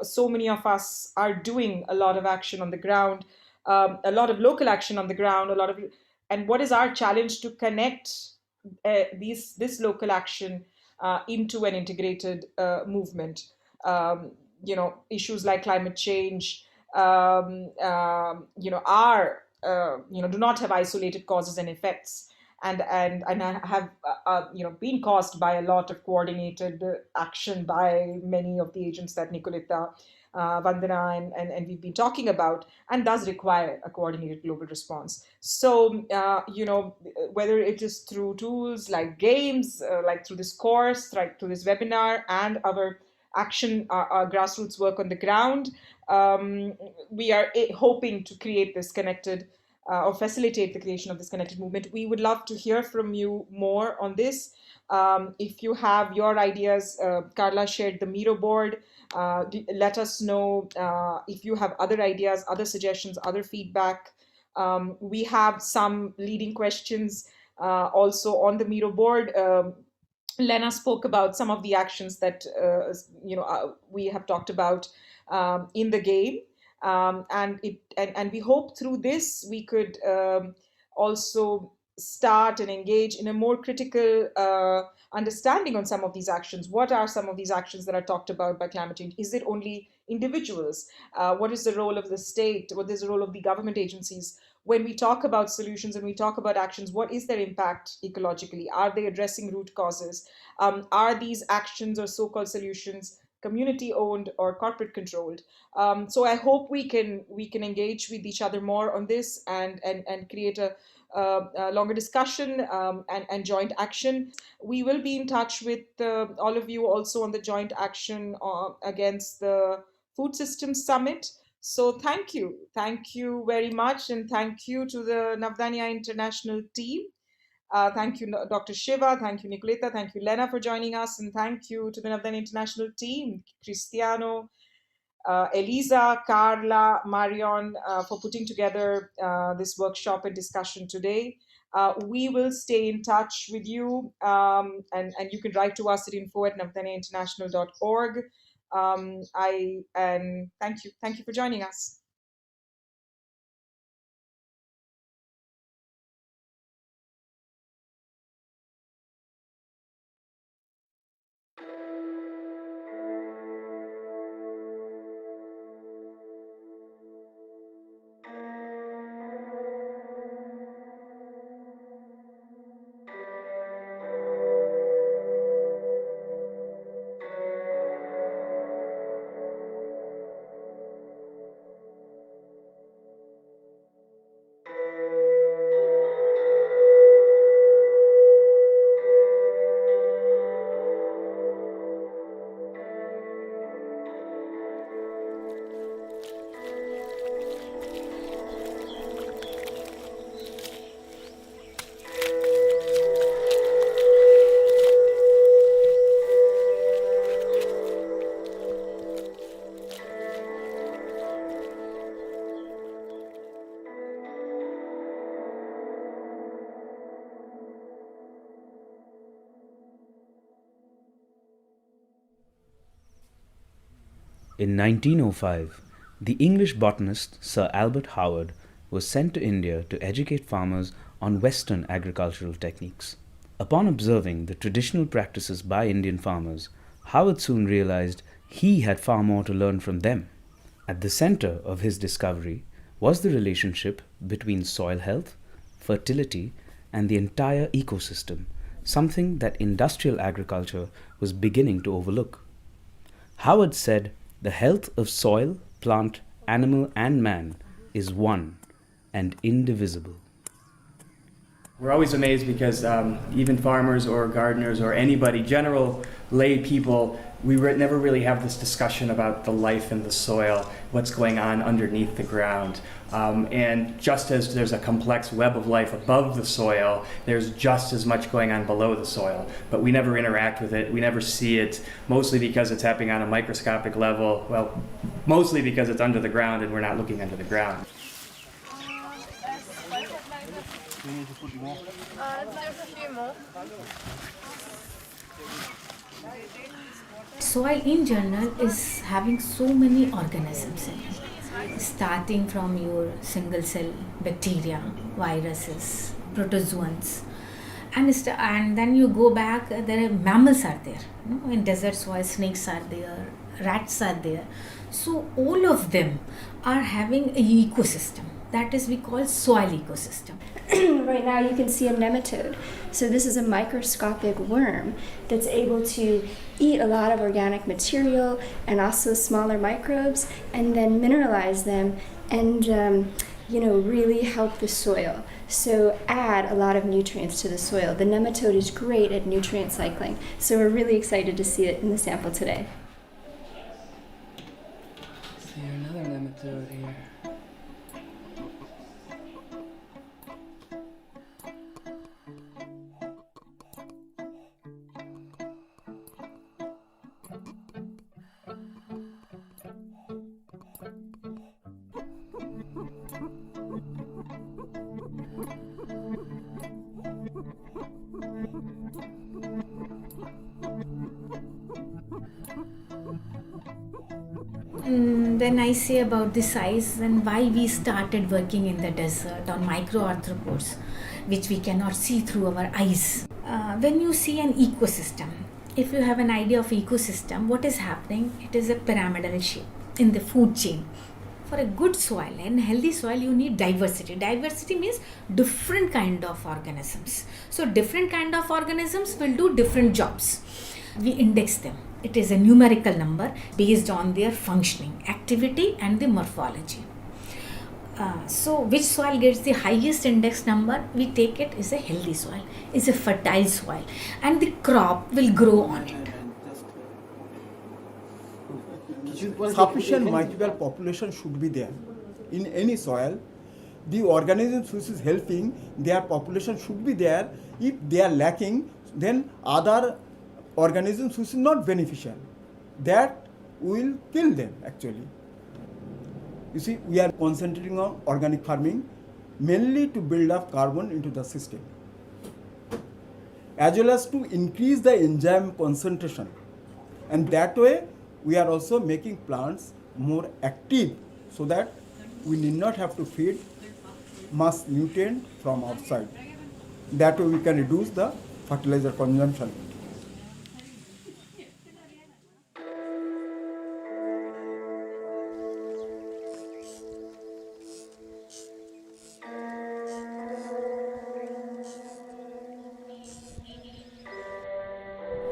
So many of us are doing a lot of action on the ground, a lot of local action on the ground, and what is our challenge to connect this local action into an integrated movement. Issues like climate change, do not have isolated causes and effects, and have been caused by a lot of coordinated action by many of the agents that Nicoletta Vandana and we've been talking about, and does require a coordinated global response. So, whether it is through tools like games, like through this course, like through this webinar, and our action, our grassroots work on the ground, we are hoping to create this connected or facilitate the creation of this connected movement. We would love to hear from you more on this. If you have your ideas, Carla shared the Miro board. Let us know if you have other ideas, other suggestions, other feedback. We have some leading questions also on the Miro board. Lena spoke about some of the actions that we have talked about in the game, and we hope through this we could also start and engage in a more critical understanding on some of these actions. What are some of these actions that are talked about by climate change? Is it only individuals? What is the role of the state? What is the role of the government agencies? When we talk about solutions and we talk about actions, what is their impact ecologically? Are they addressing root causes? Are these actions or so-called solutions community owned or corporate controlled? So I hope we can engage with each other more on this and create a longer discussion and joint action. We will be in touch with all of you also on the joint action against the Food Systems Summit. So thank you very much, and thank you to the Navdanya International team. Thank you, Dr. Shiva. Thank you, Nicoletta. Thank you, Lena, for joining us. And thank you to the Navdanya International team, Cristiano, Elisa, Carla, Marion, for putting together this workshop and discussion today. We will stay in touch with you, and you can write to us at info@navdanyainternational.org. And thank you for joining us. In 1905, the English botanist Sir Albert Howard was sent to India to educate farmers on Western agricultural techniques. Upon observing the traditional practices by Indian farmers, Howard soon realized he had far more to learn from them. At the center of his discovery was the relationship between soil health, fertility, and the entire ecosystem, something that industrial agriculture was beginning to overlook. Howard said, "The health of soil, plant, animal, and man is one and indivisible." We're always amazed because even farmers or gardeners or anybody, general lay people, we never really have this discussion about the life in the soil, what's going on underneath the ground. And just as there's a complex web of life above the soil, there's just as much going on below the soil. But we never interact with it, we never see it, mostly because it's happening on a microscopic level. Well, mostly because it's under the ground and we're not looking under the ground. Soil in general is having so many organisms in it, starting from your single cell bacteria, viruses, protozoans, and then you go back, there are mammals are there, in desert soil, snakes are there, rats are there. So all of them are having an ecosystem, that is we call soil ecosystem. Right now you can see a nematode. So this is a microscopic worm that's able to eat a lot of organic material and also smaller microbes and then mineralize them and really help the soil. So add a lot of nutrients to the soil. The nematode is great at nutrient cycling. So we're really excited to see it in the sample today. See another nematode here. Then I say about the size and why we started working in the desert on microarthropods, which we cannot see through our eyes. When you see an ecosystem, if you have an idea of ecosystem, what is happening? It is a pyramidal shape in the food chain. For a good soil and healthy soil, you need diversity. Diversity means different kind of organisms. So different kind of organisms will do different jobs. We index them. It is a numerical number based on their functioning, activity and the morphology. So which soil gets the highest index number, we take it as a healthy soil, is a fertile soil, and the crop will grow on it. Sufficient microbial population should be there in any soil. The organisms which is helping, their population should be there. If they are lacking, then other organisms which is not beneficial, that will kill them actually. You see, we are concentrating on organic farming mainly to build up carbon into the system, as well as to increase the enzyme concentration, and that way we are also making plants more active so that we need not have to feed much nutrient from outside. That way we can reduce the fertilizer consumption.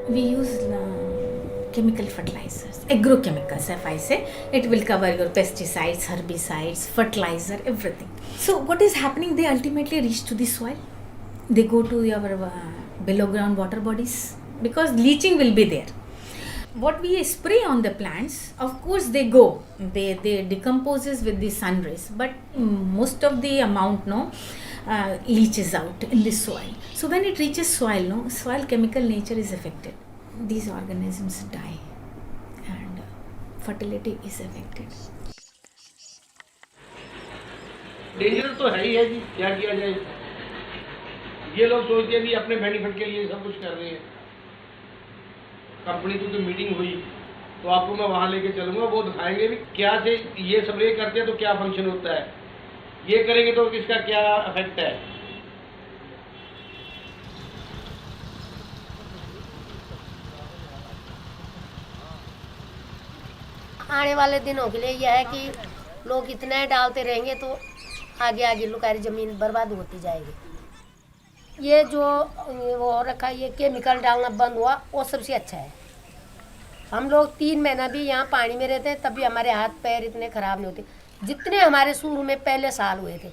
We use chemical fertilizers, agrochemicals. If I say, it will cover your pesticides, herbicides, fertilizer, everything. So what is happening? They ultimately reach to the soil. They go to your below ground water bodies because leaching will be there. What we spray on the plants, of course they go, they decomposes with the sun rays, but most of the amount leaches out in the soil. So when it reaches soil, soil chemical nature is affected. These organisms die and fertility is affected. Danger तो है ही है जी, क्या किया जाए। ये लोग सोचते हैं भी अपने बेनिफिट के लिए सब कुछ कर रहे हैं। कंपनी तो मीटिंग हुई तो आपको मैं वहां लेके चलूंगा, वो दिखाएंगे भी क्या से ये स्प्रे करते हैं तो क्या फंक्शन होता है, ये करेंगे तो इसका क्या इफेक्ट है। आने वाले दिनों के लिए यह है कि लोग इतना डालते रहेंगे तो आगे आगे लुकारी ज़मीन बर्बाद होती जाएगी। ये जो वो हो रखा है, ये केमिकल डालना बंद हुआ, वो सबसे अच्छा है। हम लोग 3 महीना भी यहाँ पानी में रहते हैं, तब भी हमारे हाथ पैर इतने ख़राब नहीं होते जितने हमारे शुरू में पहले साल हुए थे।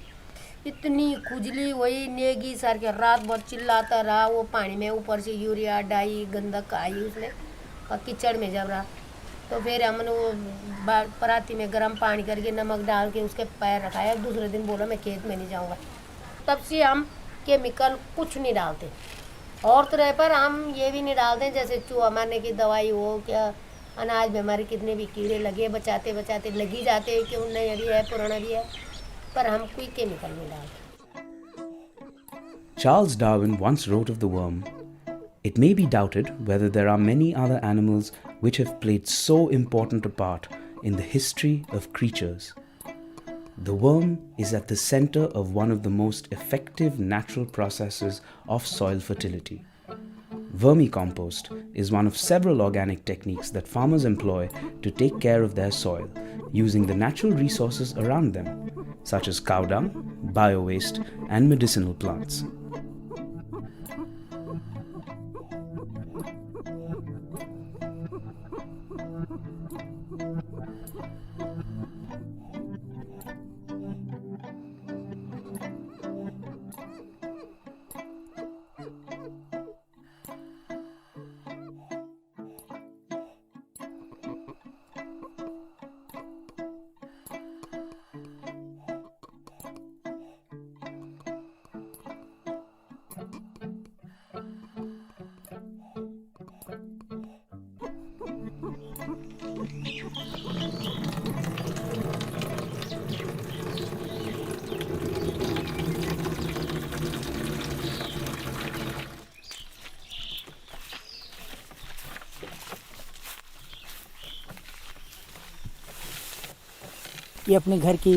इतनी खुजली हुई, नेगी सर के रात भर चिल्लाता रहा वो पानी में, ऊपर से यूरिया डाई गंदक आई उसने, और कीचड़ में जब रहा तो फिर हमने वो पराती में गर्म पानी करके नमक डाल के उसके पैर रखाया। दूसरे दिन बोला मैं खेत में नहीं जाऊँगा। तब से हम केमिकल कुछ नहीं डालते, और तरह पर हम ये भी नहीं डालते जैसे चूहा मारने की दवाई हो, क्या अनाज में हमारे कितने भी कीड़े लगे बचाते बचाते लगी जाते हैं, क्यों नया भी है पुराना भी है, पर हम कोई केमिकल नहीं डालते। Charles Darwin once wrote of the worm, "It may be doubted whether there are many other animals which have played so important a part in the history of creatures. The worm is at the center of one of the most effective natural processes of soil fertility. Vermicompost is one of several organic techniques that farmers employ to take care of their soil, using the natural resources around them, such as cow dung, bio-waste, and medicinal plants. ये अपने घर की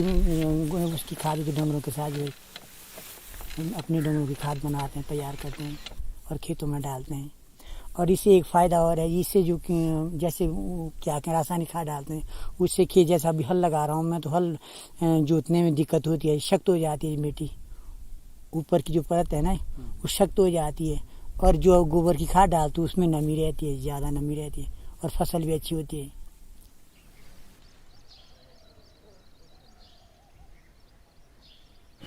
उसकी खाद के डंगरों के साथ जो अपने डंगरों की खाद बनाते हैं, तैयार करते हैं और खेतों में डालते हैं। और इससे एक फ़ायदा और है, इससे जो जैसे क्या क्या रासायनिक खाद डालते हैं उससे खेत, जैसा अभी हल लगा रहा हूँ मैं, तो हल जोतने में दिक्कत होती है, सख्त हो जाती है मिट्टी, ऊपर की जो परत है ना वो सख्त हो जाती है। और जो गोबर की खाद डालते हैं उसमें नमी रहती है, ज़्यादा नमी रहती है और फसल भी अच्छी होती है।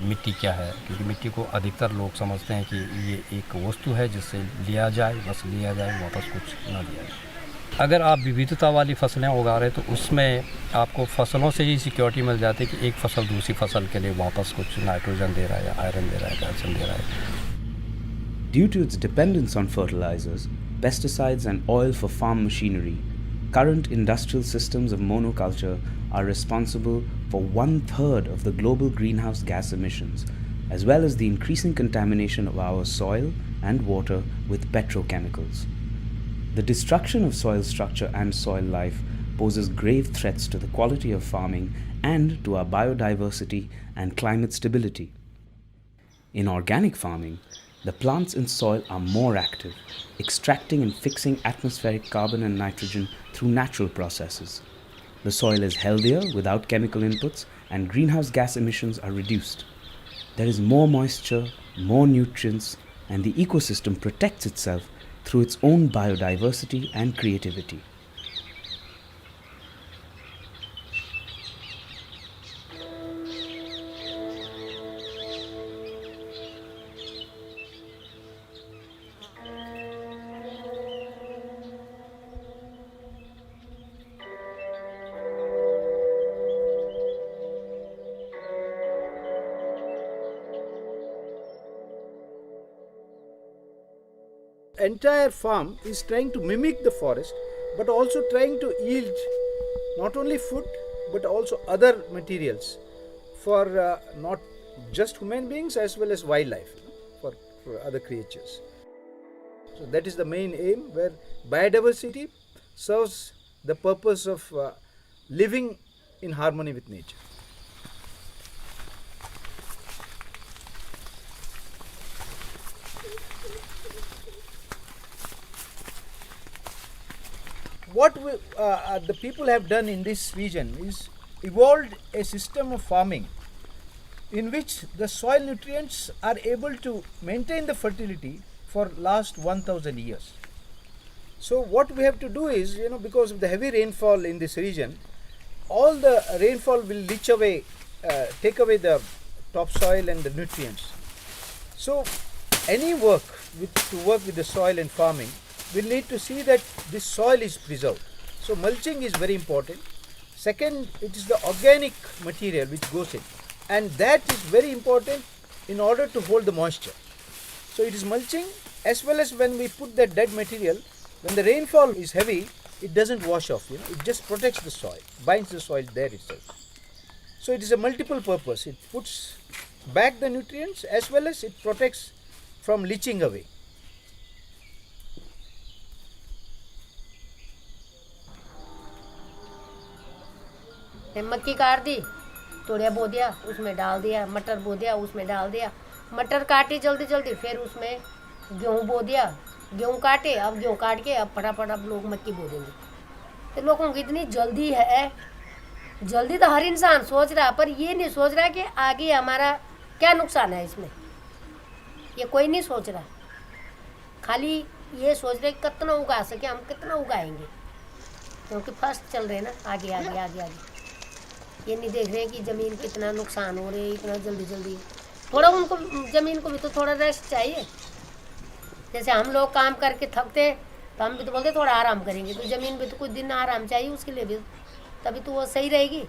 मिट्टी क्या है, क्योंकि मिट्टी को अधिकतर लोग समझते हैं कि ये एक वस्तु है जिससे लिया जाए, बस लिया जाए, वापस कुछ ना लिया जाए। अगर आप विविधता वाली फसलें उगा रहे हैं तो उसमें आपको फसलों से ही सिक्योरिटी मिल जाती है कि एक फसल दूसरी फसल के लिए वापस कुछ नाइट्रोजन दे रहा है, या आयरन दे रहा है, कैल्शियम दे रहा है। Due to its dependence on fertilizers, pesticides and oil for farm machinery, current industrial systems of monoculture are responsible for 1/3 of the global greenhouse gas emissions, as well as the increasing contamination of our soil and water with petrochemicals. The destruction of soil structure and soil life poses grave threats to the quality of farming and to our biodiversity and climate stability. In organic farming, the plants in soil are more active, extracting and fixing atmospheric carbon and nitrogen through natural processes. The soil is healthier without chemical inputs, and greenhouse gas emissions are reduced. There is more moisture, more nutrients, and the ecosystem protects itself through its own biodiversity and creativity. Entire farm is trying to mimic the forest, but also trying to yield not only food but also other materials for not just human beings as well as wildlife, for other creatures. So that is the main aim, where biodiversity serves the purpose of living in harmony with nature. What the people have done in this region is evolved a system of farming in which the soil nutrients are able to maintain the fertility for last 1000 years. So what we have to do is, because of the heavy rainfall in this region, all the rainfall will leach away, take away the topsoil and the nutrients. So any work to work with the soil and farming, we need to see that this soil is preserved. So mulching is very important. Second, it is the organic material which goes in, and that is very important in order to hold the moisture. So it is mulching, as well as when we put that dead material, when the rainfall is heavy, it doesn't wash off, it just protects the soil, binds the soil there itself. So it is a multiple purpose. It puts back the nutrients as well as it protects from leaching away. मक्की काट दी, तोड़िया बो दिया, उसमें डाल दिया, मटर बो दिया, उसमें डाल दिया, मटर काटी जल्दी जल्दी, फिर उसमें गेहूँ बो दिया, गेहूँ काटे, अब गेहूँ काट के अब फटाफट अब लोग मक्की बो देंगे। तो लोगों की इतनी जल्दी है जल्दी तो हर इंसान सोच रहा है, पर ये नहीं सोच रहा कि आगे हमारा क्या नुकसान है इसमें, ये कोई नहीं सोच रहा। खाली ये सोच रहे कितना उगा सके, हम कितना उगाएंगे, क्योंकि फर्स्ट चल रहे हैं ना, आगे आगे आगे आगे। ये नहीं देख रहे कि ज़मीन कितना नुकसान हो रही है इतना जल्दी जल्दी। थोड़ा उनको ज़मीन को भी तो थोड़ा रेस्ट चाहिए। जैसे हम लोग काम करके थकते तो हम भी तो बोलते थोड़ा आराम करेंगे, तो ज़मीन भी तो कुछ दिन आराम चाहिए उसके लिए भी, तभी तो वो सही रहेगी।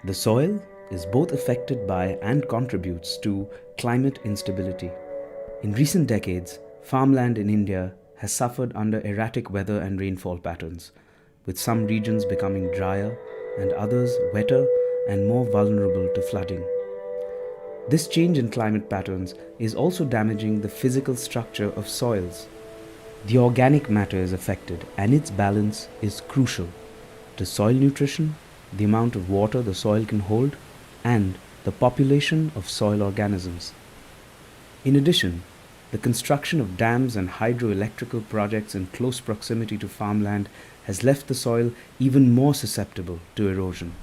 The soil is both affected by and contributes to climate instability. In recent decades, farmland in India has suffered under erratic weather and rainfall patterns, with some regions becoming drier and others wetter and more vulnerable to flooding. This change in climate patterns is also damaging the physical structure of soils. The organic matter is affected, and its balance is crucial to soil nutrition, the amount of water the soil can hold, and the population of soil organisms. In addition, the construction of dams and hydroelectrical projects in close proximity to farmland has left the soil even more susceptible to erosion.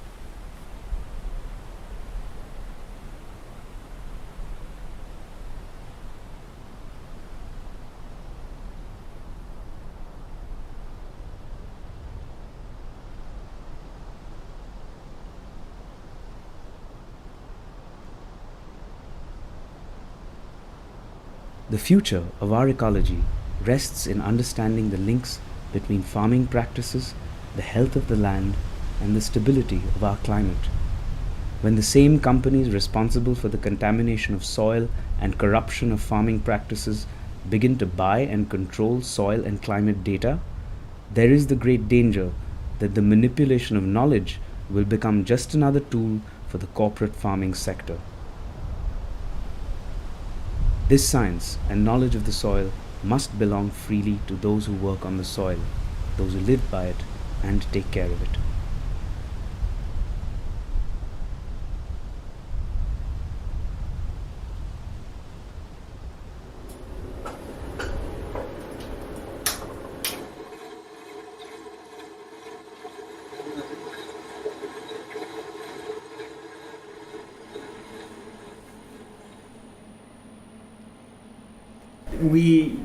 The future of our ecology rests in understanding the links between farming practices, the health of the land, and the stability of our climate. When the same companies responsible for the contamination of soil and corruption of farming practices begin to buy and control soil and climate data, there is the great danger that the manipulation of knowledge will become just another tool for the corporate farming sector. This science and knowledge of the soil must belong freely to those who work on the soil, those who live by it and take care of it.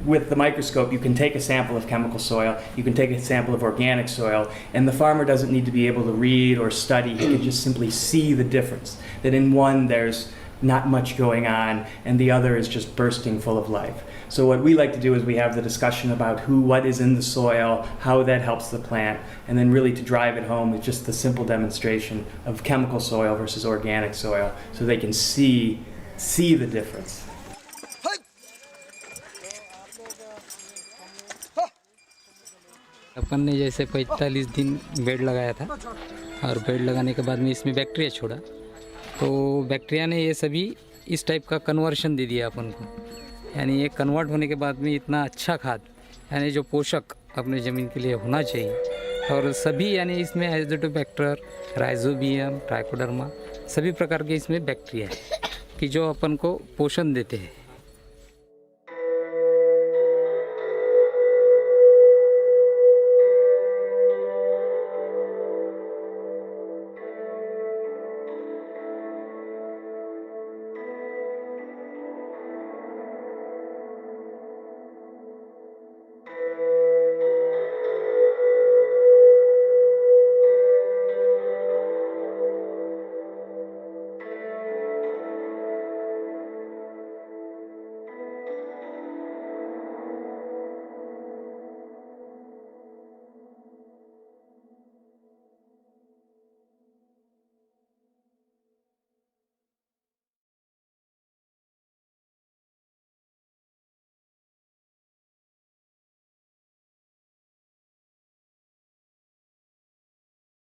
With the microscope, you can take a sample of chemical soil, you can take a sample of organic soil, and the farmer doesn't need to be able to read or study. He can just simply see the difference, that in one there's not much going on and the other is just bursting full of life. So what we like to do is we have the discussion about what is in the soil, how that helps the plant, and then really to drive it home with just the simple demonstration of chemical soil versus organic soil so they can see the difference. अपन ने जैसे 45 दिन bed लगाया था और bed लगाने के बाद में इसमें बैक्टीरिया छोड़ा, तो बैक्टीरिया ने ये सभी इस टाइप का कन्वर्शन दे दिया अपन को। यानी ये कन्वर्ट होने के बाद में इतना अच्छा खाद, यानी जो पोषक अपने ज़मीन के लिए होना चाहिए, और सभी यानी इसमें एजोटोबैक्टर, राइजोबियम, ट्राइकोडर्मा, सभी प्रकार के इसमें बैक्टीरिया है कि जो अपन को पोषण देते हैं।